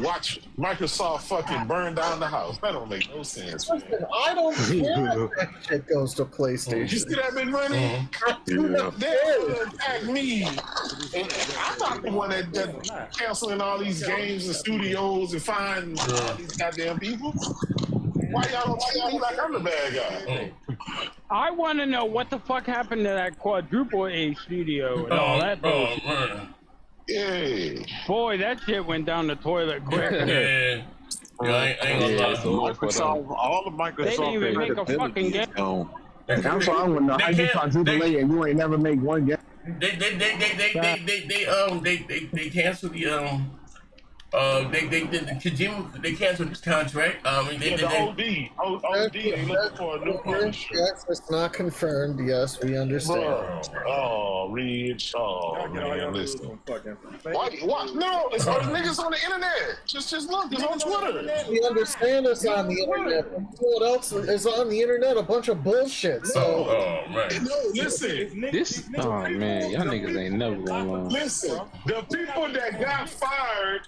watch Microsoft fucking burn down the house. That don't make no sense. Listen, I don't care if that shit goes to PlayStation. You see that big money? They attack me. And I'm not the one that canceling all these games and studios and find all these goddamn people. Why y'all treat me like I'm the bad guy? I want to know what the fuck happened to that quadruple A studio and all that bullshit. Yeah. Boy, that shit went down the toilet quick. Yeah. I ain't gonna lie. Microsoft, all of Microsoft. They didn't even make a fucking game. That's why I want to know how you quadruple A and you ain't never make one game. They canceled the Kojima, they canceled his contract. The OD, they looking for a new publisher. Yes, it's not confirmed. Yes, we understand. Oh, Rich. Oh, man, listen. What? No, it's all the niggas on the internet. Just look, it's on Twitter. We understand it's on the internet. What else is on the internet? A bunch of bullshit. So, No, listen. This, oh man, y'all niggas ain't never gonna learn. Listen, the people that got fired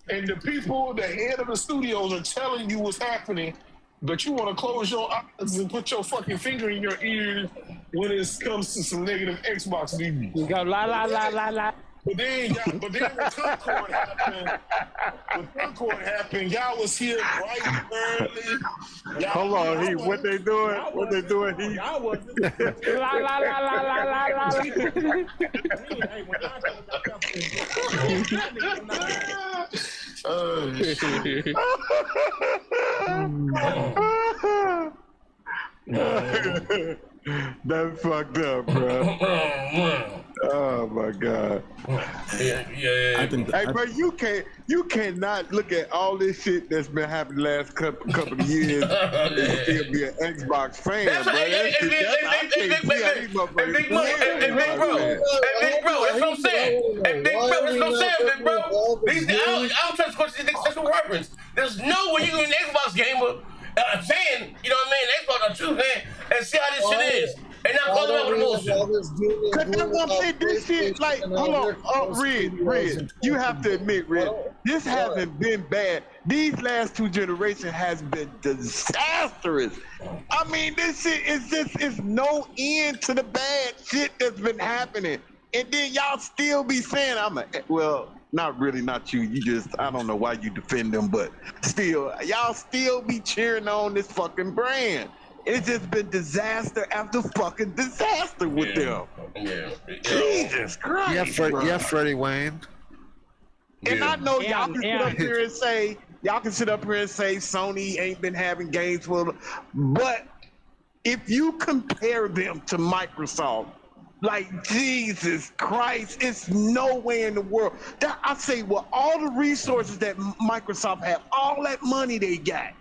and the people, the head of the studios are telling you what's happening, but you want to close your eyes and put your fucking finger in your ear when it comes to some negative Xbox reviews. You go la la la la la. But then when Concord happened, y'all was here right early. Hold on, what they doing? What they doing? La la la la la la. Oh shit. That's fucked up, bro. Oh my god. Yeah. Hey, but you cannot look at all this shit that's been happening the last couple of years and still be an Xbox fan, bro. Hey, big bro, that's what I'm saying. Hey, big bro, that's what I'm saying, big bro. I don't trust questions, that's a reference. There's no way you can be an Xbox gamer, fan, you know what I mean, Xbox, a true fan, and see how this shit is. And not calling out with bullshit. Cause that's what I'm saying, this shit, like, hold on, Red, you have to admit, Red, this hasn't been bad. These last two generations has been disastrous. I mean, this shit is just, it's no end to the bad shit that's been happening. And then y'all still be saying, well, not really, not you. You just, I don't know why you defend them, but still, y'all still be cheering on this fucking brand. It's just been disaster after fucking disaster with them. Yeah. Jesus Christ. Yeah, Freddie Wayne. And I know y'all can sit up here and say, Sony ain't been having games for, but if you compare them to Microsoft, like, Jesus Christ, it's nowhere in the world. I say, well, all the resources that Microsoft have, all that money they got,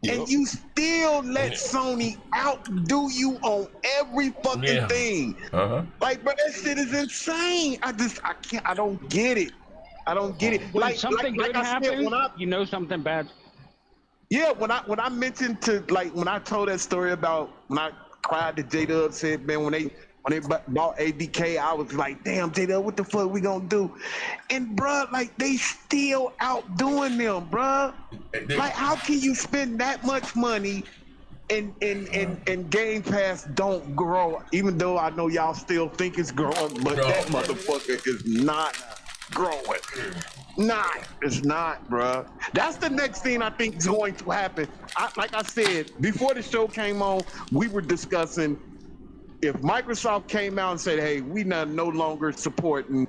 and you still let Sony outdo you on every fucking thing. Like, bro, that shit is insane. I don't get it. I don't get it. When something good happens, you know something bad. Yeah, when I mentioned when I told that story about when I cried to J-Dub, said, man, when they bought ABK, I was like, damn, J-Dub, what the fuck we gonna do? And bruh, like, they still outdoing them, bruh. Like, how can you spend that much money and Game Pass don't grow? Even though I know y'all still think it's growing, but that motherfucker is not growing. It's not, bro. That's the next thing I think is going to happen. Like I said, before the show came on, we were discussing if Microsoft came out and said, hey, we no longer supporting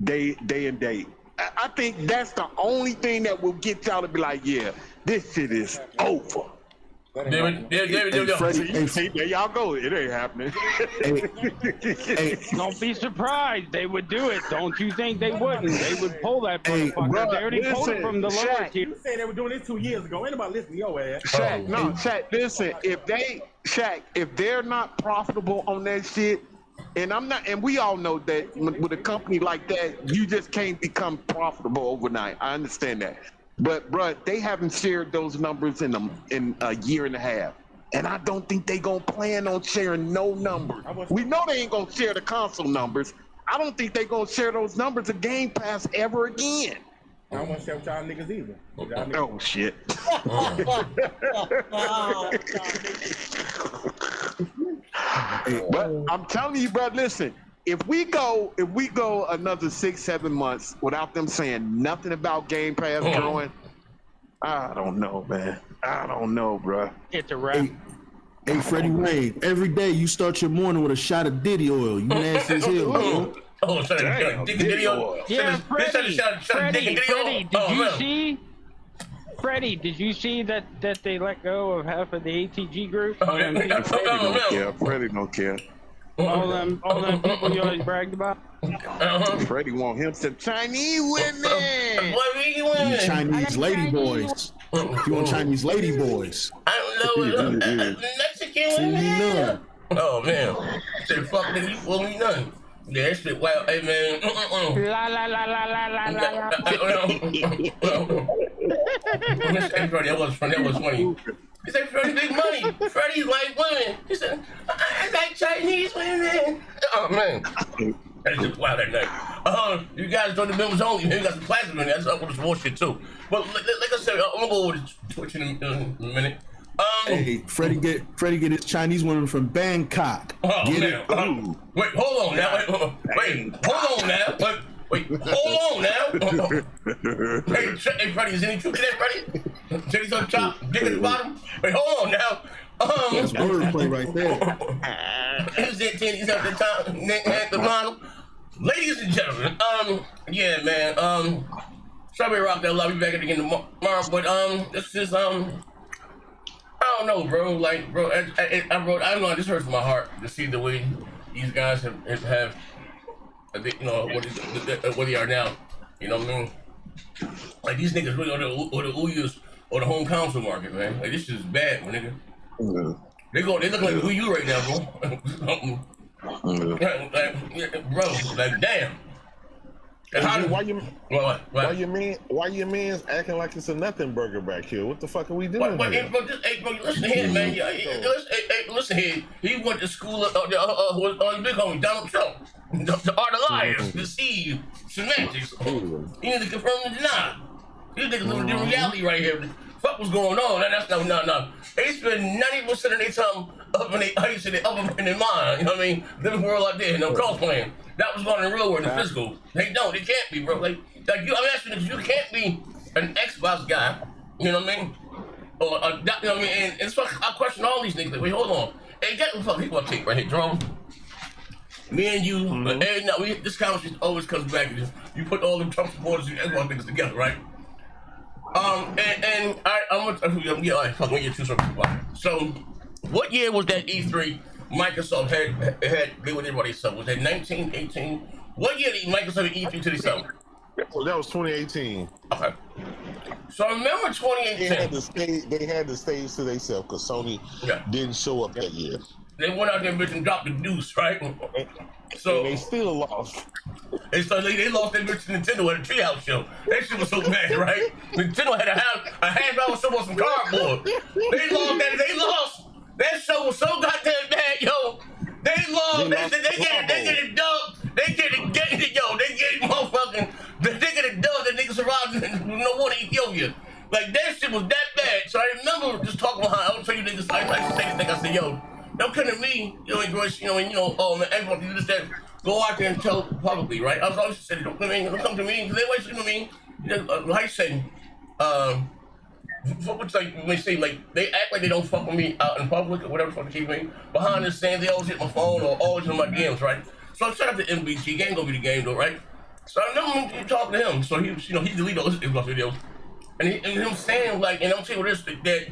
day and date. I think that's the only thing that will get y'all to be like, yeah, this shit is over. There y'all go. It ain't happening. Don't be surprised. They would do it. Don't you think they wouldn't? They would pull that motherfucker. They already pulled it from the lower tier. You say they were doing this 2 years ago. Ain't nobody listening to your ass. Shaq, listen. If they're not profitable on that shit, and we all know that with a company like that, you just can't become profitable overnight. I understand that. But, bro, they haven't shared those numbers in a year and a half. And I don't think they gonna plan on sharing no numbers. We know they ain't gonna share the console numbers. I don't think they gonna share those numbers of Game Pass ever again. I don't want to share with y'all niggas either. Oh, shit. But I'm telling you, bro, listen. If we go another 6-7 months without them saying nothing about Game Pass growing, I don't know, man. I don't know, bro. It's a wrap. Hey, Freddie Wayne, every day you start your morning with a shot of Diddy oil. You nasty as hell, bro. Oh, Diddy oil. Yeah, Freddie, did you see? Freddie, did you see that they let go of half of the ATG group? Freddie don't care. All them people you always bragged about. Freddie want him some Chinese women. Chinese lady boys. You want Chinese lady boys? I don't know. Mexican women. Oh man, say fuck nigga, you fool me nothing. Yeah, that shit wild. Hey man. La la la la la la la. Hey Freddie, that was funny. He said, Freddie, big money. Freddie like women. He said, I like Chinese women. Oh, man. That's just wild that night. You guys doing the members only. Man, you got some classes in there. That's up with this bullshit, too. But like I said, I'm going to go over to Twitch in a minute. Hey, Freddie get his Chinese women from Bangkok. Oh, get man. It. Wait, hold on now. Wait, hold on now. Wait, hold on now. Hey, Freddie, is any truth to that, Freddie? Titties on top, dick at the bottom. Wait, hold on now. That's wordplay right there. Is it titties at the top, neck at the bottom? Ladies and gentlemen, yeah, man, Strawberry Rock that love you back again tomorrow, but this is I don't know, bro. Like, bro, I know this hurts my heart to see the way these guys have you know what they are now. You know what I mean? Like these niggas really or the Uyus or the home council market, man. Like this is bad, my nigga. They look like Uyu right now, bro. Like damn. Why your man's acting like it's a nothing burger back here? What the fuck are we doing? Hey, bro, listen here, man. Listen here. He went to school on the big homie Donald Trump. The art of liars, deceive, semantics. You need to confirm and deny. These niggas living in reality right here. Fuck what's going on? That's no. They spend 90% of their time up in their mind. You know what I mean? Living world like this, no cosplaying. That was going in the real world, in the physical. They can't be, bro. Like you, I'm asking you, you can't be an Xbox guy. You know what I mean? Or you know what I mean? And it's fuck. I question all these niggas. Like, wait, hold on. Hey, get the fuck people I take right here, Jerome. Me and you, this conversation always comes back to this. You put all them Trump supporters and Xbox niggas together, right? I'm gonna get 2 something. So, what year was that E3 Microsoft had they were there by themselves? Was that 19, 18? What year did Microsoft had E3 to themselves? Well, that was 2018. Okay. So I remember 2018. They had the stage to themselves because Sony didn't show up that year. They went out there and dropped the deuce, right? So and they still lost. And so they lost their bitch to Nintendo at a treehouse show. That shit was so bad, right? Nintendo had a half-hour show on some cardboard. They lost. That show was so goddamn bad, yo. They lost. They get it dubbed. They get it motherfucking. They get it dubbed. The niggas survived with no water in Ethiopia. Like that shit was that bad. So I remember just talking about how I would tell you niggas. I used to say this thing. I said, yo. Don't come to me, Joyce, oh man, Xbox, you just said, go out there and tell publicly, right? I was always saying, don't come to me, because they always say to me, how you say, what's like, when they say, like, they act like they don't fuck with me out in public or whatever the fuck they keep me. Behind this saying they always hit my phone or always in my DMs, right? So I set up the MBT, game gonna be the game though, right? So I remember talking to him, so he deleted all his Xbox videos. And him saying, like, and I'm saying with this, that,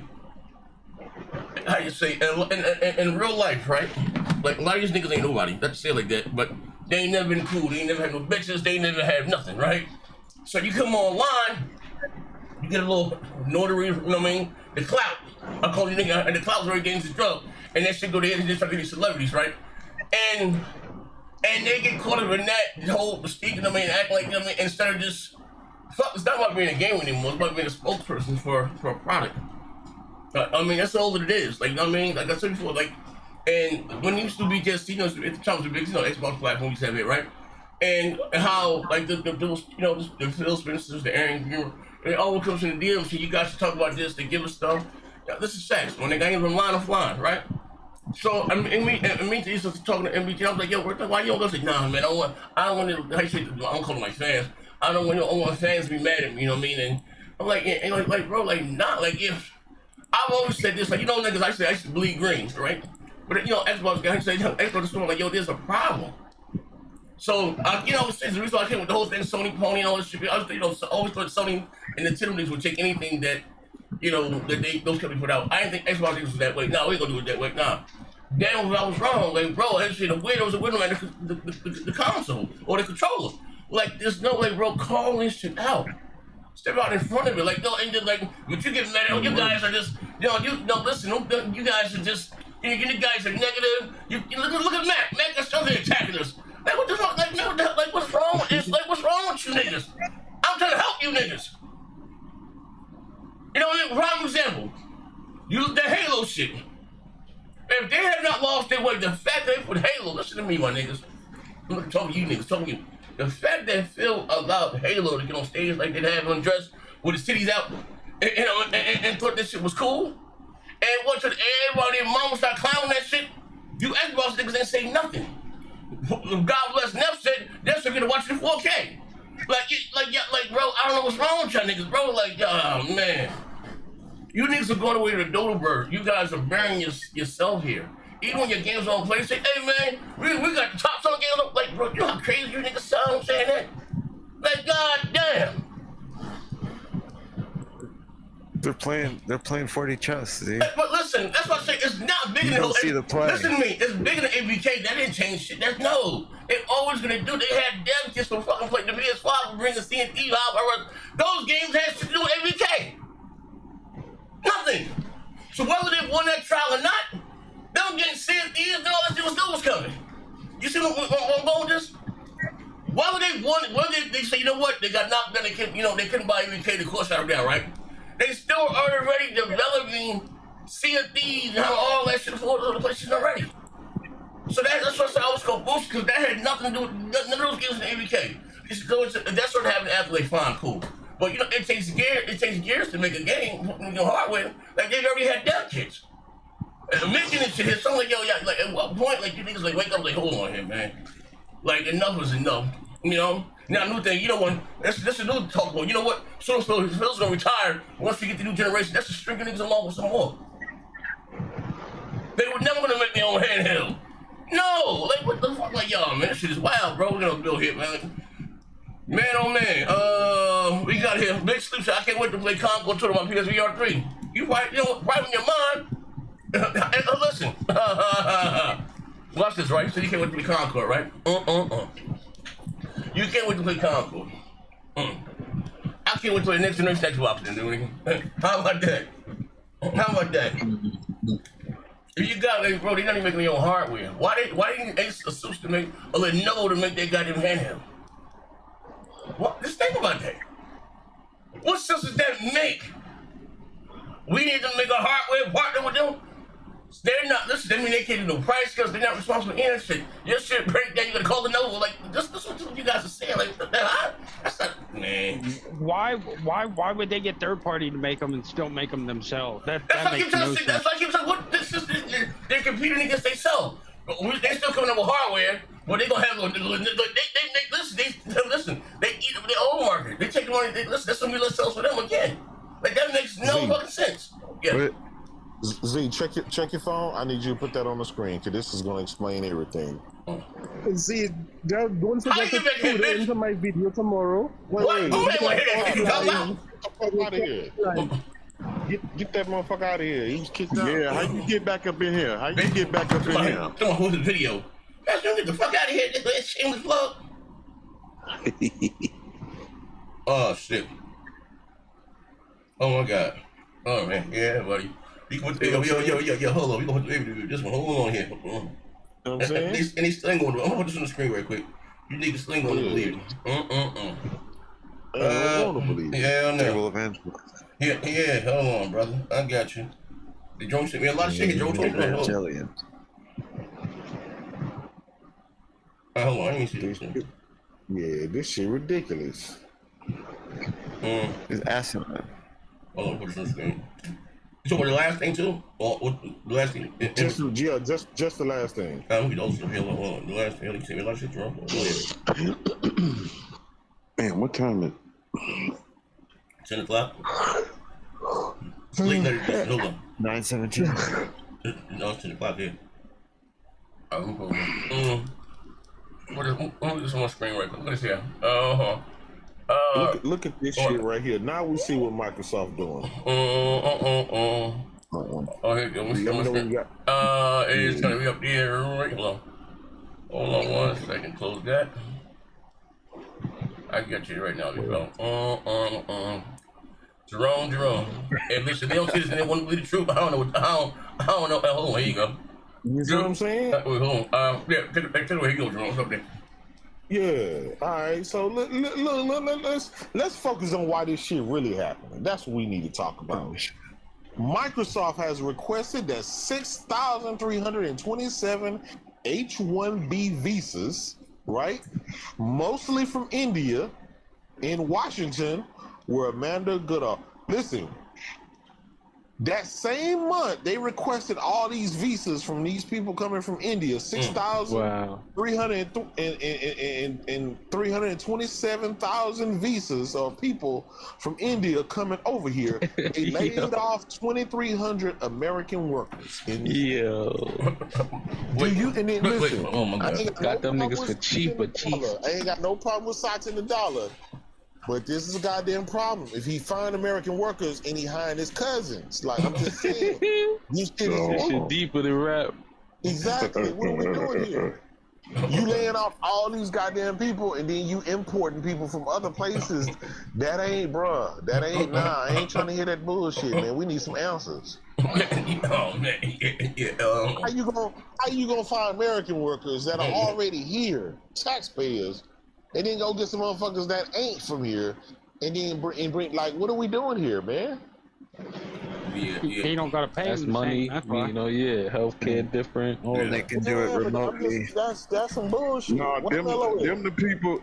how you say, in real life, right? Like, a lot of these niggas ain't nobody, not to say it like that, but they ain't never been cool, they ain't never had no bitches, they ain't never had nothing, right? So you come online, you get a little notary, you know what I mean? The clout, I call you nigga, and the clout's very dangerous drug, and that shit go there and just try to get these celebrities, right? And they get caught up in that whole mystique, you know what I mean, acting like, you know what I mean, instead of just, fuck, it's not about being a game anymore, it's about being a spokesperson for a product. I mean, that's all that it is. Like, you know what I mean? Like I said before, like, and when it used to be just, at the time it was big, Xbox platform used to have it, right? And how, like, the Phil Spencers, the Aaron, it all comes in the DMs, so you guys should talk about this, they give us stuff. Yeah, this is sex. When they got from line offline, right? So, I mean, used to talking to MBT, I was like, yo, why you don't go? I said, nah, man, I don't want to, I don't call them my fans. I don't want fans to be mad at me, you know what I mean? And I'm like, yeah, like, bro, like, not, like, if, I've always said this, like, niggas, I used to bleed green, right? But, Xbox guys say, Xbox is like, yo, there's a problem. So, it's the reason why I came with the whole thing, Sony Pony and all this shit. I was, always thought Sony and Nintendo would take anything that, that those companies put out. I didn't think Xbox was that way. Nah, we ain't gonna do it that way. Nah. Damn, I was wrong. Like, bro, actually, the window like the console or the controller. Like, there's no way, bro, call this shit out. Step out in front of it, like, no, and just like, but you get mad at, you guys are just, listen, you guys are just, you guys are negative. You look at Mac. Mac is still there attacking us. Like, what the fuck? Like, what's wrong? It's like, what's wrong with you niggas? I'm trying to help you niggas. Prime example. The Halo shit. If they had not lost their way, the fact that they put Halo, listen to me, my niggas. I'm talking to you niggas, talking to you. The fact that Phil allowed Halo to get on stage like they have undressed with his titties out, and thought this shit was cool, and what should everybody in mama start clowning that shit? You Xbox niggas ain't say nothing. God bless Neff said they're still gonna watch it in 4K. Like, bro, I don't know what's wrong with y'all niggas, bro. Like, oh man, you niggas are going away to the dodo bird. You guys are burying yourself here. Even when your game's on PlayStation, hey man, we got the top selling games on. Like, bro, you know how crazy you niggas sound saying that? Like, god damn. They're playing 40 chess, dude. But listen, that's what I say. It's not big enough. See the play. Listen to me. It's bigger than ABK. That didn't change shit. They're always gonna do. They had dev kits for fucking play the PS5 and bring the CNT live. Those games had shit to do with ABK. Nothing. So whether they won that trial or not, them getting CNTs and all that shit was coming. You see what I'm going with this? Whether they say, you know what, they got knocked down, they couldn't buy ABK, the course shot them down, right? They still already developing CNTs and all that shit for the PlayStation already. So that's what I was called bullshit, because that had nothing to do with none of those games in ABK. That's sort of happening after they find cool. But it takes gears to make a game, hardware. Like they already had dev kits. Mentioning this shit here, something like, yo, yeah, like at what point, like you niggas like wake up like, hold on here, man. Like enough is enough, Now, new thing, that's a new talk about. You know what? Phil's gonna retire once we get the new generation. That's just stringing niggas along with some more. They were never gonna make their own handheld. No, like what the fuck, like y'all, man, this shit is wild, bro. We're gonna build here, man. Man, oh man, we got here big sleep shot. I can't wait to play Concord 2 on my PSVR 3. You right in your mind. Listen, watch this, right? So you can't wait to play Concord, right? You can't wait to play Concord. I can't wait to play the next generation Xbox, dude. How about that? If you got, like, bro, they're not even making their own hardware. Why didn't Asus to make a Lenovo to make that goddamn handheld? What? Just think about that. What sense does that make? We need to make a hardware partner with them. They're not, listen, they mean they can't do no price because they're not responsible for any shit. Your shit break down, you gotta call Lenovo. Like, this is what you guys are saying. Like, that's not, man. Why would they get third party to make them and still make them themselves? That makes no sense. That's like you said, what, this is, they're competing against themselves. They still coming up with hardware, but they gonna have listen. They eat up their own market. They take the money. Listen, that's gonna be less sales for them again. Like that makes no fucking sense. Yeah. Z, check your phone. I need you to put that on the screen because this is going to explain everything. Z, don't forget to tune into my video tomorrow. Wait. Out of here. Get that motherfucker out of here. He was kicked out. Yeah, how you get back up in here? How you get back up in here? Come on, who's the video? That's get the fuck out of here. This shameless plug. Oh shit. Oh my god. Oh man, yeah, buddy. You can put, yo, hold on. We gonna put this one. Hold on here. You know what I'm saying? And he's sling on. I'm gonna put this on the screen right quick. You need to sling on to believe it. Yeah, I know. Yeah, hold on, brother. I got you. The drone sent me a lot of shit. Drone told me. Hold on, let me see this one. Yeah, this shit ridiculous. It's asinine. Hold on, put this on the screen. So what, the last thing too? Or what, the last thing? Just the last thing. Let me also hold on. The last thing. You sent me a lot of shit wrong. Man, what time is it? 10 o'clock? Hold on. 9:17. No, it's 10 o'clock here. What is this on my screen right quick? What is here? Look at this shit right here. Now we see what Microsoft doing. Oh, here you go. It's gonna be up there right below. Hold on 1 second. Close that. I got you right now. There you go. Jerome. And listen, they don't see this and they want to believe the truth. I don't know. I don't know. Hold on. Here you go. You see what I'm saying? Wait, hold on. Yeah, take it away. Here you go, Jerome. What's up there? Yeah. All right. So let's focus on why this shit really happened. That's what we need to talk about. Microsoft has requested that 6,327 H-1B visas, right, mostly from India, in Washington, where Amanda Goodall. Listen. That same month, they requested all these visas from these people coming from India, 327,000 visas of people from India coming over here. They laid off 2,300 American workers. Do you? And then listen, oh my God, got them niggas for cheap, but cheap. I ain't got no problem with socks in the dollar. But this is a goddamn problem. If he find American workers and he hiring his cousins, like I'm just saying, this shit is deeper than rap. Exactly. What are we doing here? You laying off all these goddamn people and then you importing people from other places. That ain't, bruh. That ain't. Nah, I ain't trying to hear that bullshit, man. We need some answers. Oh man. How you gonna find American workers that are already here, taxpayers? And then go get some motherfuckers that ain't from here, and then bring like, what are we doing here, man? They don't gotta pay. That's money. Healthcare different. They can do it remotely. That's some bullshit. No, them the people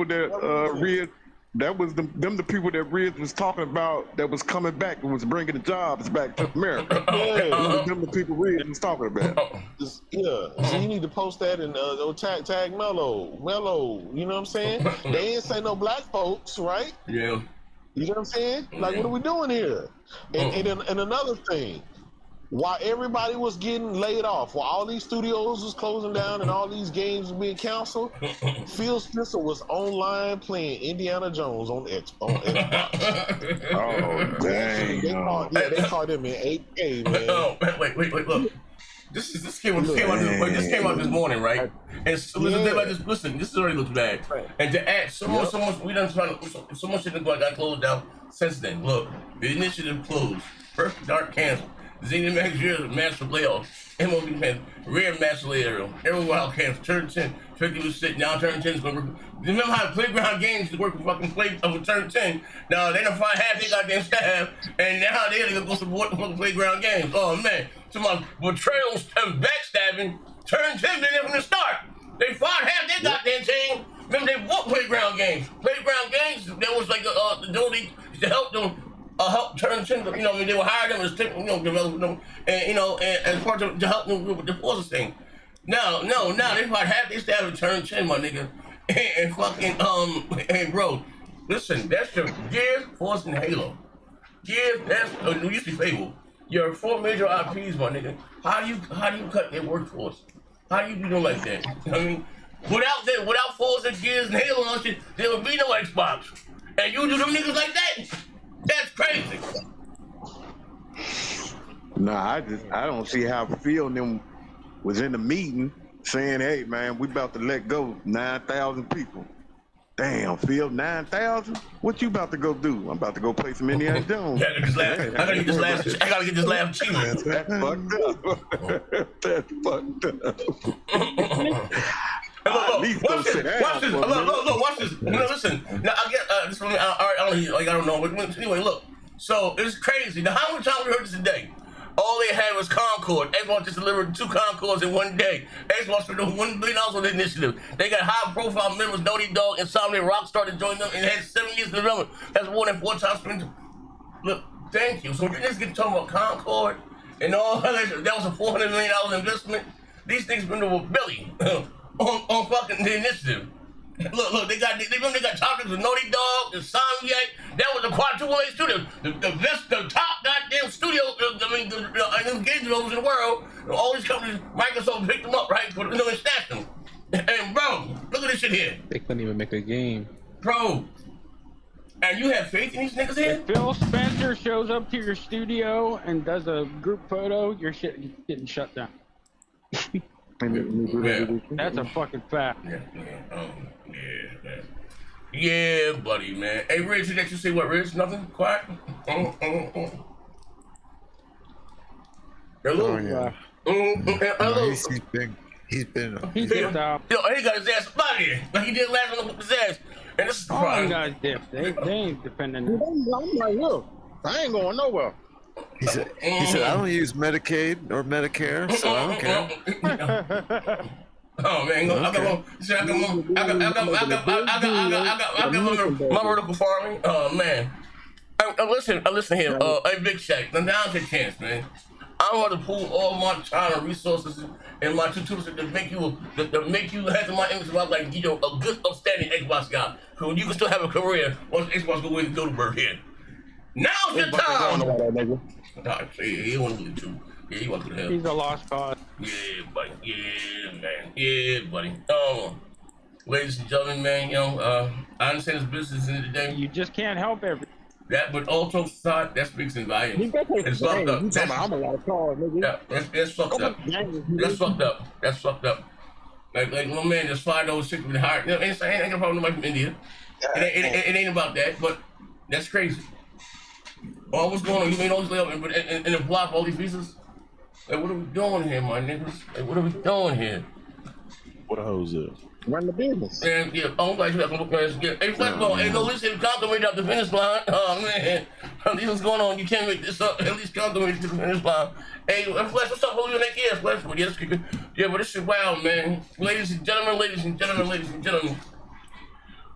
that Riz. That was the people that Riz was talking about that was coming back and was bringing the jobs back to America. Them the people Riz was talking about. So you need to post that and tag Mello. You know what I'm saying? They ain't say no black folks, right? Yeah. You know what I'm saying? Like, what are we doing here? And another thing, while everybody was getting laid off, while all these studios was closing down and all these games were being canceled, Phil Spencer was online playing Indiana Jones on Xbox. Oh, dang. They called him in 8K, man. Oh, wait, look. This came out this morning, right? And so listen, this already looks bad. Right. And to add so much, we done trying to so much shit got closed down since then. Look, the initiative closed, Perfect Dark canceled, Zany Magazine master layoffs, MLB fans, Rare master layoff, Every Wild canceled, Turn 10, 50% now Turn 10 is going to work. Remember how Playground Games work for fucking Turn 10? Now they done find half their goddamn staff, and now they're gonna go support the fucking Playground Games. Oh man, so my betrayals and backstabbing, Turn 10 been there from the start. They fired half their goddamn team. Remember they bought Playground Games. Playground Games, that was like the ability to help them help turn chin. You know, I mean, they would hire them as develop them, and and as part of to help them with the forces thing. Now they probably have they staff to turn chin, my nigga, and fucking hey bro, listen, that's your Gears, Force, and Halo. Gears, that's New Used to Fable. Your 4 major IPs, my nigga. How do you cut their workforce? How do you do them like that? I mean, without Force and Gears and Halo and all shit, there would be no Xbox. And you do them niggas like that? That's crazy. Nah, I don't see how Phil and them was in the meeting saying, hey man, we about to let go 9,000 people. Damn, Phil, 9,000? What you about to go do? I'm about to go play some Indiana Jones. I gotta get this last achievement. That's fucked up. That's fucked up. Look, watch this. No, listen. Now I get this. I don't know. But anyway, look. So it's crazy. Now, how many times we heard this today? All they had was Concord. Xbox just delivered 2 Concords in one day. Xbox for $1 billion on the initiative. They got high-profile members, Naughty Dog, Insomniac, Rockstar to join them, and had 7 years of development. That's more than 4 times spent. Look, thank you. So you just get talking about Concord and all that. That was a $400 million investment. These things been over $1 billion on fucking the initiative. Look, they got topics with Naughty Dog, Insomniac. That was a quadruple A studio, the top goddamn studio. Game developers in the world. All these companies, Microsoft picked them up, right? And snatched them. And bro, look at this shit here, They couldn't even make a game. bro. And you have faith in these niggas here? If Phil Spencer shows up to your studio and does a group photo, your shit getting shut down. That's a fucking fact. Yeah, buddy, man. Hey, Rich, you say what, Rich? Nothing? Quiet? Hello? Hello? He's been out. Yo, he got his ass up out of here. Like he did last one with his ass. And this is the All problem. you guys dip. They ain't depending. I'm like, look, I ain't going nowhere. He said, I don't use Medicaid or Medicare, so I don't care. Oh man, I got my vertical farming. Oh man, listen here. Hey, Big Shaq, now's your chance, man. I want to pool all my time and resources and my tutors to make you have my image about like a good, upstanding Xbox guy, so you can still have a career once Xbox go to Bird here. Now's your time. Nah, he want to do it too. Yeah, he wants to help. He's a lost cause. Yeah, buddy. Yeah, man. Yeah, buddy. Ladies and gentlemen, man, I understand this business in the day. You just can't help everything. That, but also, side, that speaks in volume. It's fucked up. I'm a lost cause, nigga. Yeah, that's fucked up. That's fucked up. That's fucked up. Like my man just fly those shit with the heart. You know, ain't got a problem with nobody from India. It ain't about that, but that's crazy. Oh, what's going on? You made all these layoffs and apply for all these visas? Like, what are we doing here, my niggas? Like, what are we doing here? What a hose is? Run the business. And yeah, I'm glad you have to look at this. Hey, hey, no, listen, compliment up the finish line. Oh man, what's going on? You can't make this up. At least compliment to the finish line. Hey, Flesh, what's up? What are you next year, Flesh? Yeah, but this shit wild, man. Ladies and gentlemen.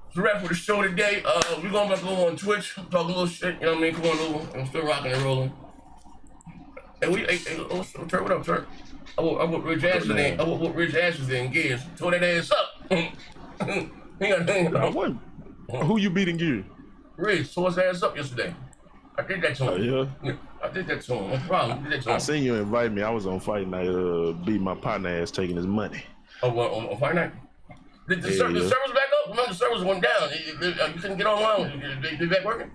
It's a wrap for the show today. We're going to go on Twitch, talk a little shit, you know what I mean? Come on over. I'm still rocking and rolling. Hey, Turk, what up, Turk? I put Rich Ashes in Gears. Tore that ass up. Who you beating Gears? Rich tore his ass up yesterday. I did that to him. Yeah? I did that to him. No problem. I seen you invite me. I was on fight night, beat my partner ass, taking his money. Oh, on fight night? The servers back up? Remember, the servers went down. You couldn't get online. They back working?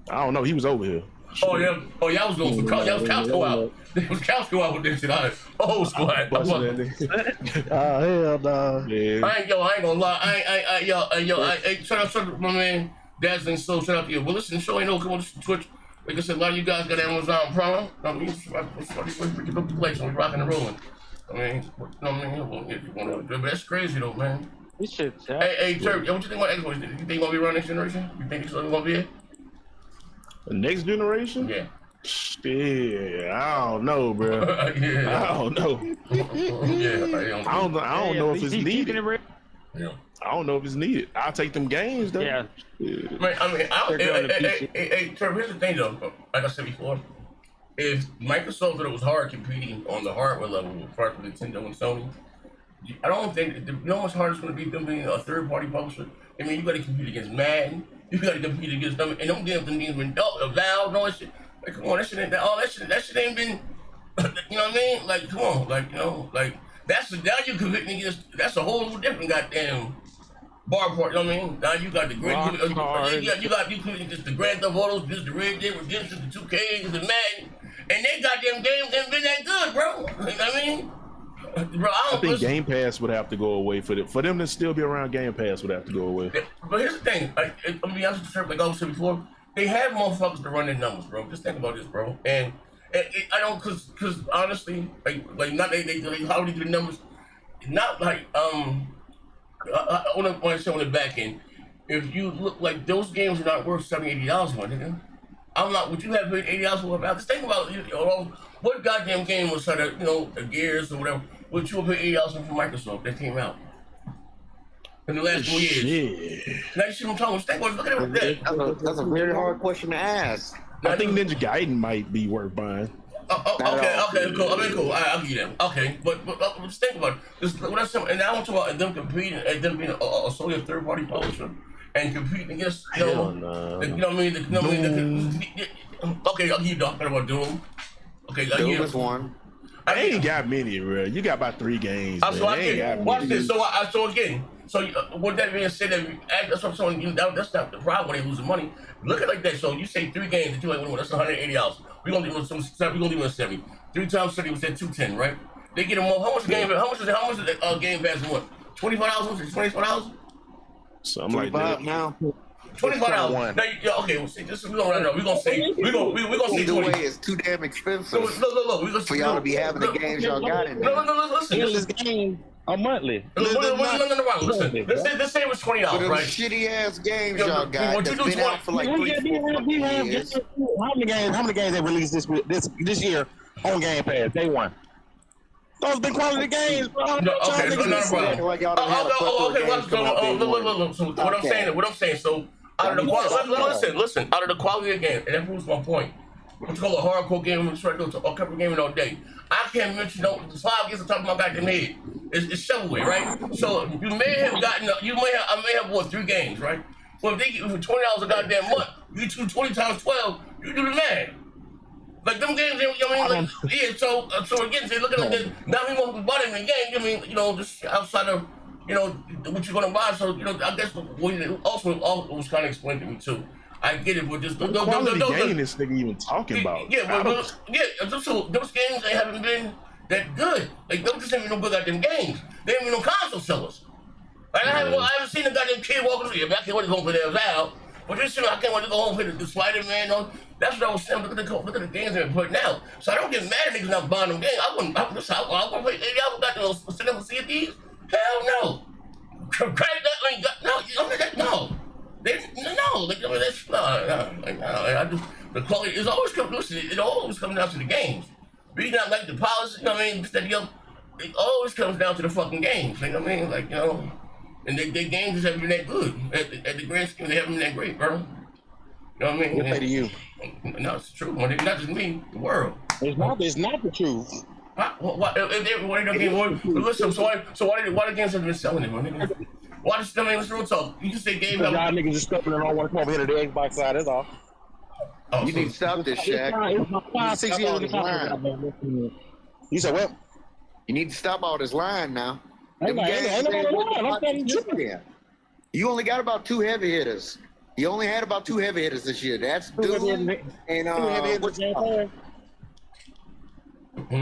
I don't know. He was over here. Oh yeah, I was going for y'all was couch go out. It was couch go out with this shit. Oh, squad. Hell nah. Yeah. I ain't gonna lie. Shout out to my man Daz and Soul. Shout out to you. Well, listen, the show ain't no come on Twitch. Like I said, a lot of you guys got Amazon Prime. I mean, pick up the place and we rocking and rolling. I mean, if you want to, but that's crazy though, man. This shit's Hey, Turk, what you think about Xbox? You think it's gonna be around next generation? You think it's gonna be it? The next generation? Yeah. Shit, I don't know, bro. Yeah. I don't know. Yeah, I don't know if it's needed. Yeah. I don't know if it's needed. I'll take them games though. Yeah. Man, I mean, hey, Trevor, here's the thing though. Like I said before, if Microsoft thought it was hard competing on the hardware level with Nintendo and Sony, I don't think no one's harder going to be them being a third-party publisher. I mean, you got to compete against Madden, you got to compete against them, and them games been Valve, and all that shit. Like, come on, that shit ain't been. You know what I mean? Like, come on, like, you know, like now you're competing against. That's a whole different goddamn bar part. You know what I mean? Now you got the Grand. You competing against the Grand Theft Autos, just the Red Dead Redemption, the 2Ks, the Madden, and they goddamn games ain't been that good, bro. You know what I mean? Bro, I think Game Pass would have to go away for them to still be around. Game Pass would have to go away. But here's the thing, like, I'm be honest with you, like I said before, they have motherfuckers to run their numbers, bro. Just think about this, bro. And I don't, cause honestly, like not they how do they do the numbers? Not like I want to say on the back end. If you look like those games are not worth $70, $80, my nigga. I'm not. Would you have paid $80 for it? Just think about what goddamn game was sort of, the Gears or whatever. Would you have paid $80 for Microsoft that came out in the last 4 years? Now you see what I'm talking about. Think about it. Look at that. That's a very hard question to ask. I think Ninja Gaiden might be worth buying. Okay, cool. I mean, cool. I'll give you that. Okay, but just think about it. What I'm saying, and I want to talk about them competing, and them being a solely third-party publisher, and competing against, you know what I mean? Okay, I'll give you talking about Doom. Okay, Doom is one. I ain't got many, bro. You got about 3 games. Watch this. So again, with that being said, that's what I'm saying. That's not the problem when they losing money. Look at it like that. So you say 3 games that you ain't winning. That's $180. We're gonna give them 70. 3 times 30 was at $210, right? They get them more. How much is the Game Pass want? $25? $24? Something like that. Now. $25. Okay, well, see, this is we're gonna say 20. Either way, it's too damn expensive. Look. For y'all to be having the games y'all got in there. No, listen. This game a monthly. Listen. Let's say it was $20, but right? Shitty ass games y'all got. That's been out for like 3-4 years. How many games they released this year on Game Pass? Day one. Those been quality games, bro. Okay, so not a problem. What I'm saying. So out of the quality, listen. Out of the quality of the game, and that proves my point. What you call a hardcore game, a couple gaming all day. I can't mention the 5 games on top of my goddamn head. It's shovelware, right? So you may have I may have bought 3 games, right? Well, if they give you for $20 a goddamn month, you do 20 times 12, you do the math. Like them games, you know what I mean? Like, yeah. So again, they looking at this. Now we want to buy them in the game. I mean, just outside of, what you're gonna buy. So I guess what also was kind of explained to me too. I get it, but just what quality game this nigga even talking about? So those games they haven't been that good. Like those just ain't no good goddamn games. They ain't no console sellers. Like I haven't seen a goddamn kid walking through. I can't wait to go for their Val. But this I can't wait to go home for the Spider-Man. That's what I was saying. Look at the games they're putting out. So I don't get mad at niggas not buying them games. I wouldn't pay $80 got to sit up and see these. Hell no. Craig that ain't got no. The quality is always it always comes down to the games. We not like the policy, it always comes down to the fucking games. You know what I mean? Like, and their games just haven't been that good. At the grand scheme, they haven't been that great, bro. You know what I mean? We'll pay to you. No, it's true. Not just me, the world. It's not the truth. Listen, so why the games have been selling it, man? Why just let's real talk. You just say game. Y'all niggas just stepping and don't want to come over here to the Xbox side. That's all. You need to stop this, Shaq. 6 years of time. You said what? You need to stop all this lying now. I'm You only got about 2 heavy hitters. You only had about 2 heavy hitters this year. That's Doom and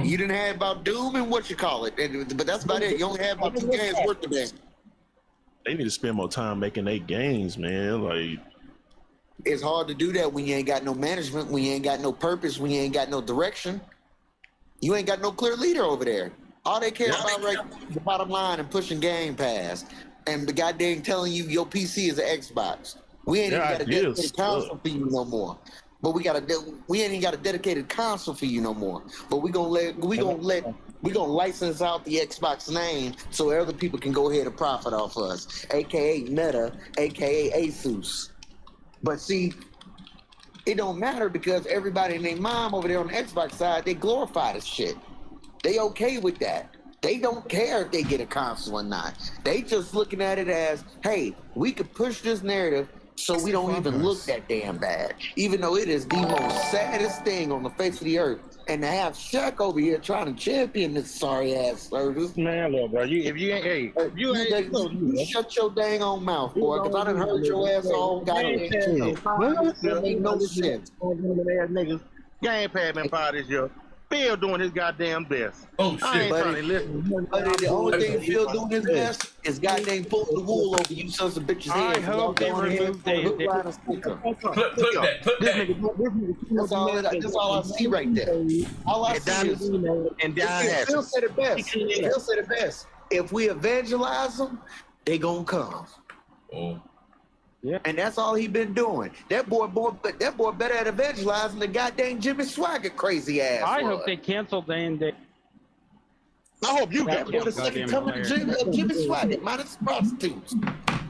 you didn't have about Doom and but that's about it. You only had about 2 games worth of that. They need to spend more time making their games, man. Like, it's hard to do that when you ain't got no management, when you ain't got no purpose, when you ain't got no direction. You ain't got no clear leader over there. All they care about right the bottom line and pushing Game Pass and the goddamn telling you your PC is an Xbox. We ain't even got a dedicated console for you no more. But we ain't even got a dedicated console for you no more. But we gonna let We're gonna license out the Xbox name so other people can go ahead and profit off us, aka Meta, aka Asus. But see, it don't matter because everybody and their mom over there on the Xbox side, they glorify this shit. They okay with that. They don't care if they get a console or not. They just looking at it as, hey, we could push this narrative so we don't even look that damn bad. Even though it is the most saddest thing on the face of the earth. And to have Shaq over here trying to champion this sorry ass service. Man, look, bro, you shut your dang on mouth, boy, because I done heard your ass all goddamn That make no sense. Game Pad been fired this year. Phil doing his goddamn best. Oh shit! But the only thing Phil doing his best is goddamn pulling the wool over you sons of bitches' heads. I hope they remove Clip that. That's all I see right there. All I see is Phil said it best. Phil said it best. If we evangelize them, they gonna come. Oh. Yeah. And that's all he been doing. That boy better at evangelizing the goddamn Jimmy Swagger crazy ass. I hope they cancel the I hope you got Jimmy Swagger minus prostitutes.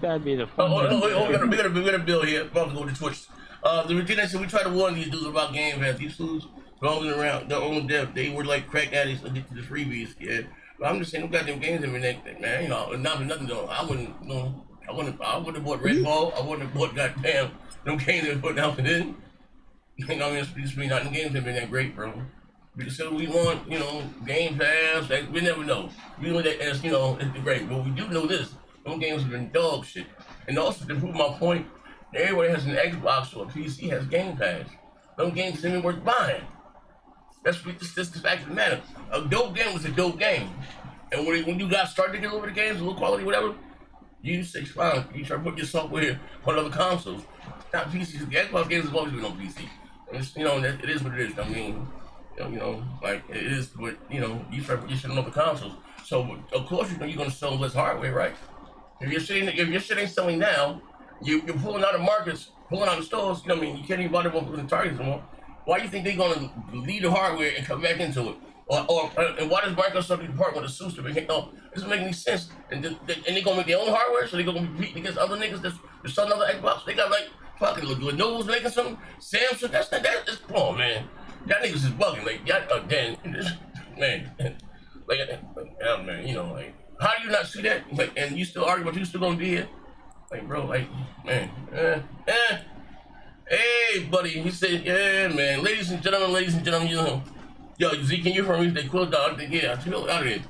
That'd be the fun. We got a bill here. About to go to Twitch. The Virginia said we tried to warn these dudes about Game Pass. These fools rolling around their own death. They were like crack addicts addicted to the freebies. Yeah, but I'm just saying, them goddamn games and everything, man. You know, not for nothing though. I wouldn't have bought Red Ball. I wouldn't have bought goddamn them games they were putting out for then. You know, I mean, it's really not the games have been that great, bro. We said we want, you know, Game Pass. Like, we never know. We know that as, you know, it's great. But we do know this. Those games have been dog shit. And also, to prove my point, everybody has an Xbox or a PC has Game Pass. Those games ain't even worth buying. That's the fact of the matter. A dope game was a dope game. And when you guys start to get over the games, low quality, whatever, you say, fine, you try to put your software on other consoles. Not PCs. The Xbox games have always been on PC. And it's, you know, it is what it is. I mean, you know, like, it is what, you know, you try to put your shit on other consoles. So, of course, you know you're going to sell less hardware, right? If your shit ain't selling now, you're pulling out of markets, pulling out of stores, you know what I mean? You can't even buy them up with the Targets anymore. Why do you think they're going to leave the hardware and come back into it? And why does Microsoft depart with a suit to make it? No, it doesn't make any sense. And they're going to make their own hardware, so they're going to compete against other niggas that's selling other Xbox. They got like fucking Lenovo's making something, Samsung. That's come on, man. Y'all niggas is bugging. Like, y'all, man, like, man, you know, like, how do you not see that? Like, and you still argue, but you still going to be here? Like, bro, like, man, Hey, buddy, he said, yeah, man. Ladies and gentlemen, you know. Yo, Z, can you hear me? They closed out. Yeah, I feel out of it.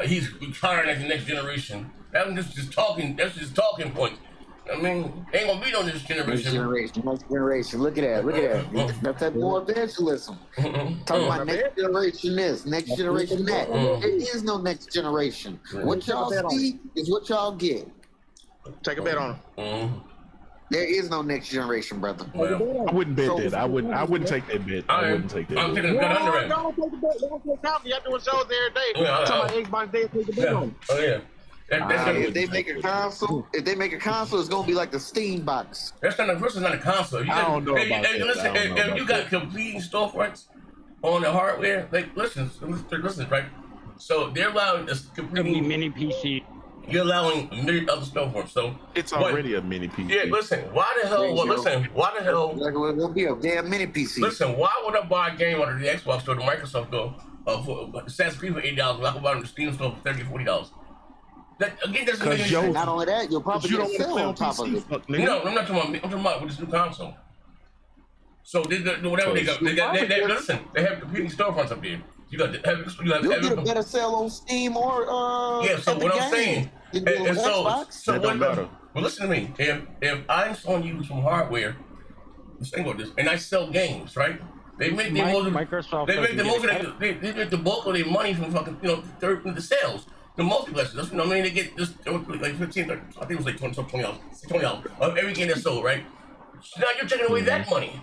He's retiring as the next generation. That's just talking points. I mean, ain't gonna be no next generation. Next generation. Look at that. That's that more evangelism. Talking about next generation this, next generation that. There is no next generation. What y'all see is what y'all get. Take a bet on him. There is no next generation, brother. Well, I wouldn't bet that. I wouldn't take that bet. I wouldn't take that. I'm taking a bet under it. Don't take the bet. Don't take the Y'all doing shows every day. Talking about Xbox Day, take the bet on. Oh yeah. If they make a console, it's gonna be like the Steam box. That's not a console. I don't know about that. Listen, if you got competing storefronts on the hardware, like listen, right? So they're allowing this competing mini PC. You're allowing many other storefronts. So it's already a mini PC. Yeah, listen. Why the hell? Like it will be a damn mini PC. Listen, why would I buy a game under the Xbox store, the Microsoft store, for Assassin's Creed for $8? When I can buy it on the Steam store for $30, $40. That again, that's not only that, you'll probably get a sale on top of it. No, I'm not talking about with this new console. So whatever they got, listen. They have competing storefronts up there. You'll get a better sale on Steam or yeah. So what I'm saying, and so what? Well, listen to me. If I'm selling you some hardware, let's think about this, and I sell games, right? They make the Microsoft. They make the bulk of their money from fucking the sales. The multiplexes, that's what I mean. They get this like 15. I think it was like $20 every game that's sold, right? So now you're taking away that money.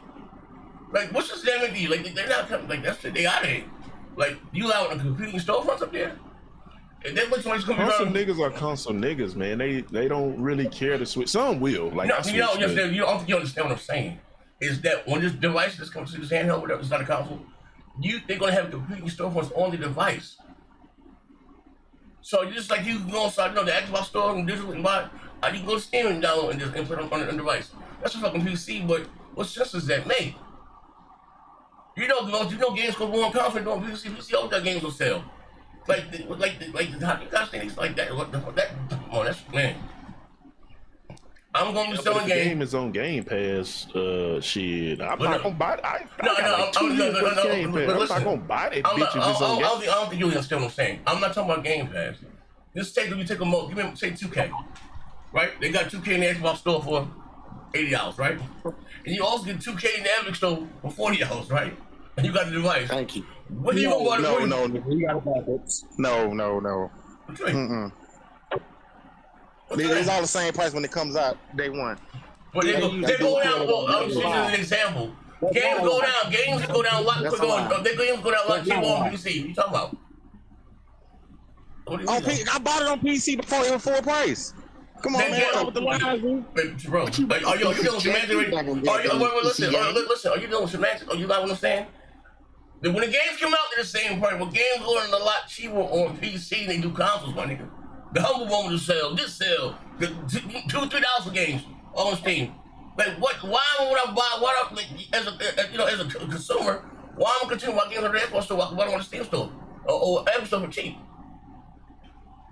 Like, what's this damn deal? Like, they're not coming. Like, that's they out of here. Like, you allowing a competing storefronts up there? And then when somebody's coming around, niggas are console niggas, man. They don't really care to switch. Some will. Like, no, you don't understand what I'm saying. Is that when this device is comes to this handheld, whatever, it's not a console, they're gonna have competing storefronts on the device. So just like you can go inside, the Xbox store and digital and buy it, you can go to Steam and download and just put it on the device. That's a fucking PC, but what sense does that make? You know games go on console and on PC. PC all that games will sell. Like the how you guys think it's like that? That's man. I'm going to be selling games. Game is on Game Pass. Shit, I'm not gonna buy it. I'm not gonna buy that bitch if it's on Game. I don't think you understand what I'm saying. I'm not talking about Game Pass. Just take a moment. Give me say 2K, right? They got 2K in the Xbox store for $80, right? And you also get 2K in the Epic store for $40, right? And you got the device. Thank you. What do you want? No, you got backwards. No. It's all the same price when it comes out day one. But they go down. Well, I'm just using an example. Games go down a lot quicker. Games go down a lot cheaper on PC. What you talking about? I bought it on PC before it was full price. Come on, man. With the lines, bro. Are you dealing with semantics? Listen. Are you dealing with semantics? Are you not what I'm saying? When the games come out, they're the same price. When games go a lot cheaper on PC than they do consoles, my nigga. The Humble Bundle will sell. This sell. The $2-3 for games on Steam. Like what? Why would I buy? Why as a consumer? Why am I continuing my games on the Xbox store? I can buy them on the Steam store or Epic store for cheap.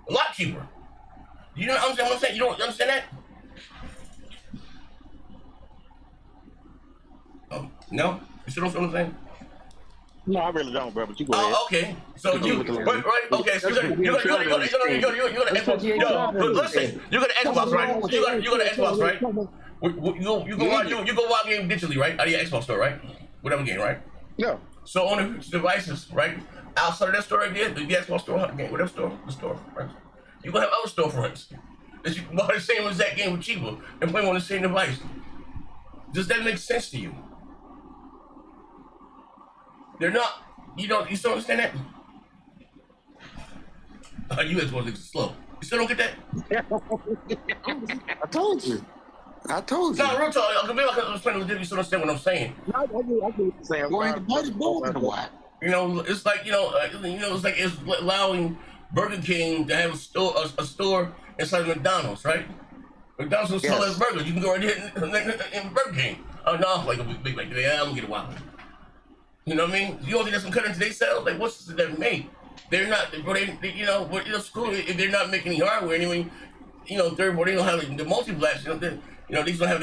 A lot cheaper. You don't understand what I'm saying? You don't understand that? No? You still don't understand what I'm saying? No, I really don't, bro. But you go ahead. Okay. So right? Okay. So you got an Xbox. Listen, you got an Xbox, right? You got an Xbox, right? You go buy a game digitally, right? Out of your Xbox store, right? Whatever game, right? Yeah. So on the devices, right? Outside of that store right there, the Xbox store, whatever store, the store, right? You gonna have other storefronts that you can buy the same exact game for cheaper and play on the same device. Does that make sense to you? They're not. You still understand that? You Xbox is slow. You still don't get that? I told you. No, real talk. Maybe I can explain it. You still understand what I'm saying? No, I get what you're saying. Go ahead and budget more than what? It's like it's allowing Burger King to have a store inside McDonald's, right? McDonald's will sell us burgers. You can go right here in Burger King. Oh no, like a big like I'm gonna get a while. You know what I mean? You don't think that's gonna cut into their sales? Like what's that make? They're not. School. If they're not making any hardware anyway. Third party, they don't have the multi-blast. These don't have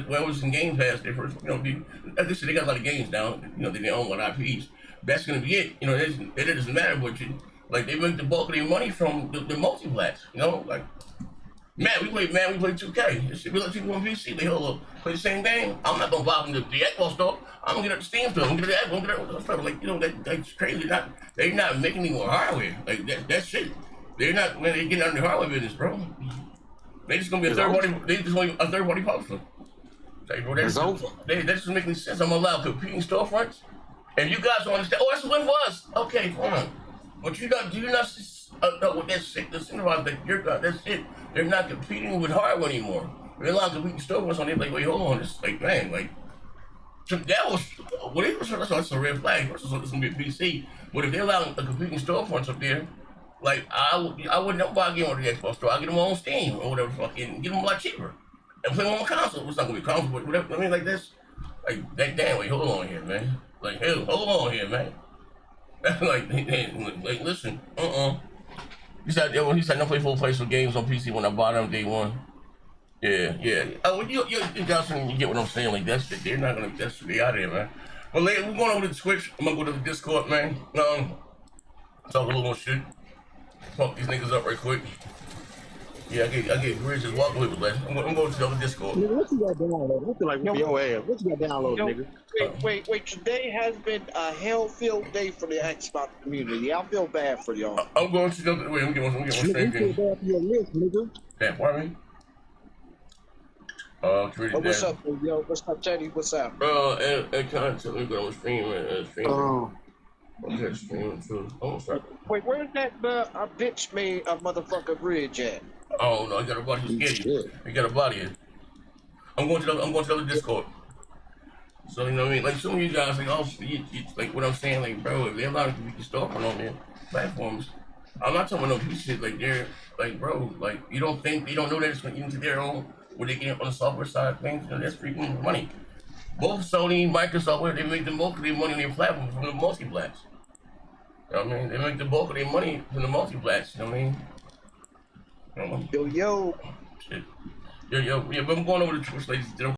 well, it's in Game Pass. They first, they got a lot of games now. They own a lot of IPs. That's gonna be it. It doesn't matter what you like. They make the bulk of their money from the multi-blast. We play 2K. It should be like people on PC. They play the same game. I'm not gonna buy from the Xbox store. I'm gonna get up the Steam store. I'm gonna get the Xbox. That's crazy. They're not making any more hardware. Like that's shit. They're not. Man, they're getting out of the hardware business, bro. They just gonna be a third party. They just want a third party publisher. That's over. That doesn't make any sense. I'm allowed competing storefronts, and you guys don't understand. Oh, that's what it was. Okay, fine. But do you not with that shit? The symbolize that you're that's it. They're not competing with hardware anymore. They're allowed competing storefronts on it. Like, wait, hold on. It's like, man, like. So that was that's a red flag. First of all, it's gonna be a PC. But if they're allowing a competing storefronts up there. Like I wouldn't buy a game on the Xbox store. I get them on Steam or whatever, fucking get them a lot cheaper, and play them on console. It's not gonna be console, but whatever. I mean, like this, like that. Damn, wait, hold on here, man. Like, hey, hold on here, man. like, listen, He said no play full price for games on PC when I bought them day one. Yeah. Oh, you guys, you get what I'm saying? Like that's they're not gonna. That's they out there, man. Well, later we're going over to the Twitch. I'm gonna go to the Discord, man. Talk a little more shit. Fuck these niggas up right quick. Yeah, I get Bridges walking with last. I'm going to the other Discord. What you got downloaded? What's like your ass? What you got downloaded, nigga? Wait. Today has been a hell-filled day for the Xbox community. I feel bad for y'all. I'm going to the other. Wait, I'm getting one straight thing. You feel bad for your list, nigga. Damn, pardon me? What's up, yo? What's up, Teddy? What's up? And content. Let me go on stream. Wait, where's that bitch made a motherfucker bridge at? Oh no, I got a body who's scared. I got a body here. I'm going to the other Discord. So you know what I mean? Like some of you guys like, like what I'm saying, like bro, if they're allowed to be storefront on their platforms, I'm not talking about no shit like they're like, bro, like you don't know that it's going into their own where they get on the software side of things. You know, that's freaking money. Both Sony, Microsoft, they make the bulk of their money on their platform from the multiplats. You know what I mean? They make the bulk of their money from the multiplats. You know what I mean? Yo. Shit. Yo. Yeah, but I'm going over the Twitch, ladies and gentlemen.